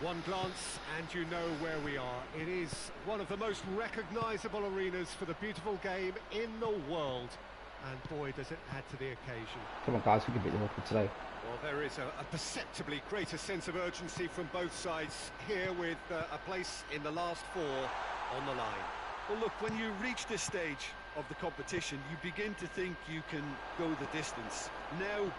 One glance and you know where we are. It is one of the most recognisable arenas for the beautiful game in the world. And boy, does it add to the occasion. Come on, guys, we can beat Liverpool today. Well, there is a perceptibly greater sense of urgency from both sides here, with a place in the last four on the line. Well, look, when you reach this stage of the competition, you begin to think you can go the distance. Now,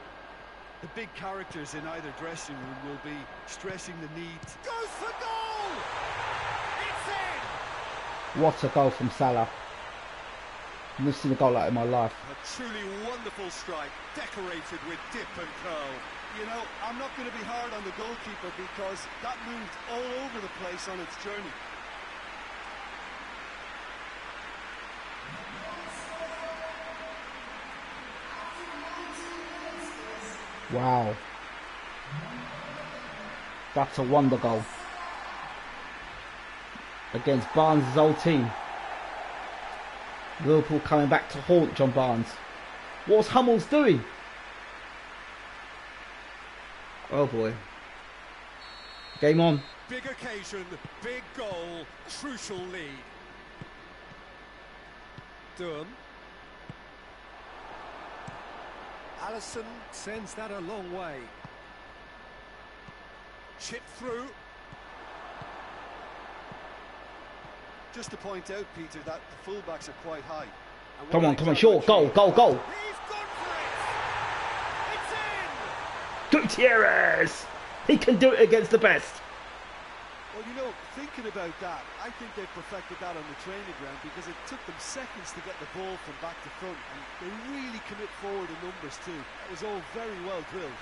the big characters in either dressing room will be stressing the need. Goes for goal! It's in! What a goal from Salah. I've never seen a goal like that in my life. A truly wonderful strike, decorated with dip and curl. You know, I'm not going to be hard on the goalkeeper because that moved all over the place on its journey. Wow. That's a wonder goal. Against Barnes' old team. Liverpool coming back to haunt John Barnes. What's Hummels doing? Oh boy. Game on. Big occasion, big goal, crucial lead. Durham. Allison sends that a long way. Chip through. Just to point out, Peter, that the fullbacks are quite high. Come on, short, goal. He's gone for it! It's in! Gutierrez! He can do it against the best. Well, you know, thinking about that, I think they perfected that on the training ground because it took them seconds to get the ball from back to front, and they really commit forward in numbers too. That was all very well drilled.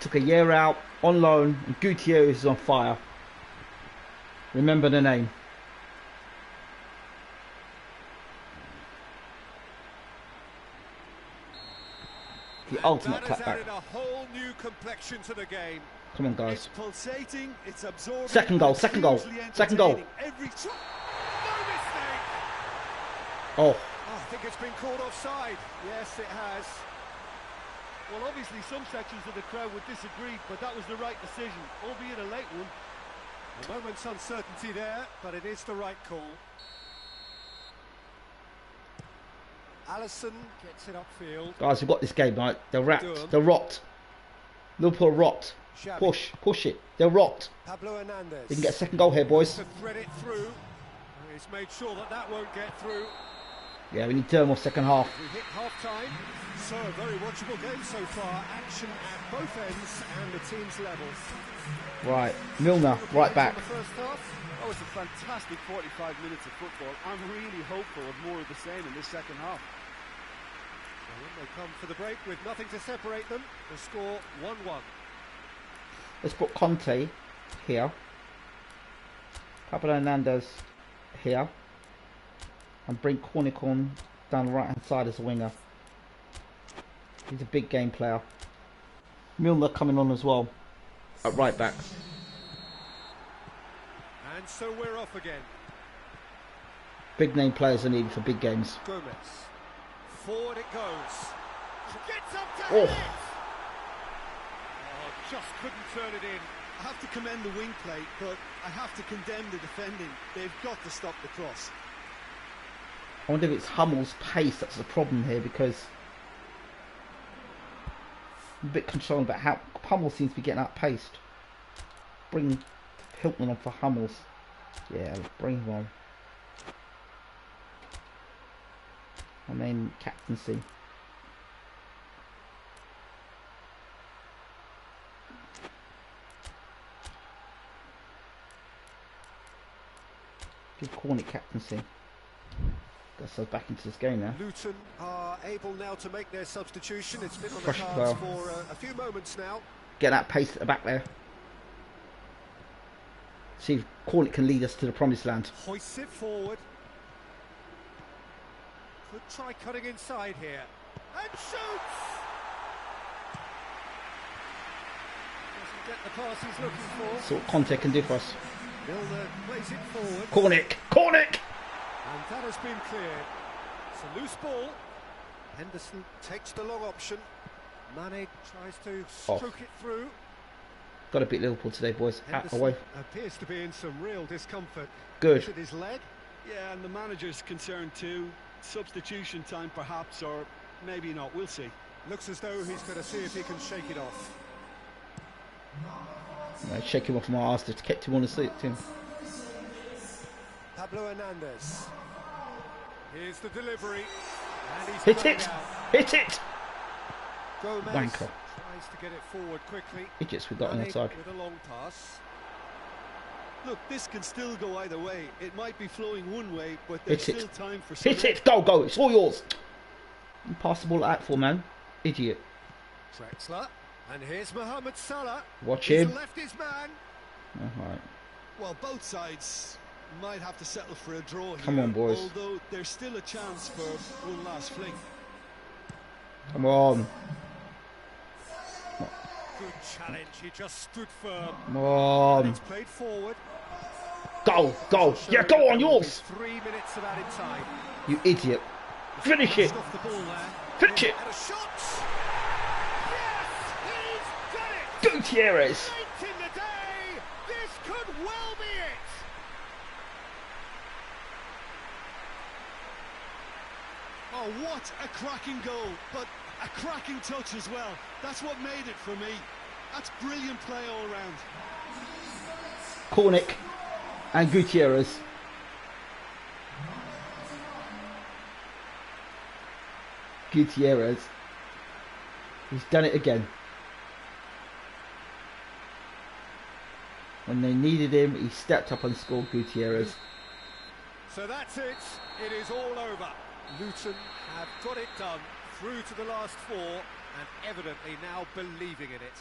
Took a year out on loan, and Gutierrez is on fire. Remember the name. The ultimate that has cutback. added a whole new complexion to the game. Come on, guys. It's pulsating, it's absorbing. Second goal, second goal, second goal. Every no mistake. Oh, I think it's been called offside. Yes, it has. Well, obviously some sections of the crowd would disagree, but that was the right decision, albeit a late one. A moment's uncertainty there, but it is the right call. Allison gets it upfield. guys, we've got this game, right? They're wrapped. Durham. They're rot. Liverpool are rot. Shabby. Push it. They're rot. Pablo Hernandez. They can get a second goal here, boys. To thread it through. He's made sure that that won't get through. Yeah, we need Dermo second half. We hit half-time, so a very watchable game so far. Action at both ends and the team's level. Right, Milner, right back. In the first half. Oh, it's a fantastic 45 minutes of football. I'm really hopeful of more of the same in this second half. And when they come for the break with nothing to separate them, the score 1-1. Let's put Conte here. Pablo Hernandez here. And bring Cornicon down the right hand side as a winger. He's a big game player. Milner coming on as well at right back. And so we're off again. Big name players are needed for big games. Gomez. Forward it goes. Gets up to Oh. hit it! Oh, just couldn't turn it in. I have to commend the wing play, but I have to condemn the defending. They've got to stop the cross. I wonder if it's Hummel's pace that's the problem here, because I'm a bit concerned about how Hummel seems to be getting outpaced. Bring Hilton on for Hummels. Yeah, bring him on. And then captaincy. Give Cornick captaincy. Gets us back into this game now. Luton are able now to make their substitution. It's been on the Pressure cards well. for a few moments now. Get that pace at the back there. See if Cornick can lead us to the promised land. Hoists it forward. Could try cutting inside here. And shoots! Doesn't get the pass he's looking for. See what Conte can do for us. Milner plays it forward. Cornick! Cornick! And that has been cleared. It's a loose ball. Henderson takes the long option. Mane tries to stroke it through. Got to beat Liverpool today, boys. Out away. Appears to be in some real discomfort. Good. Is it his leg? Yeah, and the manager's concerned too. Substitution time perhaps, or maybe not. We'll see. Looks as though he's going to see if he can shake it off. Right, shake him off my arse to kept him on the seat, Tim. Pablo Hernandez. Here's the delivery. And he's Hit it! out. Hit it! Gomez Wanker. tries to get it forward quickly. Idiots we got on the Mane side. with a long pass. Look, this can still go either way. It might be flowing one way, but there's Hit it. still time for some. Hit it! Go, go! It's all yours! You pass the ball like that for, man. Idiot. Drexler. And here's Mohamed Salah. Watch He's him. left his man. Alright. Well, both sides might have to settle for a draw here. Come on, boys. Although there's still a chance for one last fling. Come on. Good challenge. He just stood firm. Come on. It's played forward. Go, go. Yeah, go on, yours. 3 minutes of added time. You idiot. Finish it. Off the ball there. Finish it. And a shot. Yes, he's done it. Gutierrez. Late in the day. This could well be it. Oh, what a cracking goal, but a cracking touch as well. That's what made it for me. That's brilliant play all round. Cornick and Gutierrez. Gutierrez. He's done it again. When they needed him, he stepped up and scored. Gutierrez. So that's it. It is all over. Luton have got it done through to the last four and evidently now believing in it.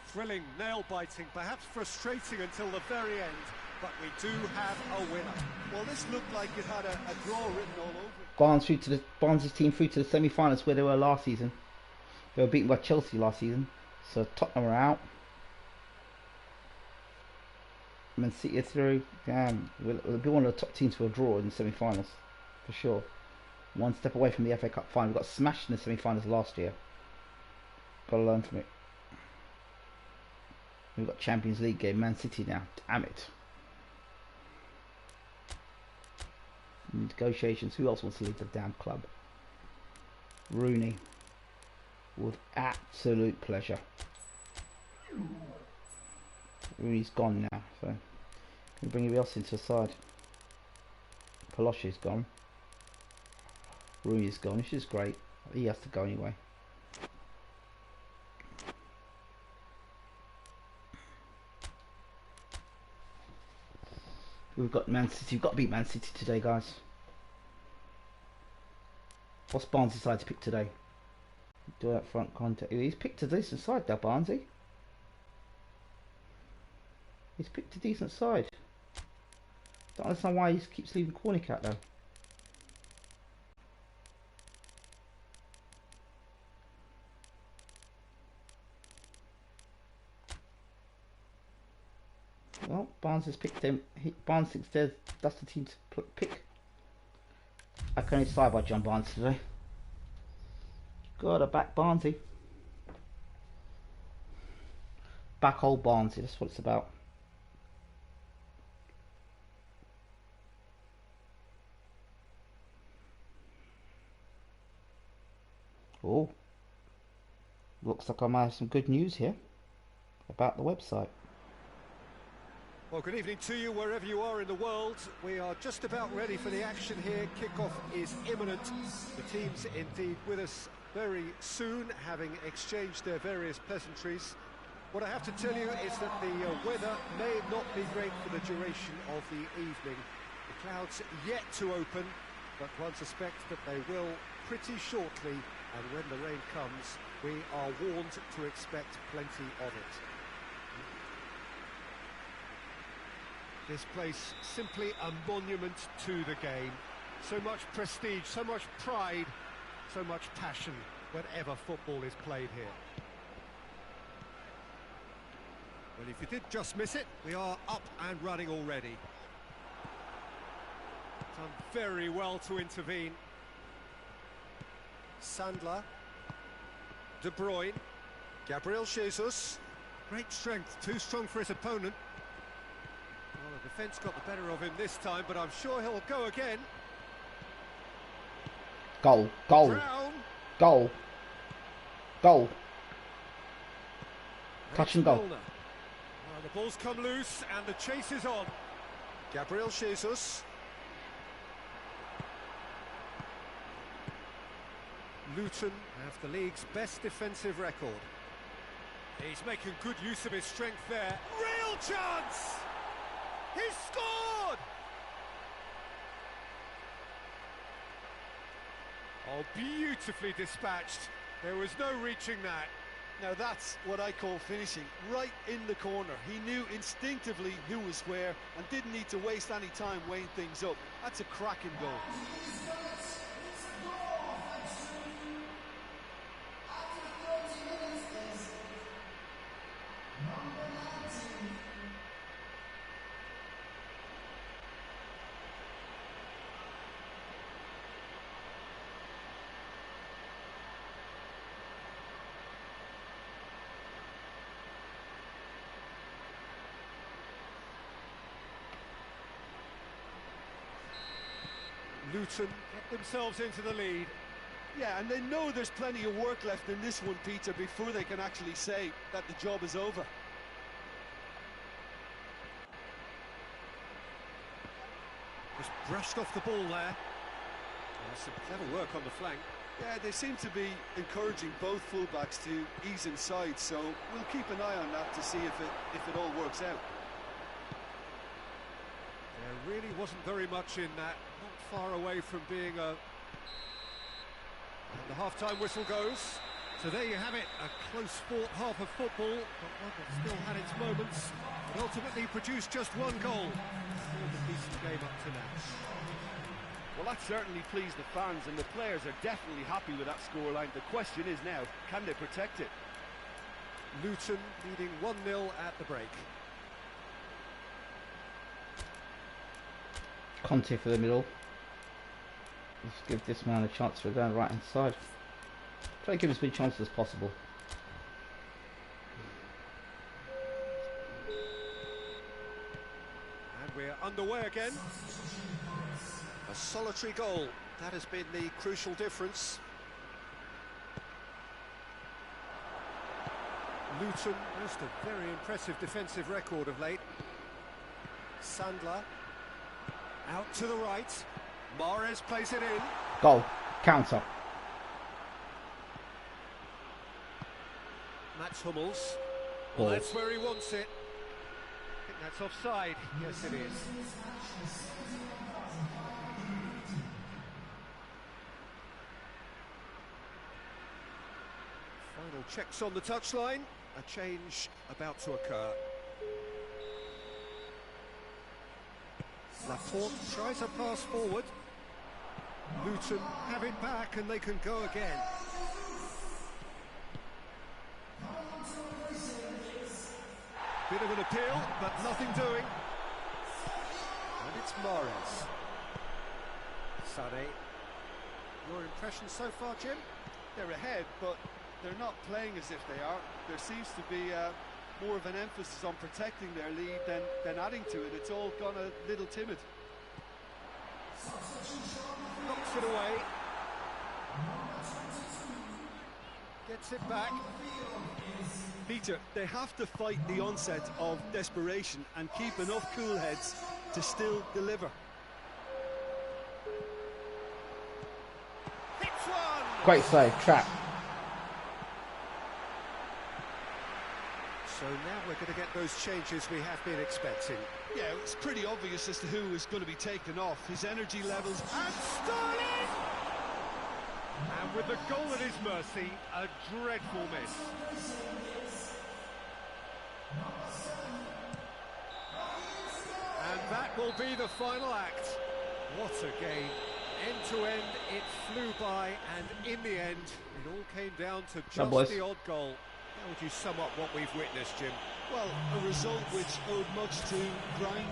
Thrilling, nail-biting, perhaps frustrating until the very end, but we do have a winner. Well, this looked like it had a draw written all over it. Barnes' team through to the semi-finals where they were last season. They were beaten by Chelsea last season, so Tottenham are out. Man City are through. Damn, we'll be one of the top teams for a draw in the semi-finals, for sure. One step away from the FA Cup final. We got smashed in the semi-finals last year. Got to learn from it. We've got Champions League game, Man City now. Damn it. Negotiations. Who else wants to leave the damn club? Rooney. With absolute pleasure. Rooney's gone now, so can we bring anybody else into the side? Paloshi's gone. Rooney's gone, which is great. He has to go anyway. We've got Man City. We've got to beat Man City today, guys. What's Barnes decided to pick today? Do that front contact. He's picked a decent side there, Barnesy. He's picked a decent side. Don't understand why he keeps leaving Cornick out though. Well, Barnes has picked him. Barnes thinks that's the team to pick. I can only decide by John Barnes today. Gotta back Barnesy. Back old Barnesy, that's what it's about. Oh, looks like I might have some good news here about the website. Well, good evening to you wherever you are in the world. We are just about ready for the action here. Kickoff is imminent. The teams indeed with us very soon, having exchanged their various pleasantries. What I have to tell you is that the weather may not be great for the duration of the evening. The clouds yet to open, but one suspects that they will pretty shortly, and when the rain comes, we are warned to expect plenty of it. This place simply a monument to the game. So much prestige, so much pride, so much passion whenever football is played here. Well, if you did just miss it, we are up and running already. Done very well to intervene. Sandler. De Bruyne. Gabriel Jesus. Great strength, too strong for his opponent. Well, the defence got the better of him this time, but I'm sure he'll go again. Goal, goal, Brown. goal, goal. Touch and goal. Milner. Well, the ball's come loose and the chase is on. Gabriel Jesus. Luton have the league's best defensive record. He's making good use of his strength there. Real chance! He's scored! Oh, beautifully dispatched. There was no reaching that. Now that's what I call finishing, right in the corner. He knew instinctively who was where and didn't need to waste any time weighing things up. That's a cracking goal. Luton get themselves into the lead. Yeah, and they know there's plenty of work left in this one, Peter, before they can actually say that the job is over. Just brushed off the ball there. Some clever work on the flank. Yeah, they seem to be encouraging both fullbacks to ease inside, so we'll keep an eye on that to see if it all works out. There really wasn't very much in that. Not far away from being a... And the half-time whistle goes. So there you have it, a close-fought half of football, but one that still had its moments, but ultimately produced just one goal. Still a decent game up to now. Well, that certainly pleased the fans, and the players are definitely happy with that scoreline. The question is now, can they protect it? Luton leading 1-0 at the break. Conte for the middle. Let's give this man a chance to go down the right hand side. Try to give as many chances as possible. And we're underway again. A solitary goal. That has been the crucial difference. Luton just a very impressive defensive record of late. Sandler. Out to the right. Mahrez plays it in. Goal. Counter. Mats Hummels. Well, that's where he wants it. I think that's offside. Yes, it is. Final checks on the touchline. A change about to occur. Laporte tries a pass forward. Luton have it back and they can go again. Bit of an appeal, but nothing doing. And it's Mahrez. Sané. Your impression so far, Jim? They're ahead, but they're not playing as if they are. There seems to be more of an emphasis on protecting their lead than adding to it. It's all gone a little timid. Knocks it away. Gets it back. Peter, they have to fight the onset of desperation and keep enough cool heads to still deliver. Hits one! Great save. Trap. So now we're going to get those changes we have been expecting. Yeah, it's pretty obvious as to who is going to be taken off. His energy levels... And Sterling! And with the goal at his mercy, a dreadful miss. And that will be the final act. What a game. End to end, it flew by, and in the end, it all came down to just the odd goal. How would you sum up what we've witnessed, Jim? Well, a result which owed much to grind.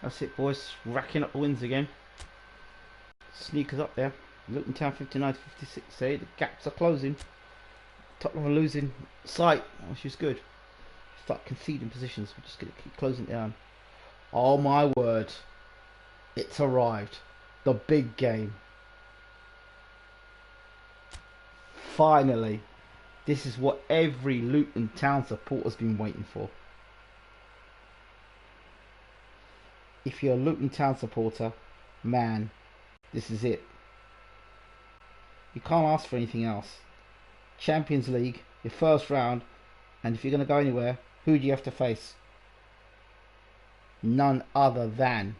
That's it, boys. Racking up the wins again. Sneakers up there. Luton Town 59 to 56. Say the gaps are closing. Tottenham are losing sight, which is good. Start conceding positions. We're just going to keep closing down. Oh my word! It's arrived. The big game. Finally. This is what every Luton Town supporter's been waiting for. If you're a Luton Town supporter, man, this is it. You can't ask for anything else. Champions League, your first round, and if you're going to go anywhere, who do you have to face? None other than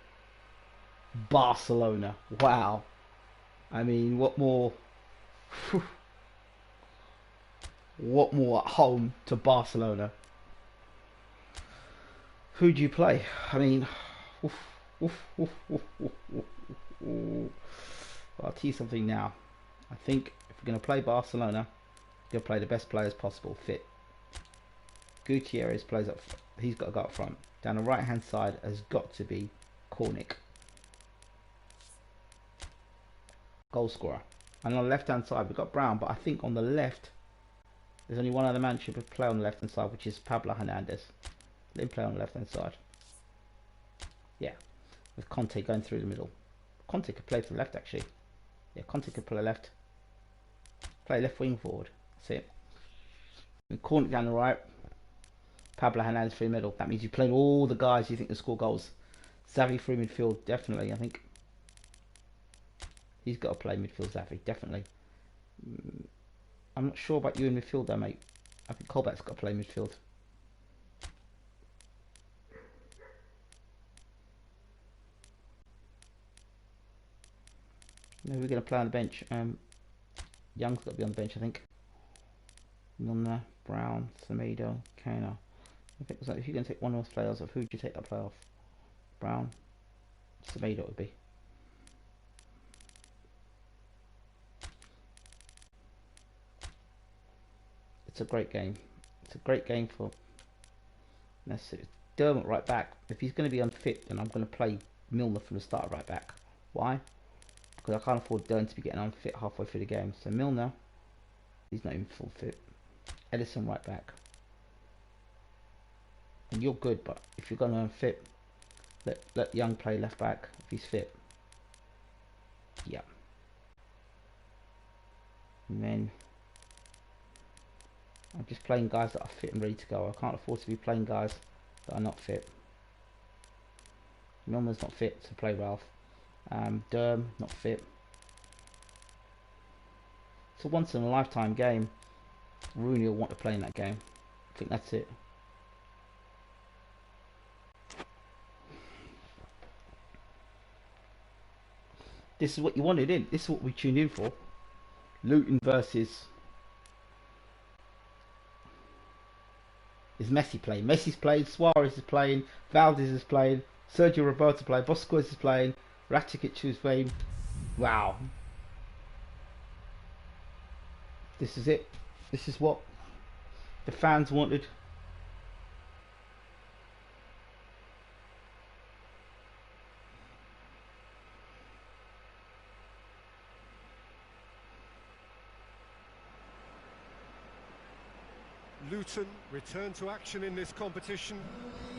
Barcelona. Wow. I mean, what more? What more at home to Barcelona? Who do you play? I mean, I'll tell you something now. I think if we're going to play Barcelona, we're going to play the best players possible, fit. Gutierrez plays up. He's got to go up front. Down the right hand side has got to be Kornic, goal scorer. And on the left hand side we've got Brown, but I think on the left there's only one other man who should play on the left hand side, which is Pablo Hernandez. Let him play on the left hand side. Yeah, with Conte going through the middle. Conte could play to the left actually. Yeah, Conte could play left. Play left wing forward. That's it. And Kornic down the right. Pablo Hernandez through the middle. That means you're playing all the guys you think can score goals. Xavi through midfield, definitely. I think he's got to play midfield. Xavi, definitely. I'm not sure about you in midfield though, mate. I think Colback's got to play midfield. No, we're going to play on the bench. Young's got to be on the bench, I think. Milner, Brown, Semedo, Kana. I think if you're going to take one of those players off, who would you take that player off? Brown, Semedo it would be. It's a great game. It's a great game for. Let's see, Dermot right back. If he's going to be unfit, then I'm going to play Milner from the start right back. Why? Because I can't afford Dermot to be getting unfit halfway through the game. So Milner, he's not even full fit. Edison right back. And you're good, but if you're going to unfit, let Young play left back if he's fit. Yeah. And then I'm just playing guys that are fit and ready to go. I can't afford to be playing guys that are not fit. Milner's not fit to play Ralph. Derm not fit. It's a once in a lifetime game. Rooney will want to play in that game. I think that's it. This is what you wanted in. This is what we tuned in for. Luton versus. Is Messi playing? Messi's playing. Suarez is playing. Valdez is playing. Sergio Roberto playing. Busquets is playing. Rakitic is playing. Wow. This is it. This is what the fans wanted. Luton return to action in this competition.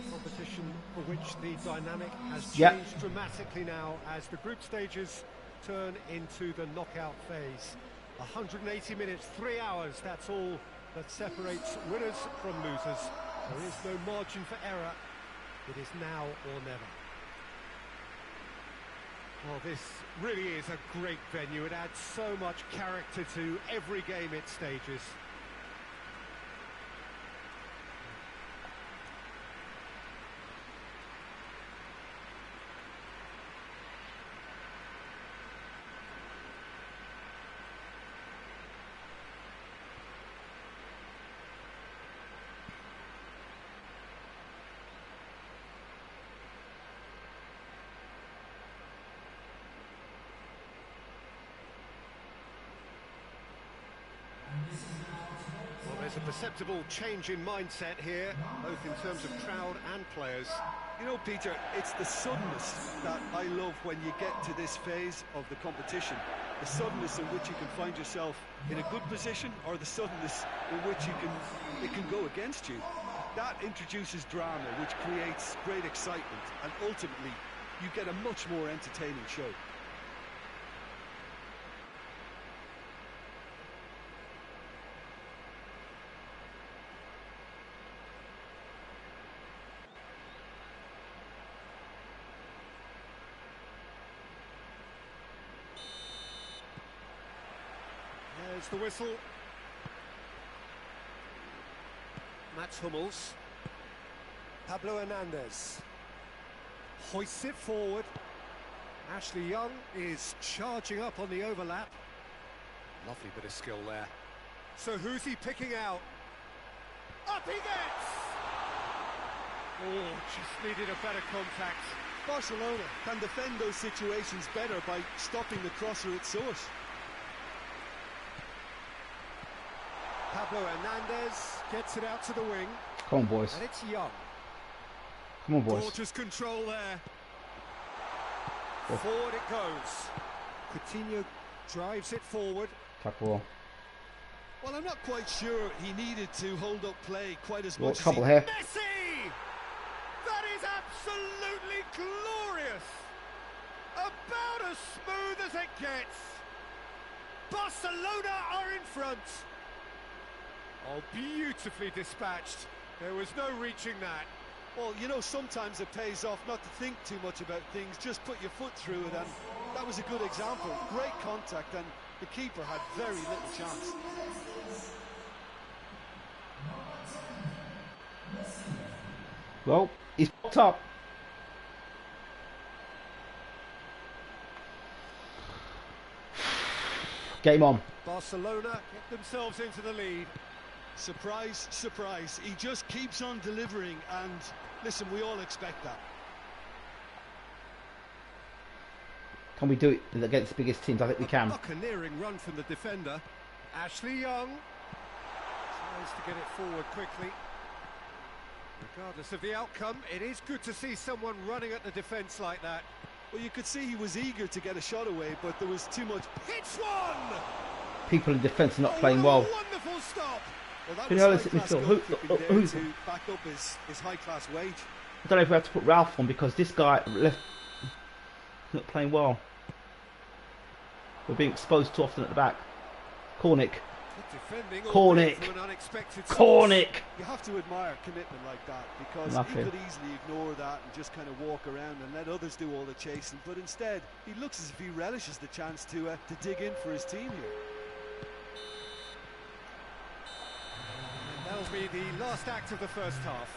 A competition for which the dynamic has changed dramatically now as the group stages turn into the knockout phase. 180 minutes, 3 hours, that's all that separates winners from losers. There is no margin for error. It is now or never. Well, this really is a great venue. It adds so much character to every game it stages. there's a perceptible change in mindset here, both in terms of crowd and players. You know, Peter, it's the suddenness that I love when you get to this phase of the competition. The suddenness in which you can find yourself in a good position, or the suddenness in which it can go against you. That introduces drama, which creates great excitement, and ultimately you get a much more entertaining show. There's the whistle. Mats Hummels. Pablo Hernandez hoists it forward. Ashley Young is charging up on the overlap. Lovely bit of skill there. So who's he picking out? Up he gets! Oh, just needed a better contact. Barcelona can defend those situations better by stopping the crosser at source. Pablo Hernandez gets it out to the wing. Come on, boys. And it's Young. Come on, boys. Gorgeous control there. Forward it goes. Coutinho drives it forward. Tackle. Well, I'm not quite sure he needed to hold up play quite as Got much trouble as here. Messi! That is absolutely glorious! About as smooth as it gets. Barcelona are in front. Oh, beautifully dispatched. There was no reaching that. Well, you know, sometimes it pays off not to think too much about things, just put your foot through it, and that was a good example. Great contact, and the keeper had very little chance. Well, he's popped up. Game on. Barcelona get themselves into the lead. Surprise, surprise. He just keeps on delivering, and listen, we all expect that. Can we do it against the biggest teams? I think we can. Buccaneering run from the defender. Ashley Young tries to get it forward quickly. Regardless of the outcome, it is good to see someone running at the defence like that. Well, you could see he was eager to get a shot away, but there was too much. Hits one! People in defence are not playing well. Wonderful stop! Well, that Who was knows high-class goalkeeping there to back up his high-class wage. I don't know if we have to put Ralph on because this guy left not playing well. We're being exposed too often at the back. Cornick. Cornick. Cornick. You have to admire commitment like that, because he could easily ignore that and just kind of walk around and let others do all the chasing, but instead he looks as if he relishes the chance to dig in for his team here. That'll be the last act of the first half.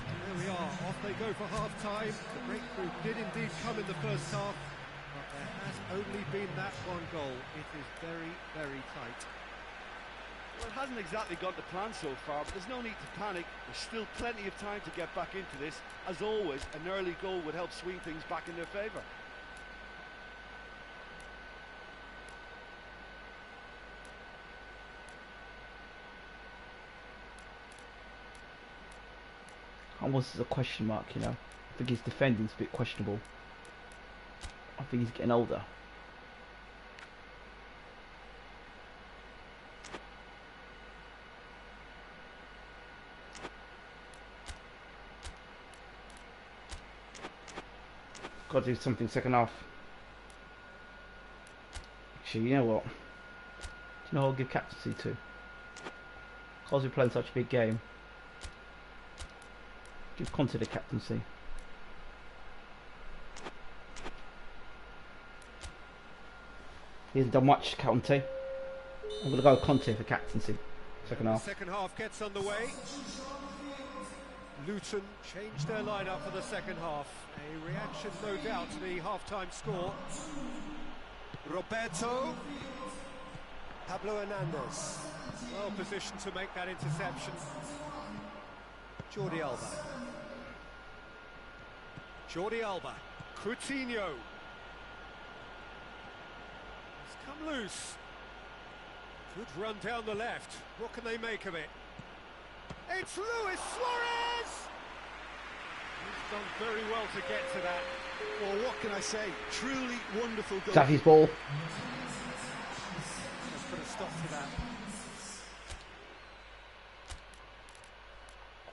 There we are, off they go for half-time. The breakthrough did indeed come in the first half, but there has only been that one goal. It is very, very tight. Well, it hasn't exactly gone to plan so far, but there's no need to panic. There's still plenty of time to get back into this. As always, an early goal would help swing things back in their favour. Almost as a question mark, you know. I think his defending's a bit questionable. I think he's getting older. Got to do something second half. Actually, you know what? Do you know who I'll give captaincy to? Because we're playing such a big game. Give Conte the captaincy. He hasn't done much, Conte. I'm going to go Conte for captaincy. Second half. Second half gets underway. Luton changed their lineup for the second half. A reaction, no doubt, to the half-time score. Roberto. Pablo Hernandez. Well positioned to make that interception. Jordi Alba. Jordi Alba. Coutinho. It's come loose. Good run down the left. What can they make of it? It's Luis Suarez! He's done very well to get to that. Well, what can I say? Truly wonderful goal. Xavi's ball. Let's put a stop to that.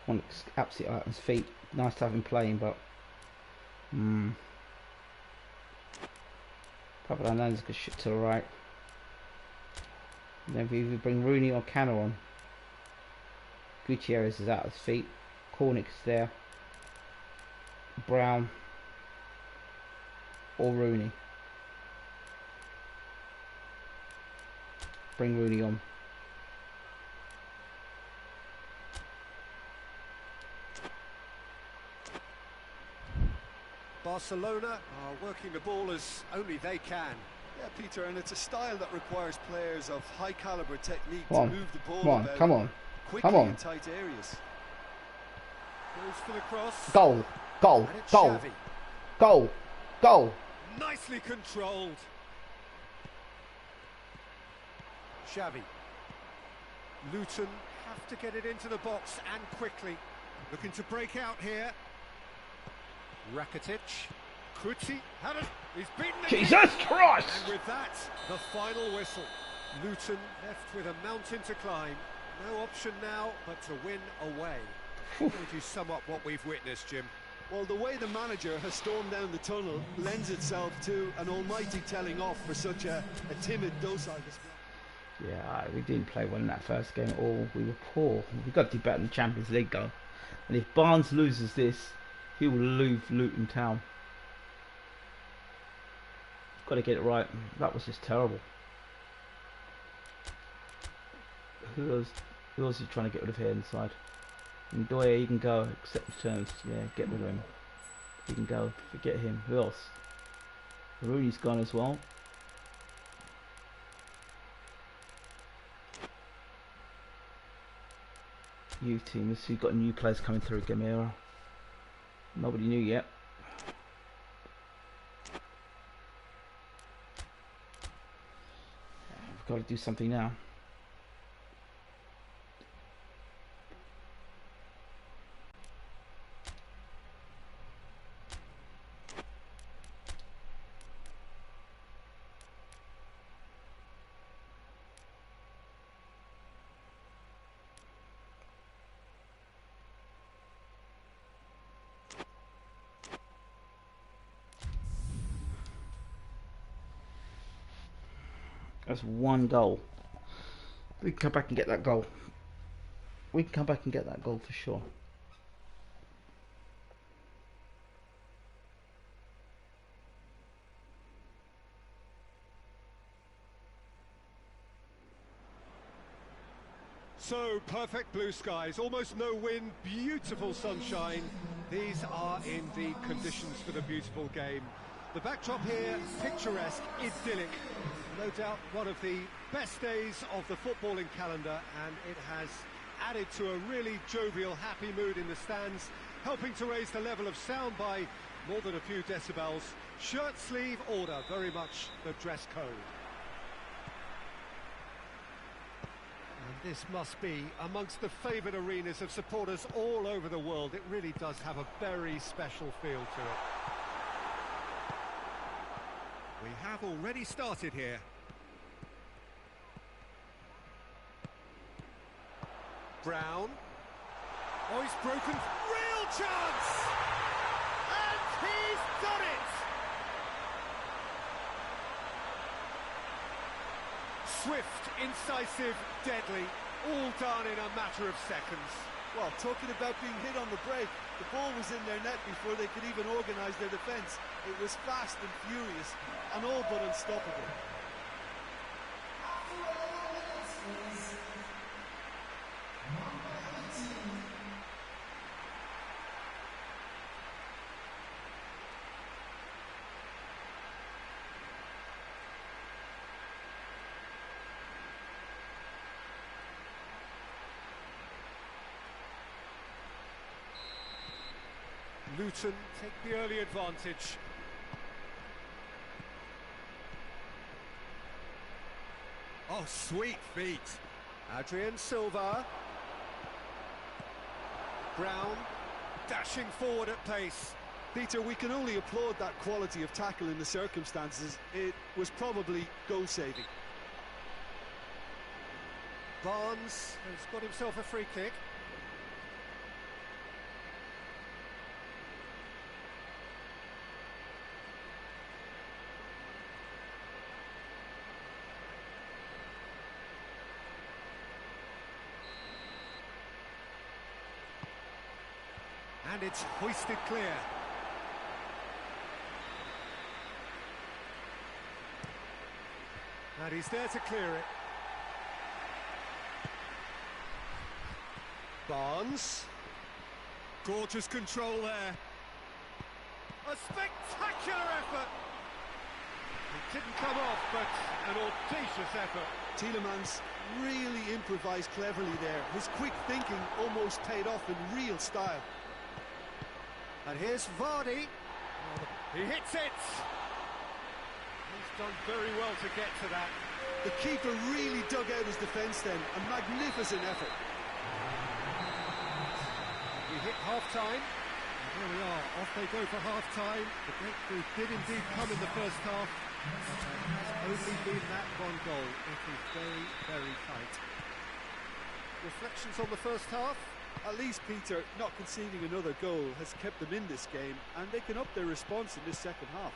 One absolutely out on his feet. Nice to have him playing, but Papadanan's good shit to the right. And then if we bring Rooney or Canner on, Gutierrez is out of his feet. Cornick's there. Brown or Rooney. Bring Rooney on. Barcelona are working the ball as only they can. Yeah, Peter, and it's a style that requires players of high caliber technique Come on. to move the ball Come on, about come on. quickly Come on. in tight areas. Goes for the cross. Goal, goal, And it's goal, Xavi. goal, goal. Nicely controlled. Xavi. Luton have to get it into the box and quickly. Looking to break out here. Rakitic. Kruti. He's beaten the Jesus kick. Christ! And with that, the final whistle. Luton left with a mountain to climb. No option now but to win away. How would you sum up what we've witnessed, Jim? Well, the way the manager has stormed down the tunnel lends itself to an almighty telling off for such a timid, docile display. Yeah, we didn't play well in that first game at all. We were poor. We've got to do better in the Champions League, though. And if Barnes loses this, he will lose Luton Town. Got to get it right. That was just terrible. Who else is trying to get rid of here inside? Ndoye, he can go. Accept the terms. Yeah, get rid of him. He can go. Forget him. Who else? Rooney's gone as well. Youth team. Let's see, we've got new players coming through. Gamera. Nobody knew yet. We've got to do something now. That's one goal. We can come back and get that goal. We can come back and get that goal for sure. So, perfect blue skies, almost no wind, beautiful sunshine. These are in the conditions for the beautiful game. The backdrop here, picturesque, idyllic. No doubt one of the best days of the footballing calendar, and it has added to a really jovial, happy mood in the stands, helping to raise the level of sound by more than a few decibels. Shirt sleeve order, very much the dress code. And this must be amongst the favoured arenas of supporters all over the world. It really does have a very special feel to it. We have already started here. Brown. Oh, he's broken. Real chance! And he's done it! Swift, incisive, deadly, all done in a matter of seconds. Well, talking about being hit on the break, the ball was in their net before they could even organise their defence. It was fast and furious and all but unstoppable. Luton take the early advantage. Oh, sweet feet. Adrian Silva. Brown, dashing forward at pace. Peter, we can only applaud that quality of tackle in the circumstances. It was probably goal-saving. Barnes has got himself a free kick. And it's hoisted clear. And he's there to clear it. Barnes. Gorgeous control there. A spectacular effort. It didn't come off, but an audacious effort. Tielemans really improvised cleverly there. His quick thinking almost paid off in real style. And here's Vardy. He hits it. He's done very well to get to that. The keeper really dug out his defence then. A magnificent effort. We hit half-time. And here we are. Off they go for half-time. The breakthrough did indeed come in the first half. It has only been that one goal. It is very, very tight. Reflections on the first half? At least, Peter, not conceding another goal has kept them in this game, and they can up their response in this second half.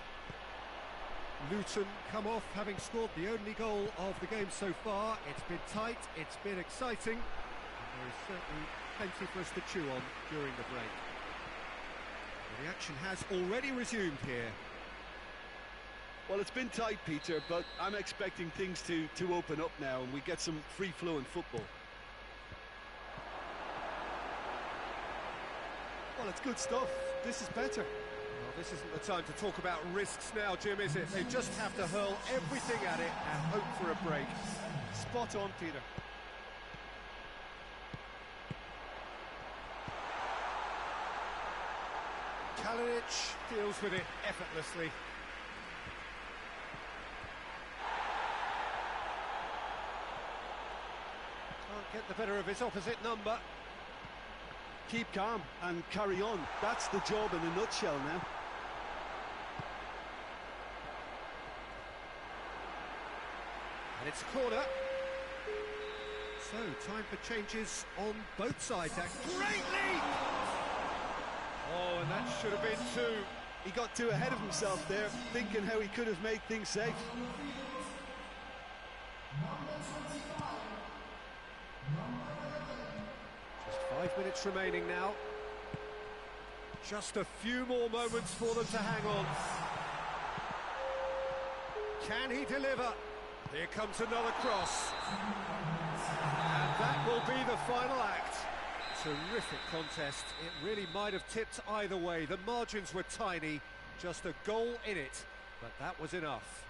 Luton come off having scored the only goal of the game so far. It's been tight, it's been exciting, and there is certainly plenty for us to chew on during the break. Well, the action has already resumed here. Well, it's been tight, Peter, but I'm expecting things to open up now and we get some free-flowing football. Well, it's good stuff. This is better. Well, this isn't the time to talk about risks now, Jim, is it? They just have to hurl everything at it and hope for a break. Spot on, Peter. Kalinic deals with it effortlessly. Can't get the better of his opposite number. Keep calm and carry on. That's the job in a nutshell now. And it's a corner. So, time for changes on both sides. A great leap! Oh, and that should have been two. He got too ahead of himself there, thinking how he could have made things safe. Just 5 minutes remaining now. Just a few more moments for them to hang on. Can he deliver? Here comes another cross. And that will be the final act. Terrific contest. It really might have tipped either way. The margins were tiny, just a goal in it, but that was enough.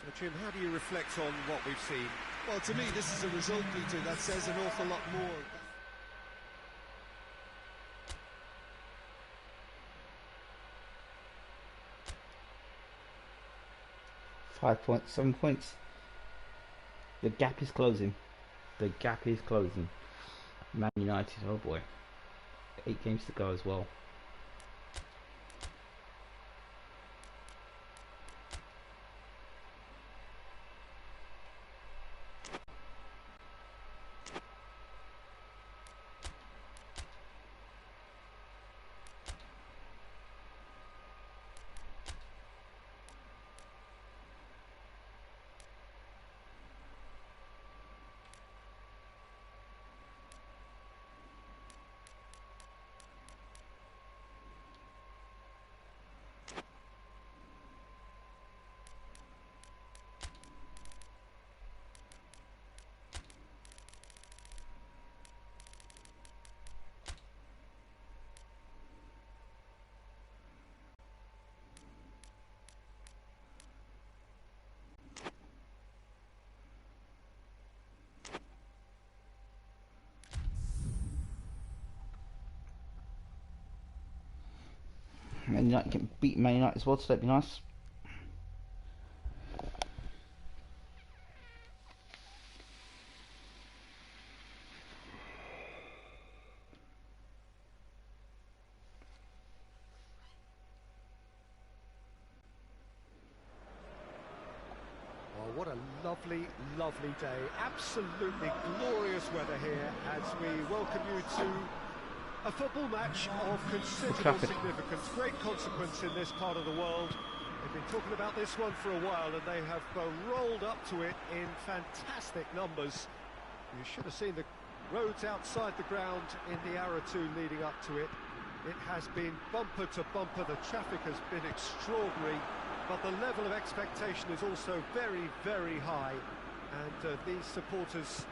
So, Jim, how do you reflect on what we've seen? Well, to me, this is a result, Peter, that says an awful lot more. 5 points, 7 points. The gap is closing. The gap is closing. Man United, oh boy. 8 games to go as well. Man United can beat Man United as well, so that'd be nice. What a lovely, lovely day. Absolutely glorious weather here as we welcome you to a football match of considerable significance, great consequence in this part of the world. They've been talking about this one for a while and they have rolled up to it in fantastic numbers. You should have seen the roads outside the ground in the hour or two leading up to it. It has been bumper to bumper, the traffic has been extraordinary, but the level of expectation is also very, very high. And these supporters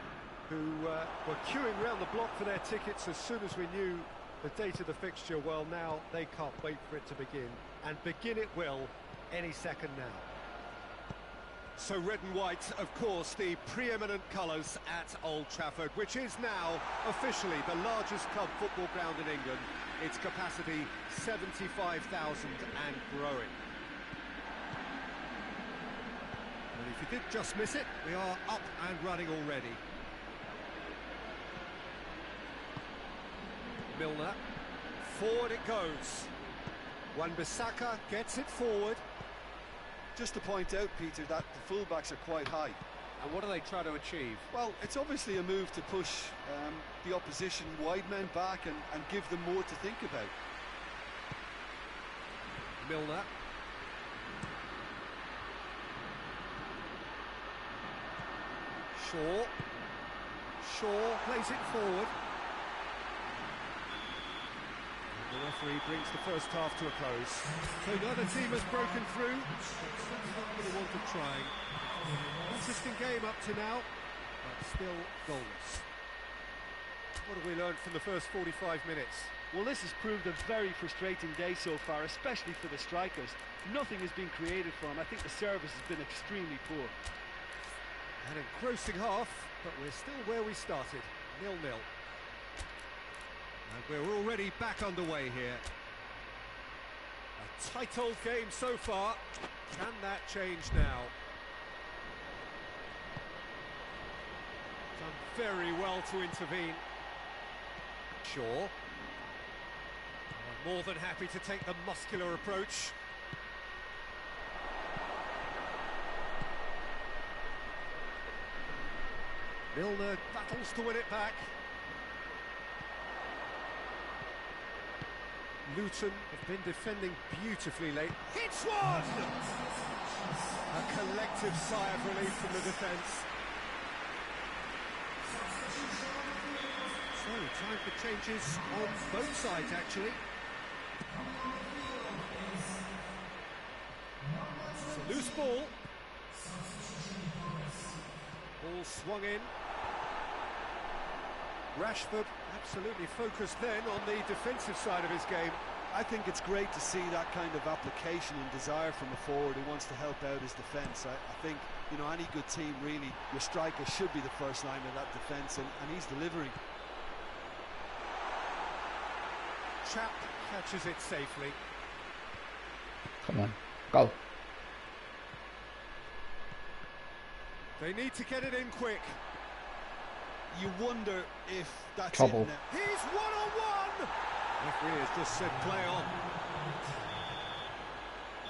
who were queuing around the block for their tickets as soon as we knew the date of the fixture, well, now they can't wait for it to begin. And begin it will any second now. So red and white, of course, the preeminent colours at Old Trafford, which is now officially the largest club football ground in England. Its capacity 75,000 and growing. And if you did just miss it, we are up and running already. Milner, forward it goes. Wan-Bissaka gets it forward. Just to point out, Peter, that the fullbacks are quite high. And what do they try to achieve? Well, it's obviously a move to push the opposition wide men back and give them more to think about. Milner. Shaw plays it forward. The referee brings the first half to a close. So neither team has broken through. Certainly not for the want of trying. Interesting game up to now, but still goalless. What have we learned from the first 45 minutes? Well, this has proved a very frustrating day so far, especially for the strikers. Nothing has been created for them. I think the service has been extremely poor. An engrossing half, but we're still where we started, 0-0. And we're already back underway here. A tight old game so far. Can that change now? Done very well to intervene. Shaw. More than happy to take the muscular approach. Milner battles to win it back. Luton have been defending beautifully late. Hits one! A collective sigh of relief from the defence. So, time for changes on both sides, actually. It's a loose ball. Ball swung in. Rashford absolutely focused then on the defensive side of his game. I think it's great to see that kind of application and desire from a forward who wants to help out his defence. I think, you know, any good team, really, your striker should be the first line of that defence, and he's delivering. Chap catches it safely. Come on, go. They need to get it in quick. You wonder if that's trouble. it now. He's one-on-one! Referee has just said play on.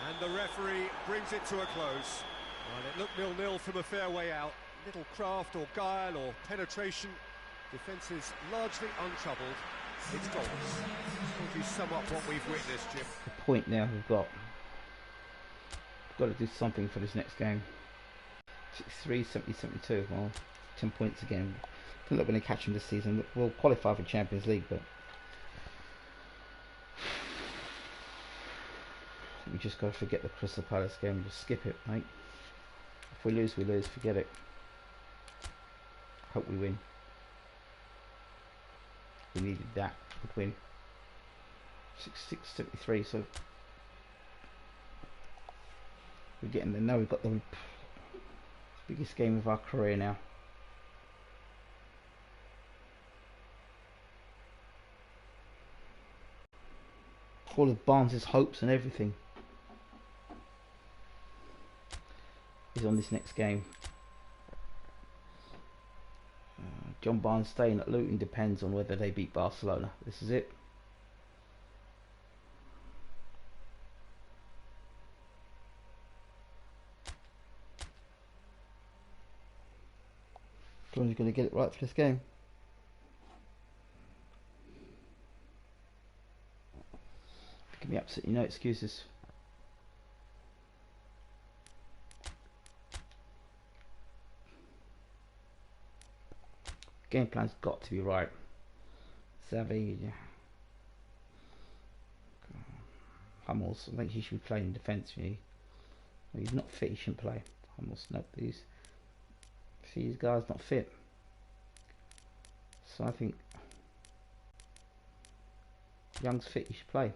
And the referee brings it to a close. Well, it looked 0-0 from a fair way out. Little craft or guile or penetration. Defence is largely untroubled. It's goals. How would you sum up what we've witnessed, Jim? The point now we've got to do something for this next game. 63, 70, 72. Well, 10 points again. We're not going to catch them this season. We'll qualify for Champions League, but we just got to forget the Crystal Palace game and just skip it, mate. If we lose, we lose. Forget it. Hope we win. We needed that to win. 66, 73. So we're getting there. Now we've got the biggest game of our career now. All of Barnes' hopes and everything is on this next game. John Barnes staying at Luton depends on whether they beat Barcelona. This is it. Everyone's going to get it right for this game. Give me absolutely no excuses. Game plan's got to be right. Savvy. Hummels, I think he should be playing in defence. Really. Well, he's not fit, he shouldn't play. Hummels, no, these guys not fit. So I think Young's fit, he should play.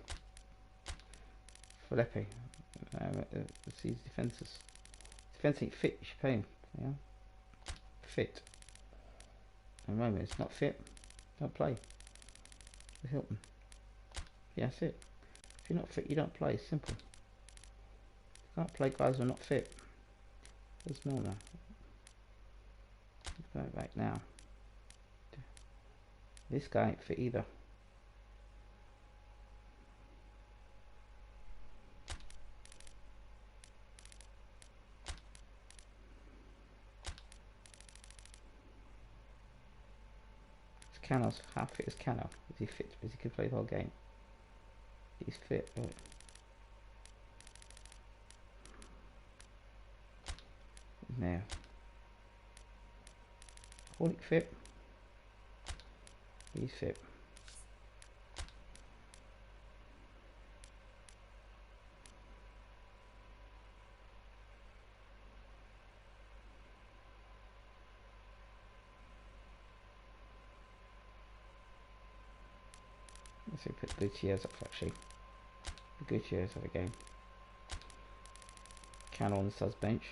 Felipe, these defences. Defence ain't fit, you should play him. Yeah, fit. At the moment, it's not fit. Don't play. Hilton. Yeah, that's it. If you're not fit, you don't play. Simple. You can't play guys who are not fit. There's no now. Go back now. This guy ain't fit either. Cano's, how fit is Cano? Is he fit? Is he can play the whole game? He's fit. Right. Now, Horlick fit. He's fit. Let's see, put Gutierrez up actually. Gutierrez have a game. Cano on the subs bench.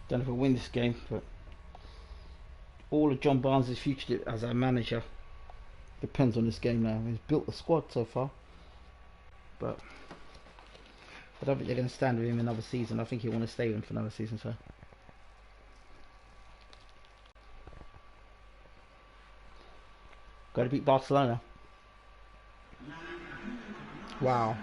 Don't know if we'll win this game, but all of John Barnes' future as our manager depends on this game now. He's built the squad so far, but I don't think they're going to stand with him another season. I think he'll want to stay with him for another season. So, got to beat Barcelona. Wow.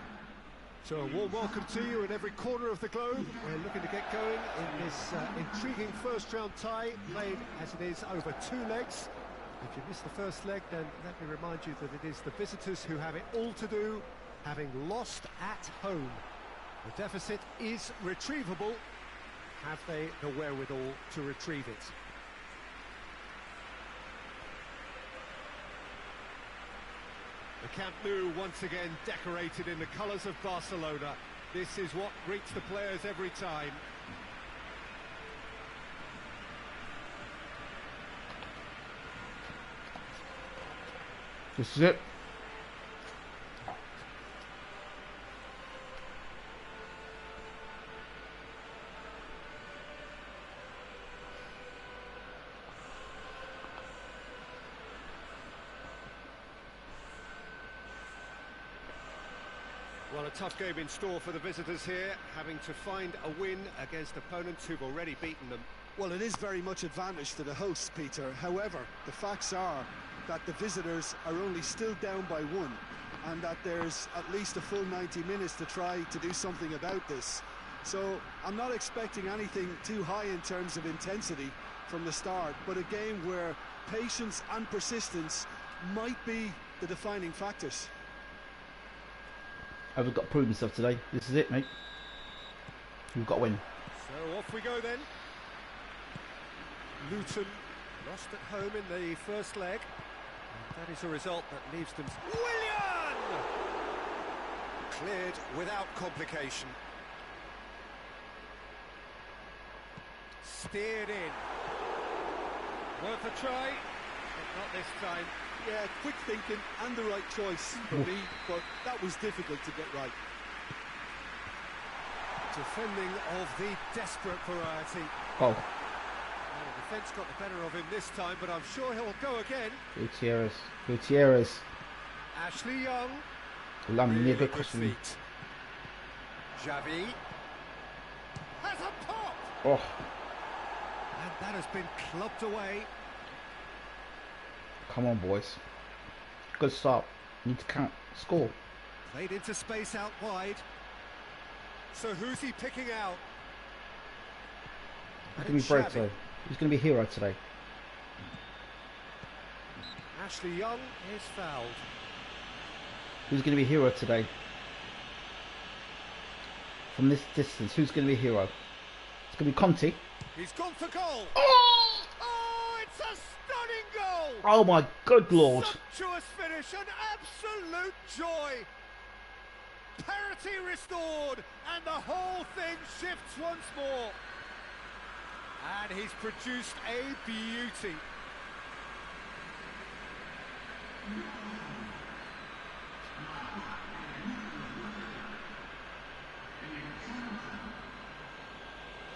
So a warm welcome to you in every corner of the globe. We're looking to get going in this intriguing first-round tie, played as it is over 2 legs. If you missed the first leg, then let me remind you that it is the visitors who have it all to do, having lost at home. The deficit is retrievable. Have they the wherewithal to retrieve it? The Camp Nou once again decorated in the colours of Barcelona. This is what greets the players every time. This is it. Well, a tough game in store for the visitors here, having to find a win against opponents who've already beaten them. Well, it is very much advantage to the hosts, Peter. However, the facts are that the visitors are only still down by 1, and that there's at least a full 90 minutes to try to do something about this. So I'm not expecting anything too high in terms of intensity from the start, but a game where patience and persistence might be the defining factors. I've got to prove myself today. This is it, mate. We've got to win. So off we go then. Luton lost at home in the first leg. And that is a result that leaves them... Willian! Cleared without complication. Steered in. Worth a try, but not this time. Yeah, quick thinking and the right choice for me, but that was difficult to get right. Defending of the desperate variety. Oh. The defence got the better of him this time, but I'm sure he'll go again. Gutierrez. Ashley Young. Really good feet. Xavi. Has a pop! Oh. And that has been clubbed away. Come on, boys. Good start. Need to score. Played into space out wide. So who's he picking out? He's going to be brave today. He's going to be a hero today. Ashley Young is fouled. Who's going to be a hero today? From this distance, who's going to be a hero? It's going to be Conte. He's gone for goal. Oh! Oh, it's a stunning goal. Oh my good lord. Sumptuous finish, an absolute joy. Parity restored, and the whole thing shifts once more. And he's produced a beauty.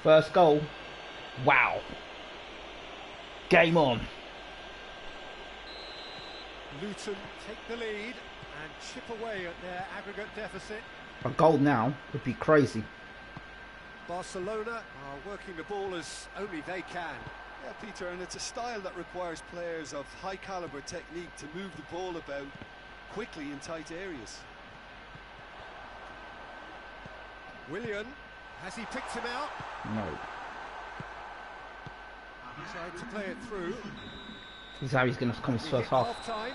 First goal. Wow. Game on. Luton take the lead and chip away at their aggregate deficit. A goal now would be crazy. Barcelona are working the ball as only they can. Yeah, Peter, and it's a style that requires players of high caliber technique to move the ball about quickly in tight areas. Willian, has he picked him out? No. Tried to play it through. This is how he's going to come his first half. Half-time.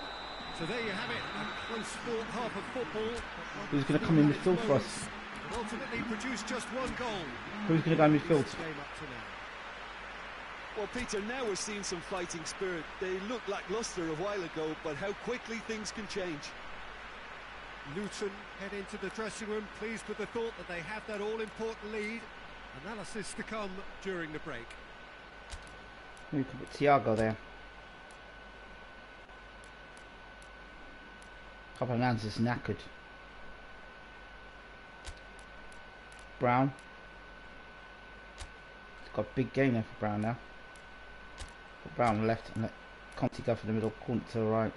So there you have it, a close sport half of football. Who's going to come in midfield for us? Ultimately produced just one goal. Who's going to go in midfield? Well, Peter, now we're seeing some fighting spirit. They looked lacklustre a while ago, but how quickly things can change. Luton head into the dressing room, pleased with the thought that they have that all-important lead. Analysis to come during the break. We could put Thiago there. Couple of hands is knackered. Brown. It's got a big game there for Brown now. Put Brown on the left and let Conte go for the middle, corner to the right.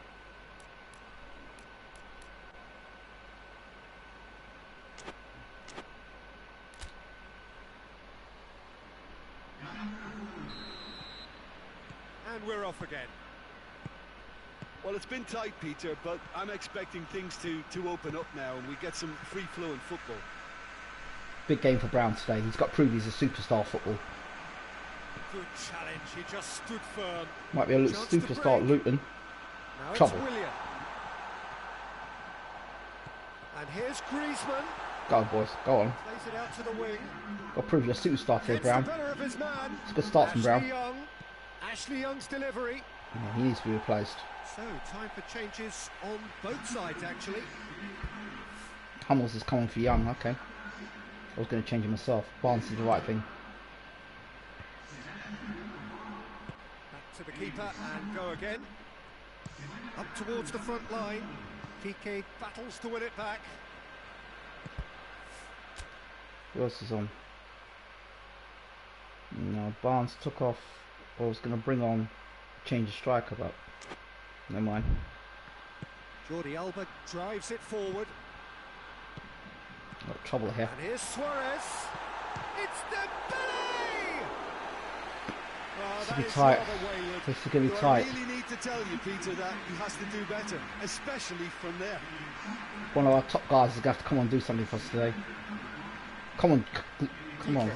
And we're off again. Well, it's been tight, Peter, but I'm expecting things to open up now and we get some free-flowing football. Big game for Brown today. He's got to prove he's a superstar football. Good challenge. He just stood firm. Might be a superstar at Luton. Now Trouble. It's Willian. And here's Griezmann. Go on, boys. Go on. Plays it out to the wing. Got to prove you're a superstar today, Brown. It's a good start from Brown. Ashley Young's delivery. Yeah, he needs to be replaced. So, time for changes on both sides, actually. Hummels is coming for Young, okay. I was going to change it myself. Barnes did the right thing. Back to the keeper and go again. Up towards the front line. Piqué battles to win it back. Who else is on? No, Barnes took off. I was going to bring on, change the striker, but never mind. Jordi Alba drives it forward. Got trouble here. And here's Suarez. It's Dembele! This will be tight. This is going to be tight. I really need to tell you, Peter, that he has to do better, especially from there. One of our top guys is going to have to come on and do something for us today. Come on. Come on.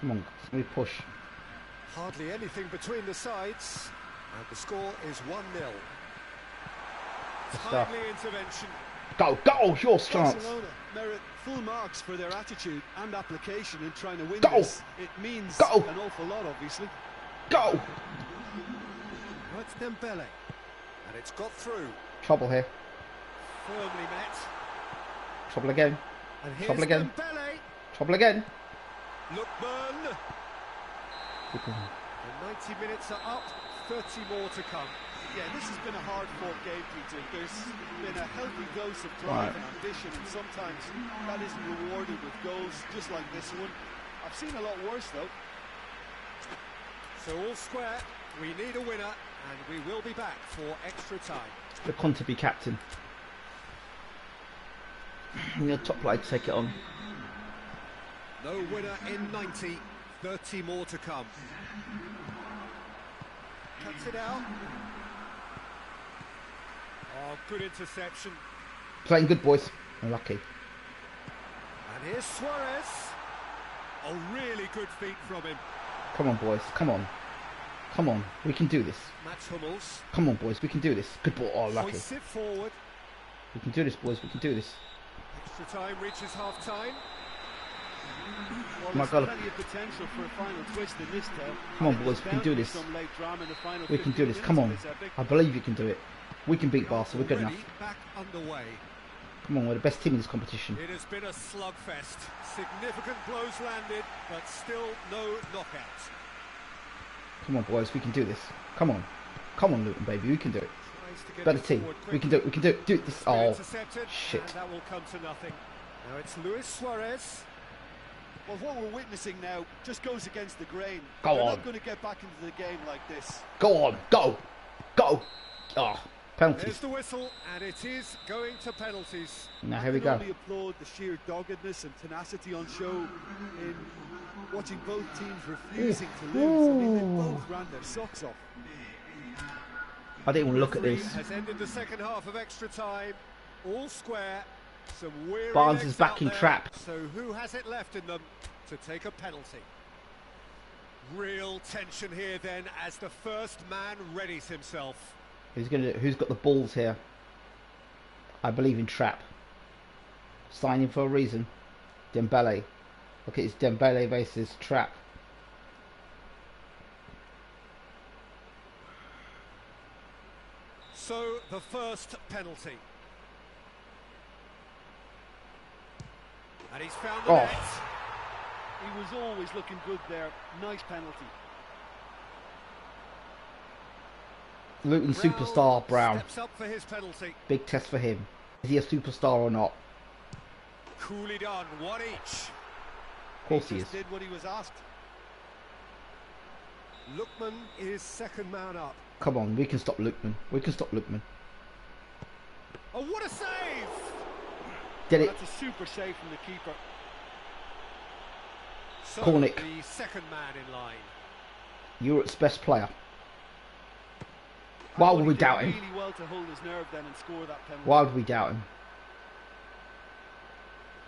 Come on. Let me push. Hardly anything between the sides. And the score is 1-0. Timely intervention. Go, go, your chance. Barcelona merit full marks for their attitude and application in trying to win this. It means an awful lot, obviously. Go! Well, it's Dembele. And it's got through. Trouble here. Firmly met. Trouble again. And here's Trouble again. Dembele. Trouble again. Luton. The 90 minutes are up. 30 more to come. Yeah, this has been a hard-fought game, Peter. There's been a healthy dose of drive and ambition, and sometimes that isn't rewarded with goals, just like this one. I've seen a lot worse, though. So all square, we need a winner, and we will be back for extra time. The Con to be captain. The top plate to take it on. No winner in 90, 30 more to come. Cuts it out. Oh, good interception. Playing good, boys. Unlucky. And here's Suarez. Oh, really good feet from him. Come on, boys. Come on. Come on. We can do this. Mats Hummels. Come on, boys. We can do this. Good ball. Oh, lucky. Hoists it forward. We can do this, boys. We can do this. Extra time reaches half time. Well, My there's God. plenty of potential for a final twist in this tale. Come on, boys. We can do this. We can do this. Come on. I believe you can do it. We can beat Barca. We're good enough. Back underway. Come on. We're the best team in this competition. It has been a slugfest. Significant blows landed, but still no knockouts. Come on, boys. We can do this. Come on. Come on, Luton, baby. We can do it. Better team. We can do it. We can do it. Do this. Oh, shit. And that will come to nothing. Now it's Luis Suarez. Well, what we're witnessing now just goes against the grain. Go They're on. not going to get back into the game like this. Go on. Go. Go. Oh, There's penalties. the whistle, and it is going to penalties. Now, here we I can go. only applaud the sheer doggedness and tenacity on show in watching both teams refusing to lose. I mean, they both ran their socks off. I didn't even look at this. Has ended the second half of extra time. All square. Some weary Barnes legs is back out in there. trap. So who has it left in them to take a penalty? Real tension here then as the first man readies himself. Who's gonna? Who's got the balls here? I believe in trap. Signing for a reason. Dembele. Look at his Dembele versus trap. So the first penalty. And he's found the Oh. net. He was always looking good there. Nice penalty. Luton superstar Brown. Steps up for his penalty. Big test for him. Is he a superstar or not? Coolly done, one each. Of course he is. Just did what he was asked. Lookman is second man up. Come on, we can stop Luton. We can stop Luton. Oh, what a save! Did it? That's a super save from the keeper. So Cornick. the second man in line. Europe's best player. Why would we doubt him? Really well to hold his nerve then and score that penalty. Why would we doubt him?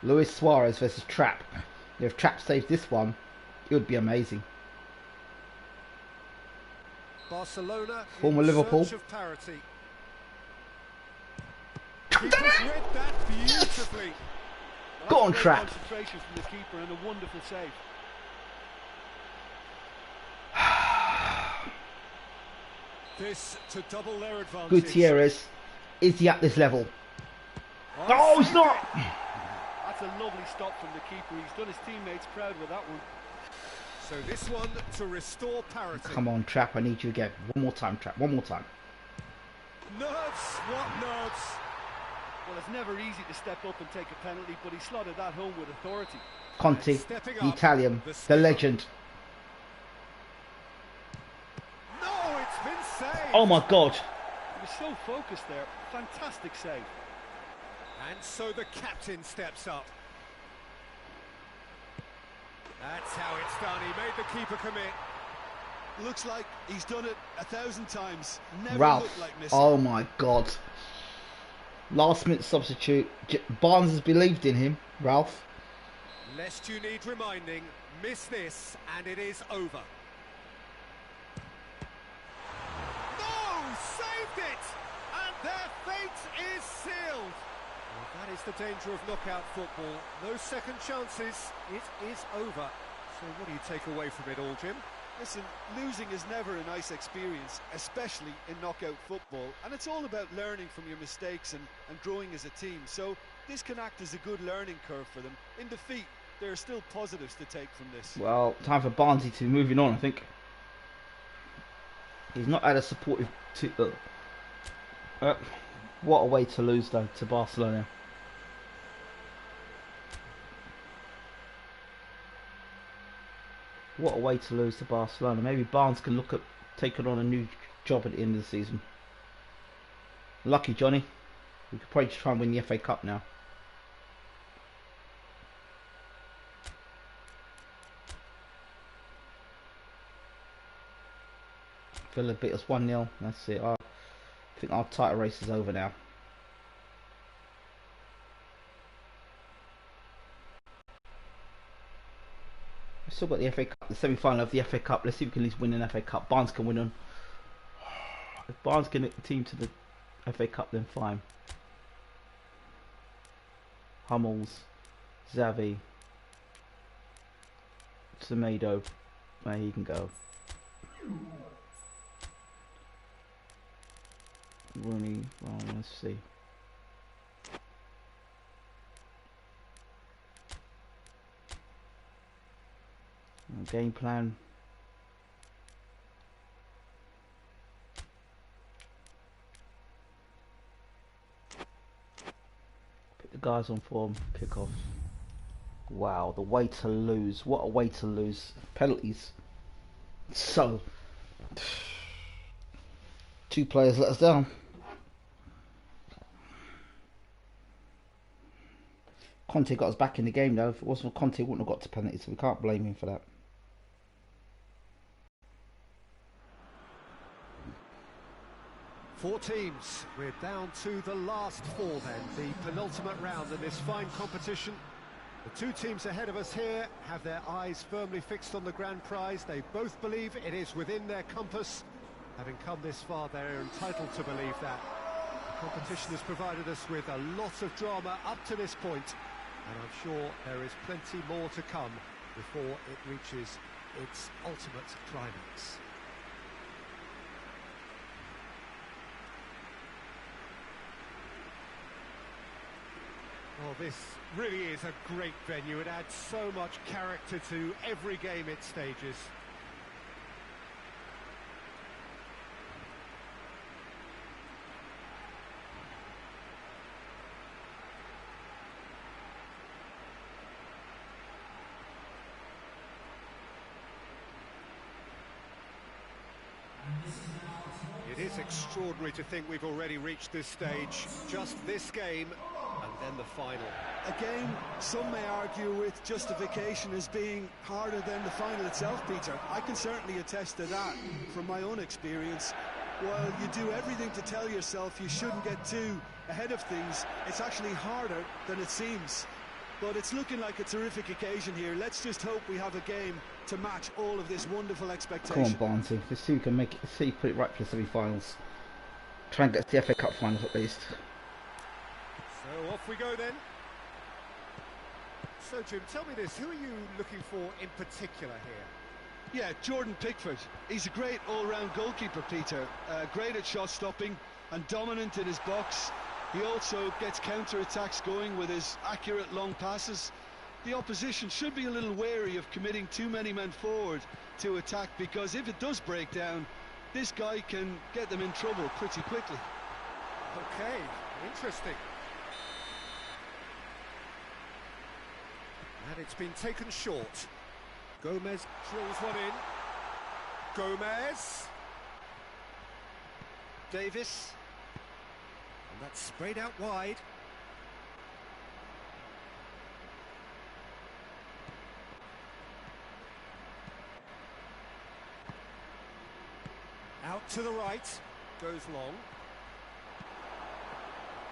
Luis Suarez versus Trap. If Trap saves this one, it would be amazing. Barcelona Former in Liverpool. search of parity. He just read that beautifully. Well, Go on, that's great Trap. concentration from the keeper and a wonderful save. This to double their advantage. Gutierrez, is he at this level? No, he's not! That's a lovely stop from the keeper. He's done his teammates proud with that one. So this one to restore parity. Come on, Trap, I need you again. One more time, Trap, one more time. Nerves, what nerves? Well, it's never easy to step up and take a penalty, but he slotted that home with authority. Conte, Stepping the up, Italian, the the skipper. legend. No, it's been saved. Oh my God. He was so focused there. Fantastic save. And so the captain steps up. That's how it's done. He made the keeper commit. Looks like he's done it 1,000 times. Never Ralph, looked like missing. oh my God. Last minute substitute. Barnes has believed in him, Ralph. Lest you need reminding, miss this and it is over. No! Saved it! And their fate is sealed! Well, that is the danger of knockout football. No second chances, it is over. So what do you take away from it all, Jim? Listen, losing is never a nice experience, especially in knockout football. And it's all about learning from your mistakes and growing as a team. So this can act as a good learning curve for them. In defeat, there are still positives to take from this. Well, time for Barnsley to be moving on, I think. He's not had a supportive... what a way to lose, though, to Barcelona. What a way to lose to Barcelona. Maybe Barnes can look at taking on a new job at the end of the season. Lucky Johnny. We could probably just try and win the FA Cup now. Villa beat us 1-0. That's it. I think our title race is over now. We've still got the FA Cup, the semi-final of the FA Cup. Let's see if we can at least win an FA Cup. Barnes can win them. If Barnes can get the team to the FA Cup, then fine. Hummels, Xavi, Semedo, where he can go. Rooney, well, let's see. Game plan. Pick the guys on form, pick off. Wow, the way to lose. What a way to lose. Penalties. So, 2 players let us down. Conte got us back in the game though. If it wasn't for Conte, we wouldn't have got to penalties, so we can't blame him for that. Four teams. We're down to the last 4 then, the penultimate round in this fine competition. The 2 teams ahead of us here have their eyes firmly fixed on the grand prize. They both believe it is within their compass. Having come this far, they're entitled to believe that. The competition has provided us with a lot of drama up to this point, and I'm sure there is plenty more to come before it reaches its ultimate climax. Well, this really is a great venue. It adds so much character to every game it stages. It is extraordinary to think we've already reached this stage. Just this game, and then the final. A game some may argue with justification as being harder than the final itself, Peter. I can certainly attest to that from my own experience. While you do everything to tell yourself you shouldn't get too ahead of things, it's actually harder than it seems. But it's looking like a terrific occasion here. Let's just hope we have a game to match all of this wonderful expectation. Come on, Barnsley. Let's see if we can make it. Let's see if we put it right for the semi-finals. Try and get to the FA Cup finals at least. So off we go then. So Jim, tell me this, who are you looking for in particular here? Yeah, Jordan Pickford. He's a great all-round goalkeeper, Peter. Great at shot stopping and dominant in his box. He also gets counter-attacks going with his accurate long passes. The opposition should be a little wary of committing too many men forward to attack, because if it does break down, this guy can get them in trouble pretty quickly. Okay, interesting. And it's been taken short. Gomez drills one in. Gomez. Davis. And that's sprayed out wide. Out to the right. Goes long.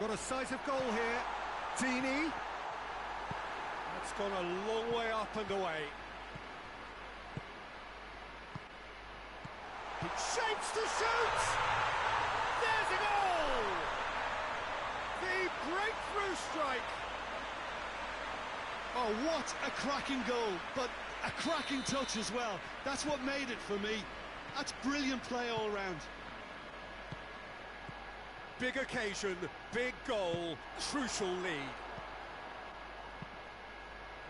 Got a sight of goal here. Deeney. That's gone a long way up and away. He shapes to shoot! There's a goal! The breakthrough strike! Oh, what a cracking goal, but a cracking touch as well. That's what made it for me. That's brilliant play all round. Big occasion, big goal, crucial lead.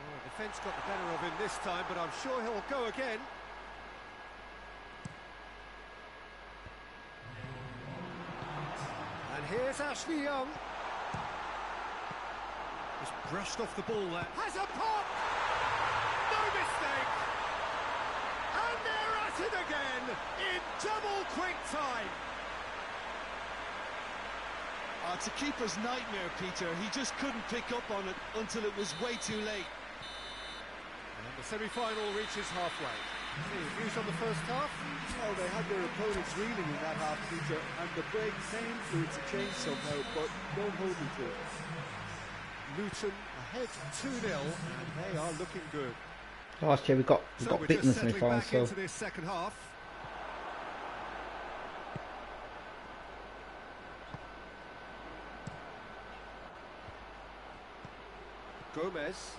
Oh, defence got the better of him this time, but I'm sure he'll go again. And here's Ashley Young. Just brushed off the ball there. Has a pop! No mistake! it again in double quick time. Oh, it's a keeper's nightmare, Peter. He just couldn't pick up on it until it was way too late. And the semi-final reaches halfway. Any views on the first half? Well, they had their opponents reeling in that half, Peter, and the break may influence a change somehow, but don't hold me to it. Luton ahead 2-0, and they are looking good. Last year we got We're beaten in just the settling semi-final, back so into this second half. Gomez.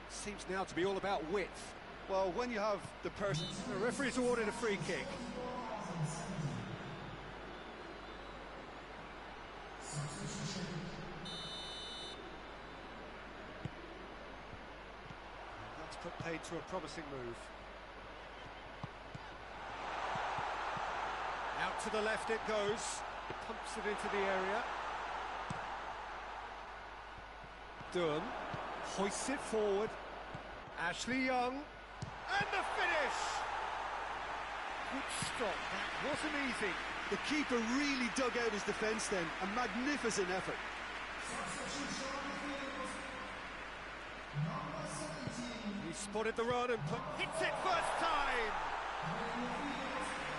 Seems now to be all about width. Well, when you have the person... The referee's awarded a free kick. That's put paid to a promising move. Out to the left it goes. Pumps it into the area. Durham hoists it forward. Ashley Young, and the finish! Good stop, that wasn't easy. The keeper really dug out his defence then. A magnificent effort. He spotted the run and hits it first time!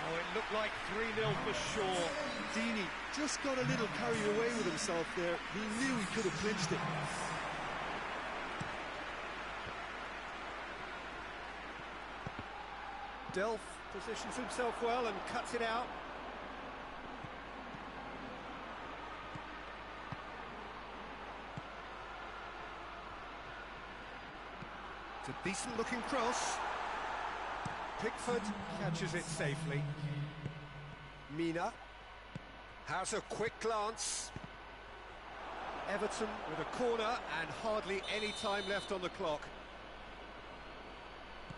Oh, it looked like 3-0 for sure. Deeney just got a little carried away with himself there. He knew he could have clinched it. Delph positions himself well and cuts it out. It's a decent looking cross. Pickford catches it safely. Mina has a quick glance. Everton with a corner and hardly any time left on the clock.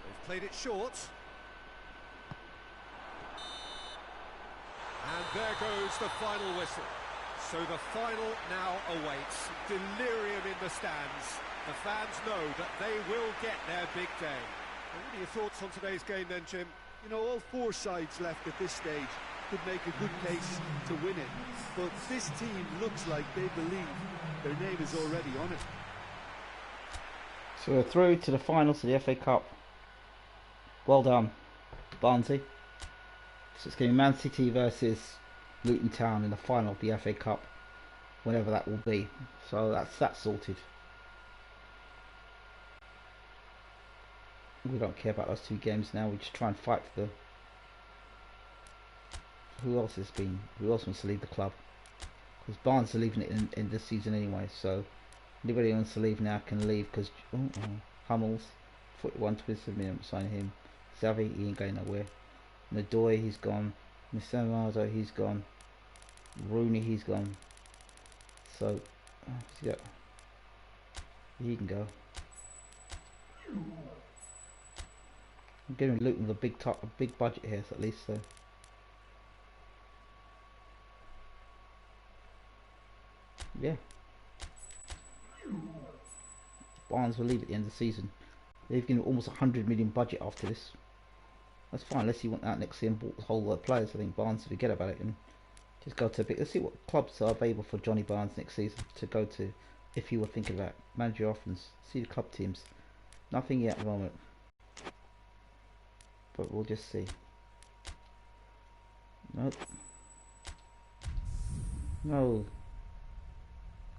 They've played it short. And there goes the final whistle. So the final now awaits. Delirium in the stands. The fans know that they will get their big day. What are your thoughts on today's game then, Jim? You know, all four sides left at this stage could make a good case to win it, but this team looks like they believe their name is already on it. So we're through to the finals of the FA Cup. Well done, Barnsley. So it's going to be Man City versus Luton Town in the final of the FA Cup, whenever that will be. So that's sorted. We don't care about those two games now. We just try and fight for the... Who else wants to leave the club? Because Barnes are leaving it in this season anyway. So anybody who wants to leave now can leave. Because Hummels, 41 twisted me, I'm signing him. Xavi, he ain't going nowhere. Nadoy, he's gone. Misamado, he's gone. Rooney, he's gone. So he can go. I'm giving Luton the big budget here, so at least so. Yeah. Barnes will leave at the end of the season. They've given almost 100 million budget after this. That's fine, unless you want that next year and bought the whole lot of players. I think Barnes will forget about it and just go to a bit. Let's see what clubs are available for Johnny Barnes next season to go to, if you were thinking about manager offers. See the club teams. Nothing yet at the moment, but we'll just see. Nope. No.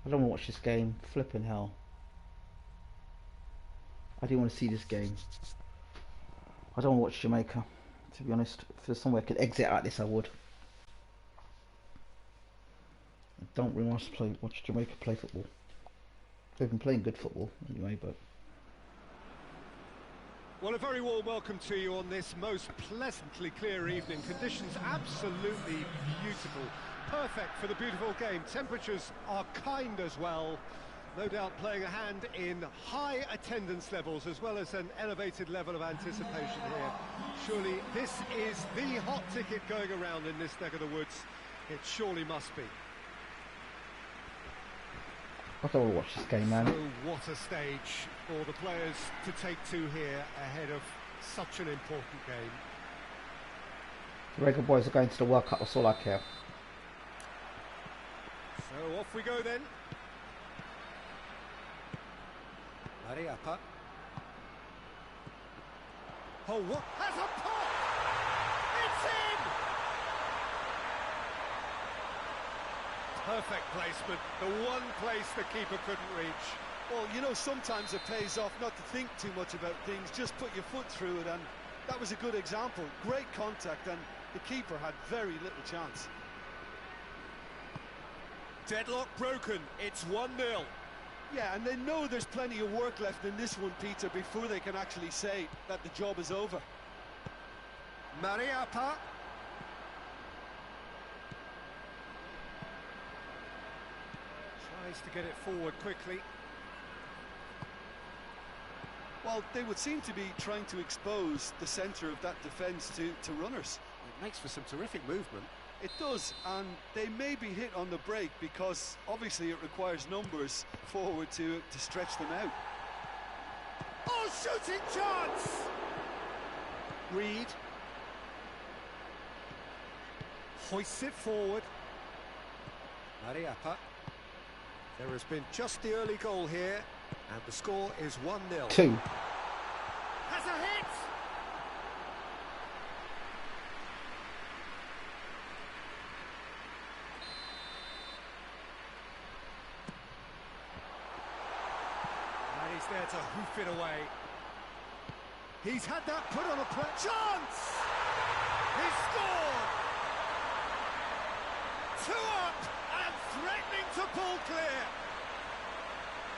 I don't want to watch this game. Flipping hell. I didn't want to see this game. I don't want to watch Jamaica, to be honest. If there's somewhere I could exit out this, I would. I don't really want to watch Jamaica play football. They've been playing good football anyway, but... Well, a very warm welcome to you on this most pleasantly clear evening. Conditions absolutely beautiful. Perfect for the beautiful game. Temperatures are kind as well. No doubt playing a hand in high attendance levels as well as an elevated level of anticipation here. Surely this is the hot ticket going around in this neck of the woods. It surely must be. I don't want to watch this game, man. So what a stage for the players to take to here ahead of such an important game. The regular boys are going to the World Cup, that's all I care. So off we go then. Mariappa. Oh, what? Has a pop! It's in! Perfect placement. The one place the keeper couldn't reach. Well, you know, sometimes it pays off not to think too much about things, just put your foot through it, and that was a good example. Great contact, and the keeper had very little chance. Deadlock broken. It's 1-0. Yeah, and they know there's plenty of work left in this one, Peter, before they can actually say that the job is over. Mariappa. Tries to get it forward quickly. Well, they would seem to be trying to expose the centre of that defence to runners. It makes for some terrific movement. It does, and they may be hit on the break because obviously it requires numbers forward to stretch them out. Oh, shooting chance! Reed. Hoists it forward. Mariappa. There has been just the early goal here, and the score is 1-0. 2. Has a hit! And he's there to hoof it away. He's had that put on a play. Chance! He's scored! 2 up and threatening to pull clear.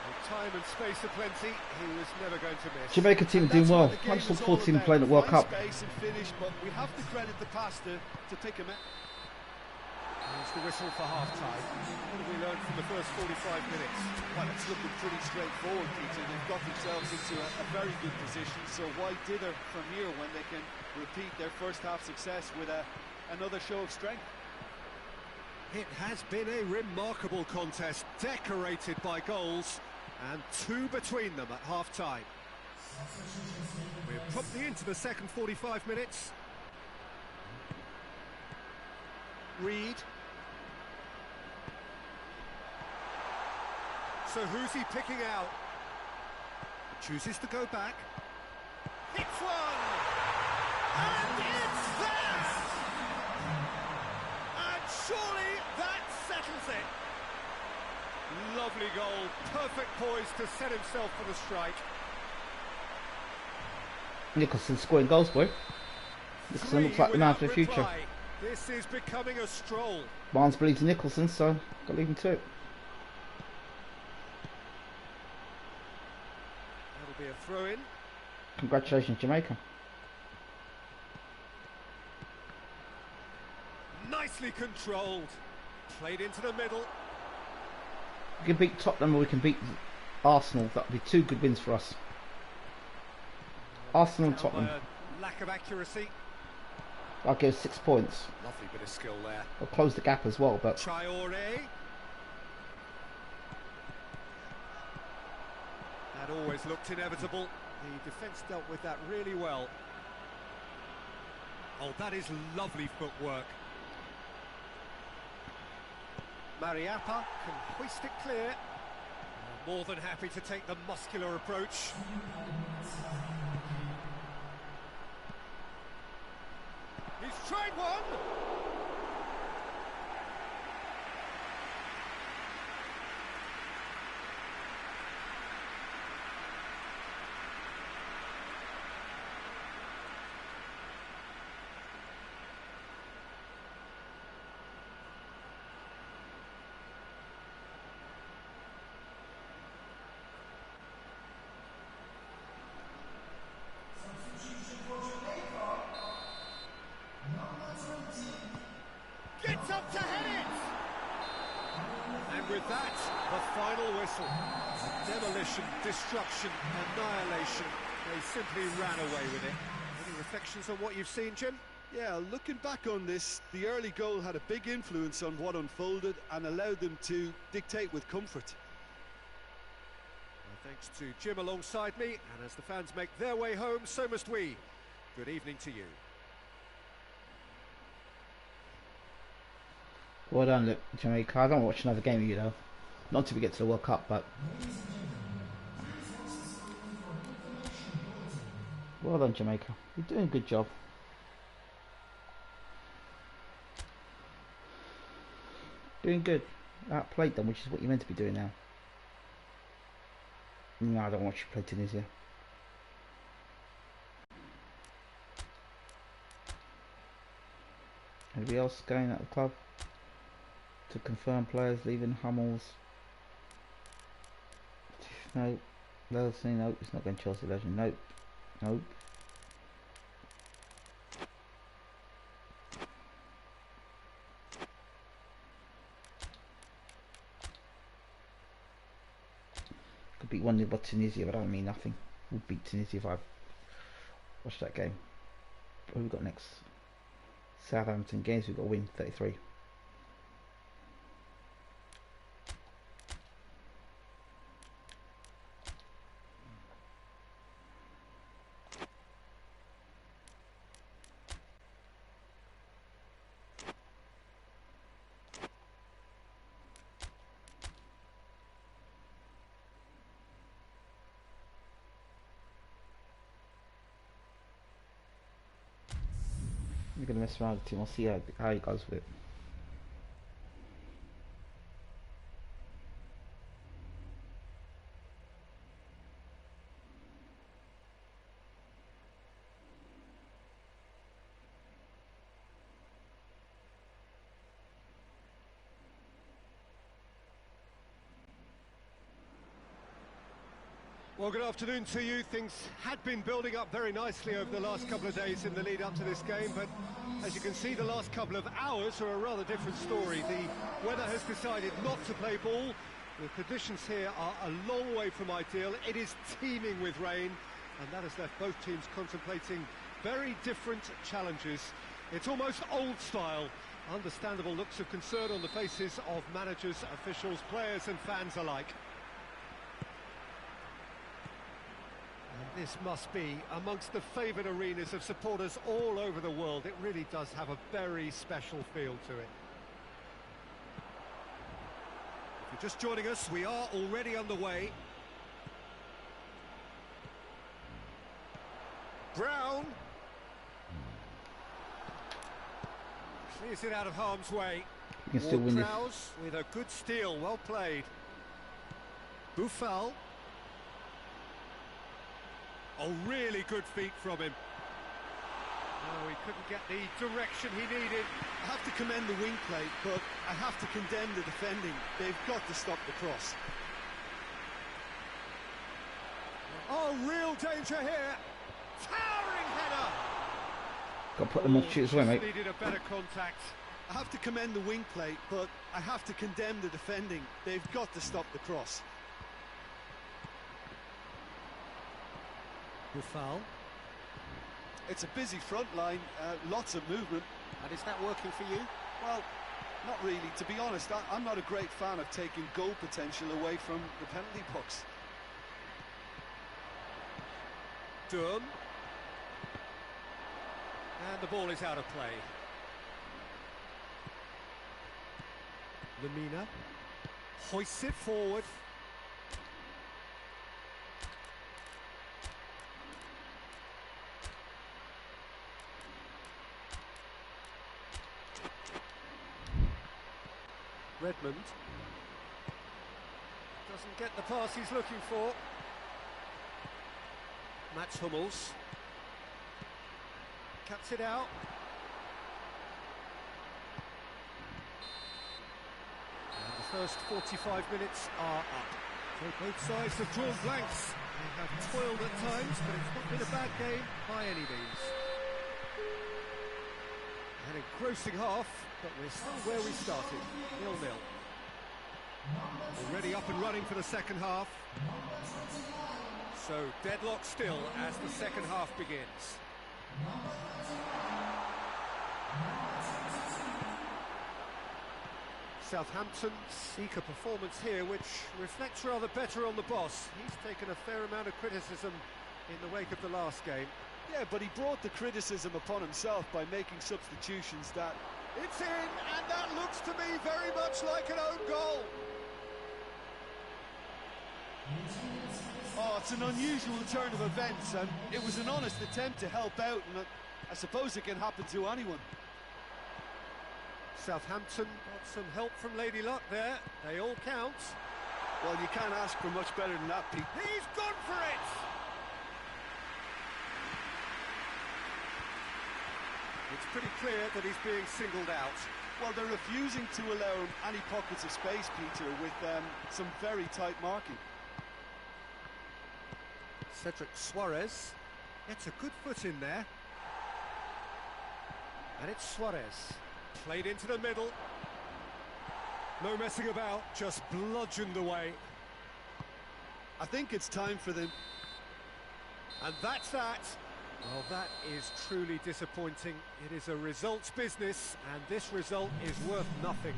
With time and space aplenty, he was never going to miss. Jamaica team are doing well. I just look forward to seeing them playing at World Cup. Space and finish, but we have to credit the passer to pick him out. There's the whistle for half-time. What have we learned from the first 45 minutes? Well, it's looking pretty straightforward, Peter. They've got themselves into a very good position, so why dither from here when they can repeat their first half success with another show of strength? It has been a remarkable contest, decorated by goals, and 2 between them at half-time. We're promptly into the second 45 minutes. Reed. So who's he picking out? Chooses to go back. Hits one! And it's there! And surely that settles it. Lovely goal, perfect poise to set himself for the strike. Nicholson scoring goals, boy. Nicholson looks like the man for the future. This is becoming a stroll. Barnes believes in Nicholson, so got to leave him to it. That'll be a throw-in. Congratulations, Jamaica. Nicely controlled. Played into the middle. We can beat Tottenham or we can beat Arsenal. That would be 2 good wins for us. Arsenal and Tottenham. Lack of accuracy. I'll give 6 points. Lovely bit of skill there. I'll close the gap as well, but Traore. That always looked inevitable. The defence dealt with that really well. Oh, that is lovely footwork. Mariappa can hoist it clear. More than happy to take the muscular approach. He's tried one! Gets up to head it! And with that, the final whistle. Demolition, destruction, annihilation. They simply ran away with it. Any reflections on what you've seen, Jim? Yeah, looking back on this, the early goal had a big influence on what unfolded and allowed them to dictate with comfort. Well, thanks to Jim alongside me, and as the fans make their way home, so must we. Good evening to you. Well done, look, Jamaica. I don't watch another game of you though. Not until we get to the World Cup, but well done, Jamaica. You're doing a good job. Doing good. Outplayed them, which is what you're meant to be doing now. No, I don't want you to play Tunisia. Anybody else going at the club to confirm players leaving? Hummels? No. Leatherson? Nope. It's not going Chelsea legend. Nope. Nope. Could beat 1-0 by Tunisia, but that would mean nothing. We'll beat Tunisia if I watch that game. Who have we got next? Southampton games. We've got to win 33. I'm going to mess around with the team. I'll see how he goes with it. Well, good afternoon to you. Things had been building up very nicely over the last couple of days in the lead up to this game, but as you can see, the last couple of hours are a rather different story. The weather has decided not to play ball. The conditions here are a long way from ideal. It is teeming with rain, and that has left both teams contemplating very different challenges. It's almost old style. Understandable looks of concern on the faces of managers, officials, players and fans alike. This must be amongst the favoured arenas of supporters all over the world. It really does have a very special feel to it. If you're just joining us, we are already underway. Brown clears it out of harm's way. You can still win this. With a good steal, well played. Buffal. Oh, really good feet from him. Oh, he couldn't get the direction he needed. I have to commend the wing play, but I have to condemn the defending. They've got to stop the cross. Oh, real danger here. Towering header. Got to put them on shoot as well, mate. Needed a better contact. I have to commend the wing play, but I have to condemn the defending. They've got to stop the cross. Buffal. It's a busy front line, lots of movement. And is that working for you? Well, not really. To be honest, I'm not a great fan of taking goal potential away from the penalty box. Durham. And the ball is out of play. Lamina hoists it forward. Redmond doesn't get the pass he's looking for. Mats Hummels cuts it out. And the first 45 minutes are up. So both sides have drawn blanks. They have toiled at times, but it's not been a bad game by any means. An engrossing half, but we're still where we started, 0-0. Already up and running for the second half. So deadlock still as the second half begins. Southampton seek a performance here which reflects rather better on the boss. He's taken a fair amount of criticism in the wake of the last game. Yeah, but he brought the criticism upon himself by making substitutions that... It's in, and that looks to me very much like an own goal. Oh, it's an unusual turn of events, and it was an honest attempt to help out, and I suppose it can happen to anyone. Southampton got some help from Lady Luck there. They all count. Well, you can't ask for much better than that, Pete. He's gone for it! It's pretty clear that he's being singled out. Well, they're refusing to allow him any pockets of space, Peter, with some very tight marking. Cedric Suarez gets a good foot in there. And it's Suarez. Played into the middle. No messing about, just bludgeoned away. I think it's time for them. And that's that. Well, that is truly disappointing. It is a results business, and this result is worth nothing.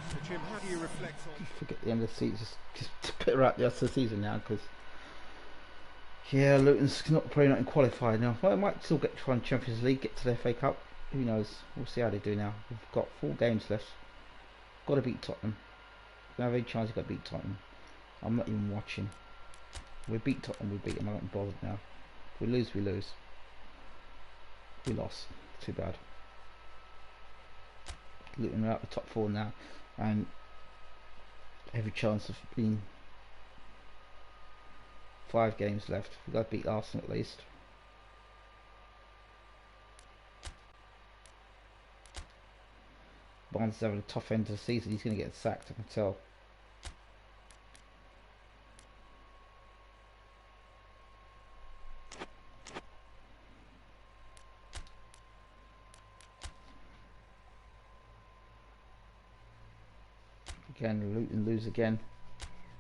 So, Jim, how do you reflect on... Forget the end of the season, just put her out the rest of the season now, because... Yeah, Luton's probably not in qualified now. Well, it might still get to Champions League, get to the FA Cup. Who knows? We'll see how they do now. We've got 4 games left. Got to beat Tottenham. If we have any chance, we've got to beat Tottenham. I'm not even watching. We beat Tottenham, we beat them. I'm not bothered now. If we lose, we lose. We lost. Too bad. Luton are out the top 4 now, and every chance of being 5 games left. We've got to beat Arsenal at least. Barnes is having a tough end of the season. He's going to get sacked, I can tell. Again, Luton lose again.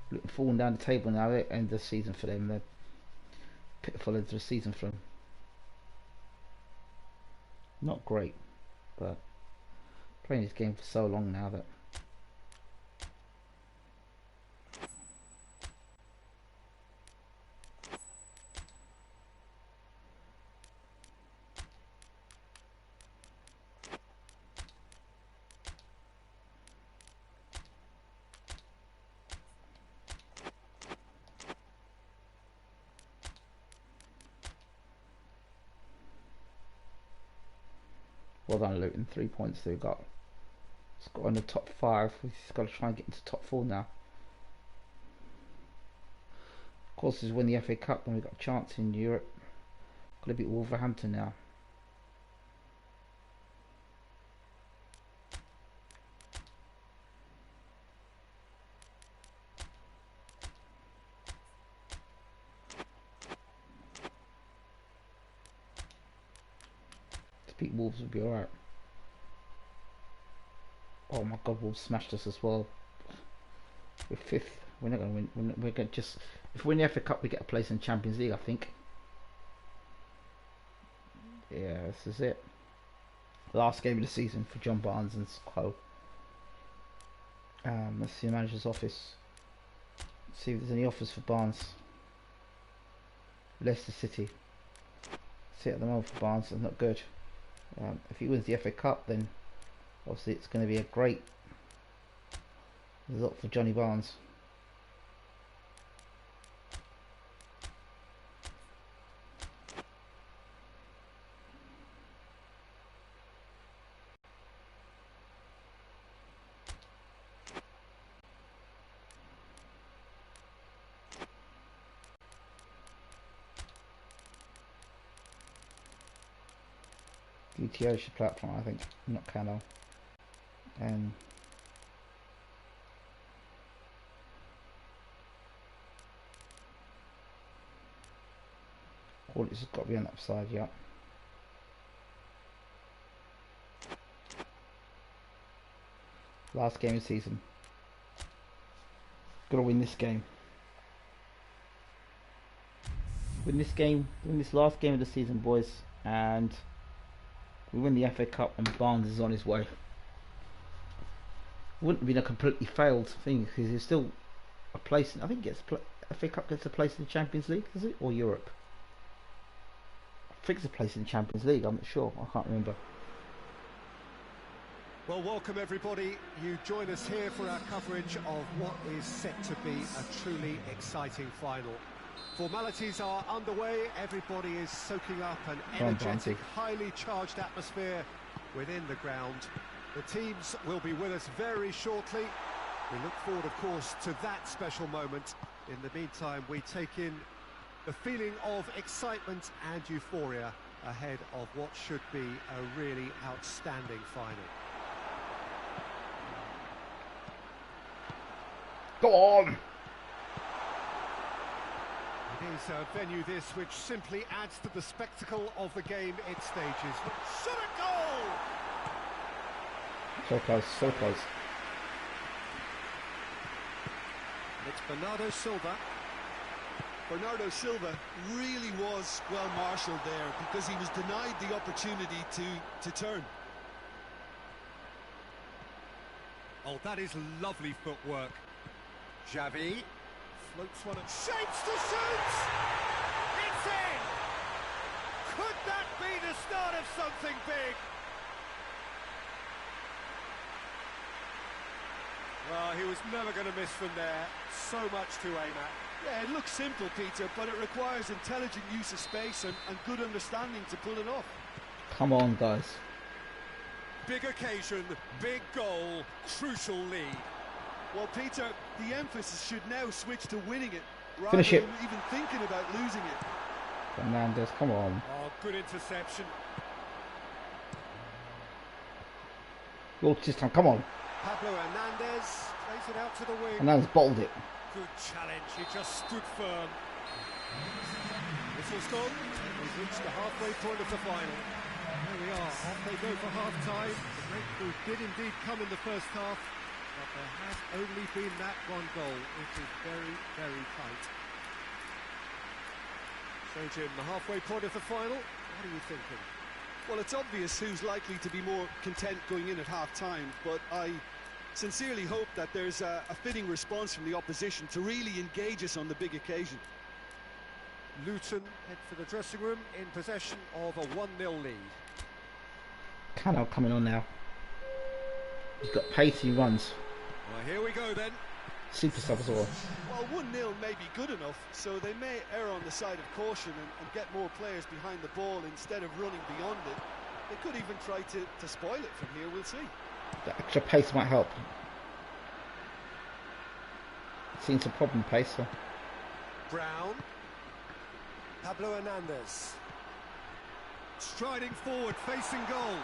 Luton falling down the table now. End of the season for them. They're pitiful end of the season for them. Not great, but playing this game for so long now that well done Luton, 3 points they've got. It's got in the top 5. We've got to try and get into top 4 now. Of course, this is win the FA Cup, then we've got a chance in Europe. Got to beat Wolverhampton now. To beat Wolves would be alright. Oh my God, Wolves smashed us as well. We're 5th. We're not going to win. We're going to just... If we win the FA Cup, we get a place in Champions League, I think. Yeah, this is it. Last game of the season for John Barnes and Co. Let's see the manager's office. See if there's any offers for Barnes. Leicester City. See at the moment for Barnes, it's not good. If he wins the FA Cup, then obviously it's going to be a great result for Johnny Barnes. BWTM should platform, I think, not Cano. And quality's got to be on that side, yeah. Last game of the season. Gotta win this game. Win this game, win this last game of the season, boys, and we win the FA Cup and Barnes is on his way. Wouldn't have been a completely failed thing because he's still a place. I think FA Cup gets a place in the Champions League, is it, or Europe? I fixed a place in the Champions League. I'm not sure. I can't remember. Well, welcome everybody. You join us here for our coverage of what is set to be a truly exciting final. Formalities are underway. Everybody is soaking up an energetic, highly charged atmosphere within the ground. The teams will be with us very shortly. We look forward, of course, to that special moment. In the meantime, we take in the feeling of excitement and euphoria ahead of what should be a really outstanding final. Go on! It is a venue this which simply adds to the spectacle of the game it stages. Shot a goal! So close, so close. It's Bernardo Silva. Bernardo Silva really was well marshalled there because he was denied the opportunity to turn. Oh, that is lovely footwork. Xavi floats one and shapes to shoot! It's in! Could that be the start of something big? Well, he was never going to miss from there. So much to aim at. Yeah, it looks simple, Peter, but it requires intelligent use of space and good understanding to pull it off. Come on, guys. Big occasion, big goal, crucial lead. Well, Peter, the emphasis should now switch to winning it, rather Finish it. than even thinking about losing it. Fernandez, come on. Oh, good interception. Your system, come on. Pablo Hernandez plays it out to the wing. Hernandez bottled it. Good challenge, he just stood firm. Whistle's gone. We've reached the halfway point of the final. There we are, off they go for half-time. The breakthrough did indeed come in the first half, but there has only been that one goal. It is very, very tight. So Jim, the halfway point of the final, what are you thinking? Well, it's obvious who's likely to be more content going in at half-time, but I sincerely hope that there's a fitting response from the opposition to really engage us on the big occasion. Luton head for the dressing room in possession of a 1-0 lead. Cano coming on now. He's got pace, he runs. Well, here we go then. Super sub as well. Well, 1-0 may be good enough, so they may err on the side of caution and get more players behind the ball instead of running beyond it. They could even try to spoil it from here, we'll see. The extra pace might help. Seen some problem pace, so. Brown. Pablo Hernandez. Striding forward, facing goal.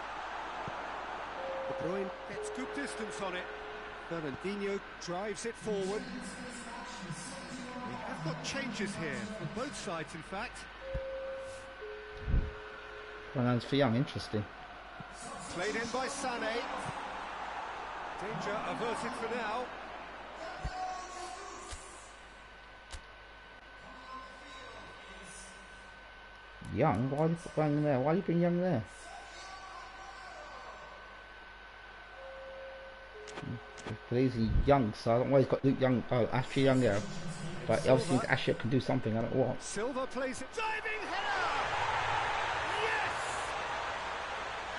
De Bruyne gets good distance on it. Fernandinho drives it forward. We have got changes here, from both sides in fact. Fernandez for Young, interesting. Played in by Sané. Danger averted for now. Young? Why did you put Young there? Why do you bring Young there? He's young, so I don't know why he's got Luke Young, Ashley Young there. But he obviously Ashley can do something, I don't know what. Silva plays it. Diving header! Yes!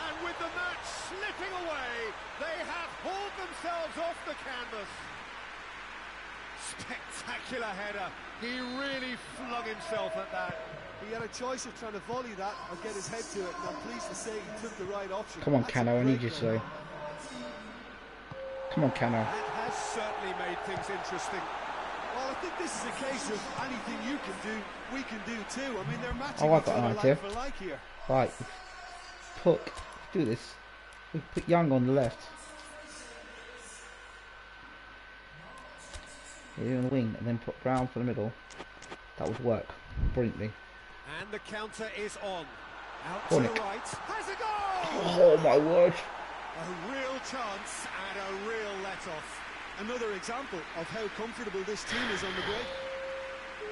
And with the match slipping away, they have hauled themselves off the canvas. Spectacular header. He really flung himself at that. He had a choice of trying to volley that or get his head to it, and I'm pleased to say he took the right option. Come on, Cano, I need you to. Come on, Cano. That has certainly made things interesting. Well, I think this is a case of anything you can do, we can do too. I mean, they're matching Oh, I've each got an other idea. like for like here. Right, do this. We put Young on the left. Here in the wing, and then put Brown for the middle. That would work brilliantly. And the counter is on. Out Go on, to the Nick. right. Has a goal! Oh my word! A real chance and a real let-off. Another example of how comfortable this team is on the break.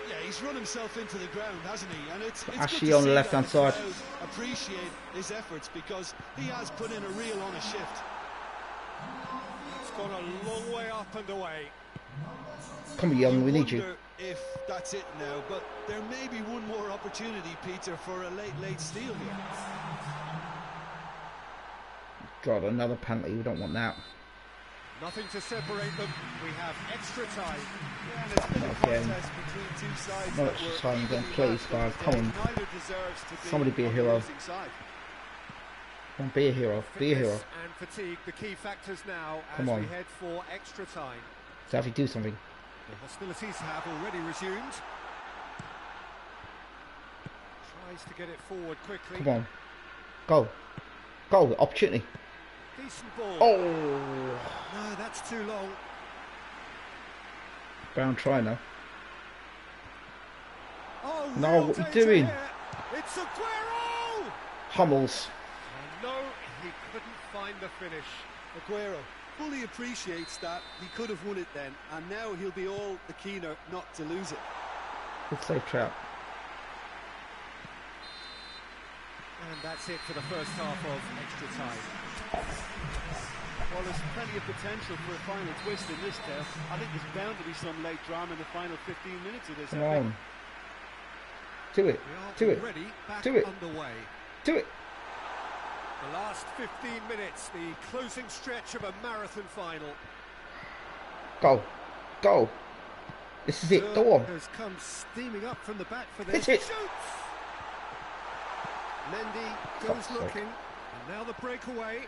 Yeah, he's run himself into the ground, hasn't he? And it's Ashley good to on the see left-hand that side. crowd appreciate his efforts because he has put in a real honest shift. It's gone a long way up and away. Come on, Young, we need you. If that's it now, but there may be one more opportunity, Peter, for a late steal here. God, another penalty. We don't want that. Nothing to separate them. We have extra time. Yeah, and it's been a contest between two sides. No extra time again, please, guys. Come on. Neither deserves to be Somebody be a hero. side. Come on, be a hero. Be a hero. And fatigue, the key factors now as Come on. we head for extra time. Xavi, do something. The hostilities have already resumed. Tries to get it forward quickly. Come on. Go. Go. Opportunity. Decent ball. Oh. No, that's too long. Brown try now. Oh, No, what are you doing? here. It's Aguero! Hummels. No, he couldn't find the finish. Aguero fully appreciates that he could have won it then, and now he'll be all the keener not to lose it. Good save trap. And that's it for the first half of extra time. Well, there's plenty of potential for a final twist in this tale. I think there's bound to be some late drama in the final 15 minutes of this. Come on. Do it. We are Do it. already back Do it. underway. Do it. The last 15 minutes, the closing stretch of a marathon final. Go. Go. This is it. Go on. Has come steaming up from the back for this. Hit it. Shoots! Mendy goes Fuck's sake. looking, and now the breakaway.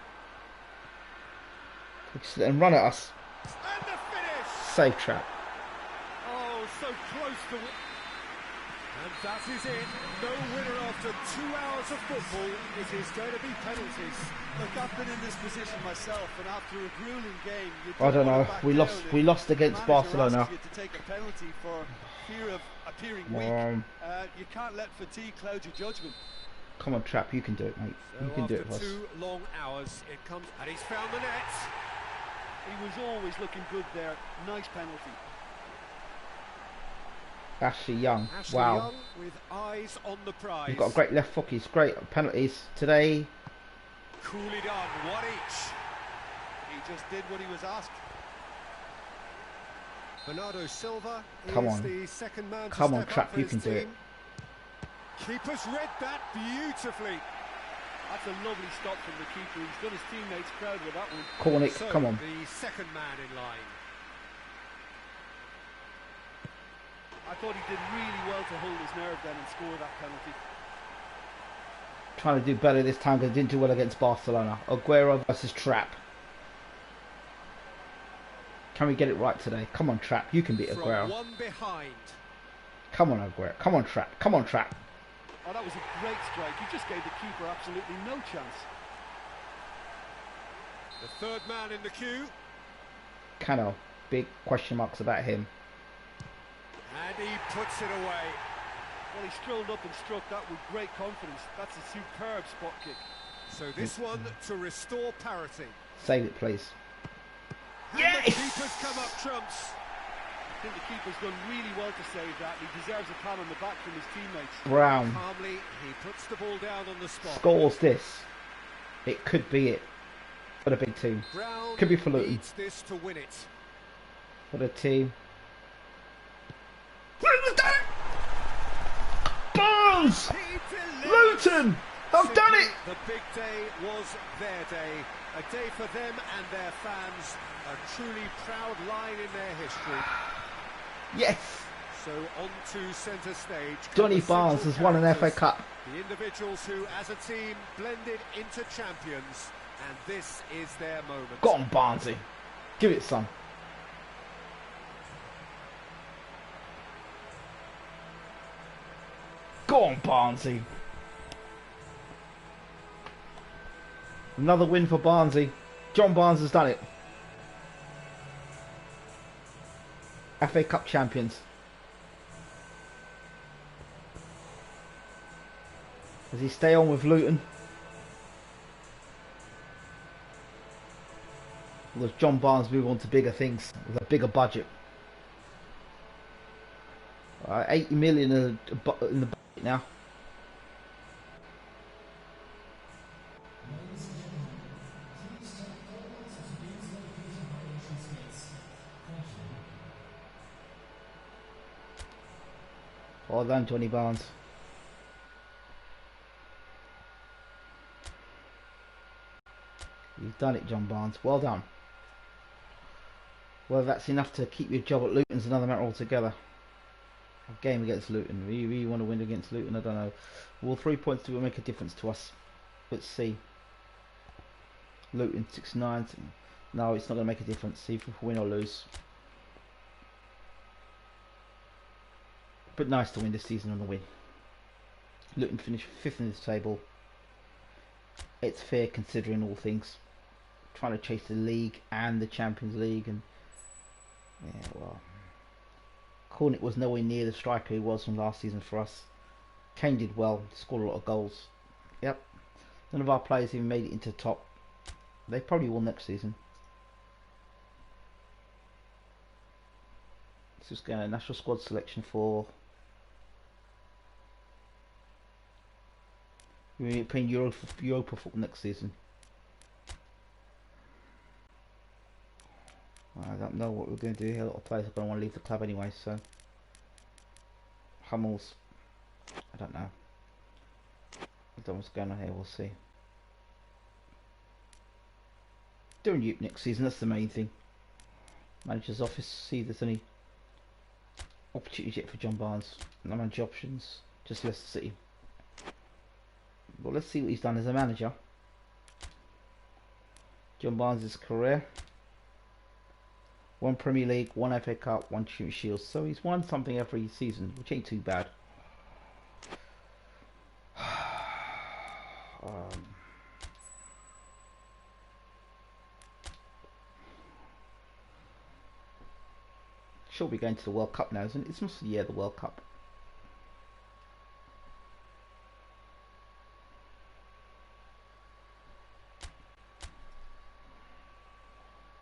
Just let them run at us. And the finish! Save trap. Oh, so close to it. And that is it. No winner after 2 hours of football. It is going to be penalties. Look, I've been in this position myself, and after a grueling game, you I don't know. wanna back We down lost. if We lost the against manager Barcelona. asks you to take a penalty for fear of appearing weak. You can't let fatigue cloud your judgment. Come on, trap. You can do it, mate. So You can do it after for us. 2 long hours, it comes, and he's found the net. He was always looking good there. Nice penalty. Ashley Young. Ashley Wow. Young with eyes on the prize. He's got a great left foot. He's great at penalties today. Coolly done, one each. He just did what he was asked. Bernardo Silva Come is on. the second man to Come on, step Trap, up for you his can do it. team. Keeper's read that beautifully. That's a lovely stop from the keeper. He's done his teammates proud with that one. Cornick, So, come on. the second man in line. I thought he did really well to hold his nerve then and score that penalty. Trying to do better this time because he didn't do well against Barcelona. Aguero versus Trap. Can we get it right today? Come on, Trap. You can beat From Aguero. one behind. Come on, Aguero. Come on, Trap. Come on, Trap. Oh, that was a great strike. He just gave the keeper absolutely no chance. The third man in the queue. Cano. Big question marks about him. And he puts it away. Well, he strolled up and struck that with great confidence. That's a superb spot kick. So this one to restore parity. Save it, please. And Yes! the keeper's come up trumps. I think the keeper's done really well to save that. He deserves a pat on the back from his teammates. Brown Calmly, he puts the ball down on the spot. scores this. It could be it for the big team. Brown Could be for Luton. needs this to win it. For the team. Barnes! He delivers. Luton! I've done it! The big day was their day. A day for them and their fans. A truly proud line in their history. Yes! So on to centre stage. Johnny come the Barnes central has won an FA characters, Cup. The individuals who, as a team, blended into champions. And this is their moment. Go on, Barnesy. Give it some. Go on, Barnesy. Another win for Barnesy. John Barnes has done it. FA Cup champions. Does he stay on with Luton? Or does John Barnes move on to bigger things with a bigger budget? 80 million in the budget now. Well done, Johnny Barnes. You've done it, John Barnes. Well done. Well, that's enough to keep your job at Luton's another matter altogether. A game against Luton. We really want to win against Luton. I don't know. Will 3 points do make a difference to us? Let's see. Luton 6-9. No, it's not going to make a difference. See if we win or lose. But nice to win this season on the win. Luton finished 5th in this table. It's fair considering all things. Trying to chase the league and the Champions League, and yeah, well, Cornet was nowhere near the striker he was from last season for us. Kane did well, scored a lot of goals. Yep, none of our players even made it into the top. They probably will next season. Let's just get a national squad selection for. We're playing Europa football next season. I don't know what we're going to do here. A lot of players are going to want to leave the club anyway, so. Hummels. I don't know. I don't know what's going on here, we'll see. Doing Europe next season, that's the main thing. Manager's office, see if there's any opportunities yet for John Barnes. No manager options, just Leicester City. Well, let's see what he's done as a manager. John Barnes' career. 1 Premier League, 1 FA Cup, 1 Community Shield. So he's won something every season, which ain't too bad. Sure, we're going to the World Cup now, isn't it? It's must be, yeah, the World Cup.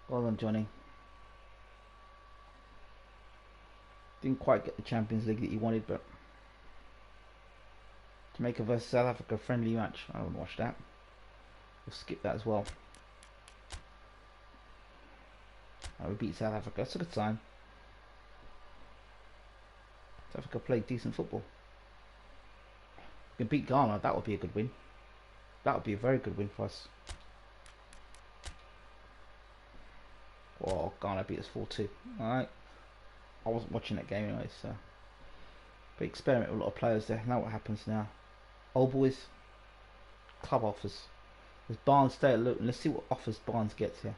Well done, Johnny. Didn't quite get the Champions League that you wanted, but Jamaica versus South Africa friendly match. I haven't watched that. We'll skip that as well. We beat South Africa. That's a good sign. South Africa played decent football. We can beat Ghana. That would be a good win. That would be a very good win for us. Oh, Ghana beat us 4-2. Alright. I wasn't watching that game anyway, so. But experiment with a lot of players there. Now what happens now? Old boys. Club offers. Does Barnes stay at Luton? Let's see what offers Barnes gets here.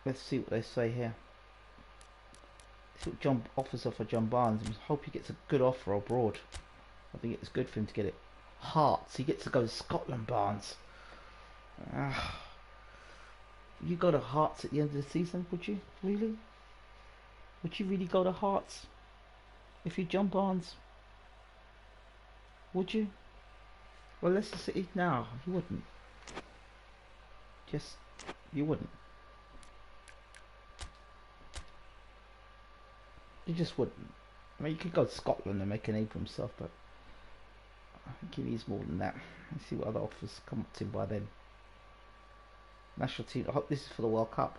Let's see what they say here. Let's see what John offers offer John Barnes. I hope he gets a good offer abroad. I think it's good for him to get it. Hearts. He gets to go to Scotland, Barnes. You go to Hearts at the end of the season, would you? Really? Would you really go to Hearts? If you John Barnes? Would you? Well, Leicester City? No, you wouldn't. Just, you wouldn't. You just wouldn't. I mean, you could go to Scotland and make a name for himself, but I think he needs more than that. Let's see what other offers come up to him by then. National team. I hope this is for the World Cup.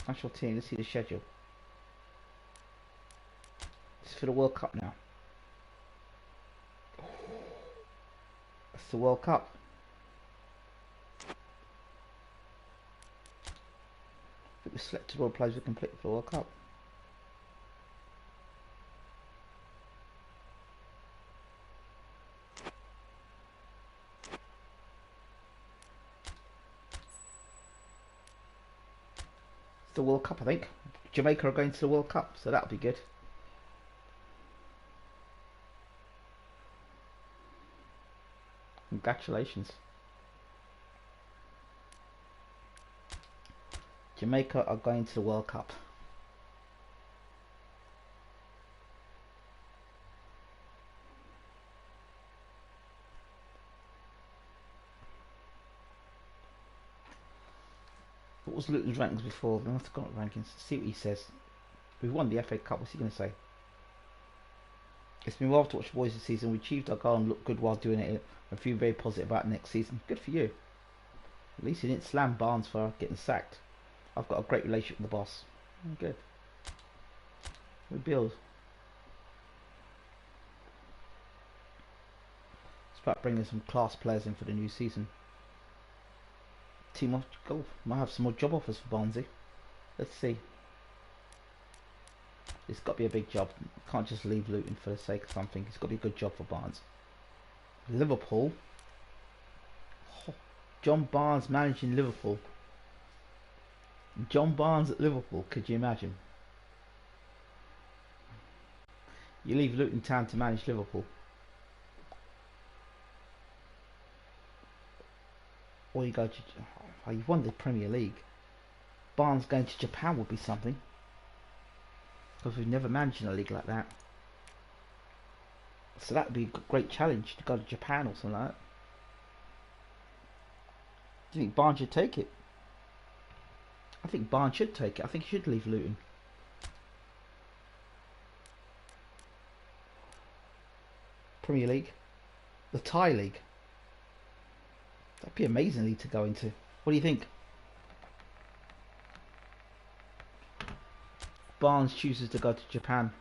National team. Let's see the schedule. This is for the World Cup now. That's the World Cup. I think the selected world players are complete for the World Cup. The World Cup, I think. Jamaica are going to the World Cup, so that'll be good. Congratulations. Jamaica are going to the World Cup. What was Luton's rankings before? I must have got rankings. See what he says. We've won the FA Cup. What's he going to say? It's been well to watch the boys this season. We achieved our goal and looked good while doing it. I feel very positive about next season. Good for you. At least he didn't slam Barnes for getting sacked. I've got a great relationship with the boss. Good. We build. It's about bringing some class players in for the new season. Team off golf. Might have some more job offers for Barnesy. Let's see. It's got to be a big job. Can't just leave Luton for the sake of something. It's got to be a good job for Barnes. Liverpool. Oh, John Barnes managing Liverpool. John Barnes at Liverpool. Could you imagine? You leave Luton Town to manage Liverpool. Or you go to... Oh, you've won the Premier League. Barnes going to Japan would be something. Because we've never managed in a league like that. So that would be a great challenge to go to Japan or something like that. Do you think Barnes should take it? I think Barnes should take it. I think he should leave Luton. Premier League. The Thai League. That'd be an amazing league to go into. What do you think? Barnes chooses to go to Japan.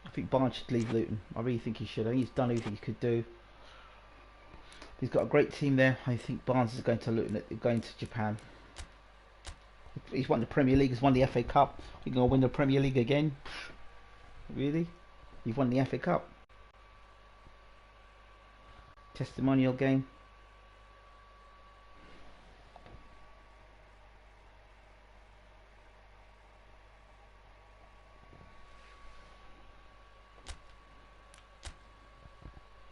I think Barnes should leave Luton. I really think he should. I think he's done everything he could do. He's got a great team there. I think Barnes is going to Luton, going to Japan. He's won the Premier League. He's won the FA Cup. You're going to win the Premier League again? Really? You've won the FA Cup. Testimonial game.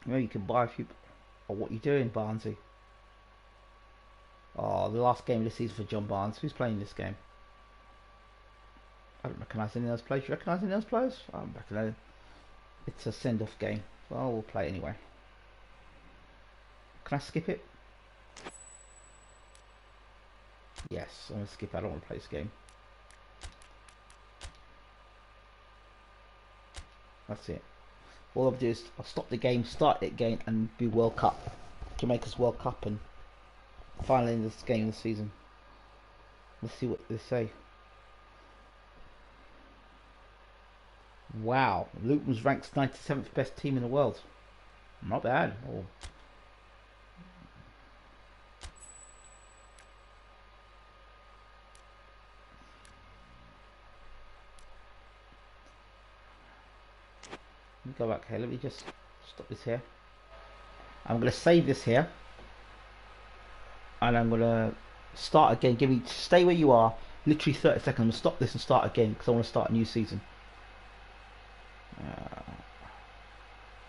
Maybe you can buy a few. Oh, what are you doing, Barnesy? Oh, the last game of the season for John Barnes. Who's playing this game? I don't recognise any of those players. You recognise any of those players? I don't recognise. It's a send-off game. Well, we'll play it anyway. Can I skip it? Yes, I'm going to skip it. I don't want to play this game. That's it. All I'll do is I'll stop the game, start it again, and be World Cup. Jamaica's World Cup, and finally in this game of the season. Let's see what they say. Wow, Luton's ranked 97th best team in the world. Not bad. Oh. Let me go back here. Let me just stop this here. I'm going to save this here, and I'm going to start again. Stay where you are. Literally 30 seconds. I'm going to stop this and start again because I want to start a new season.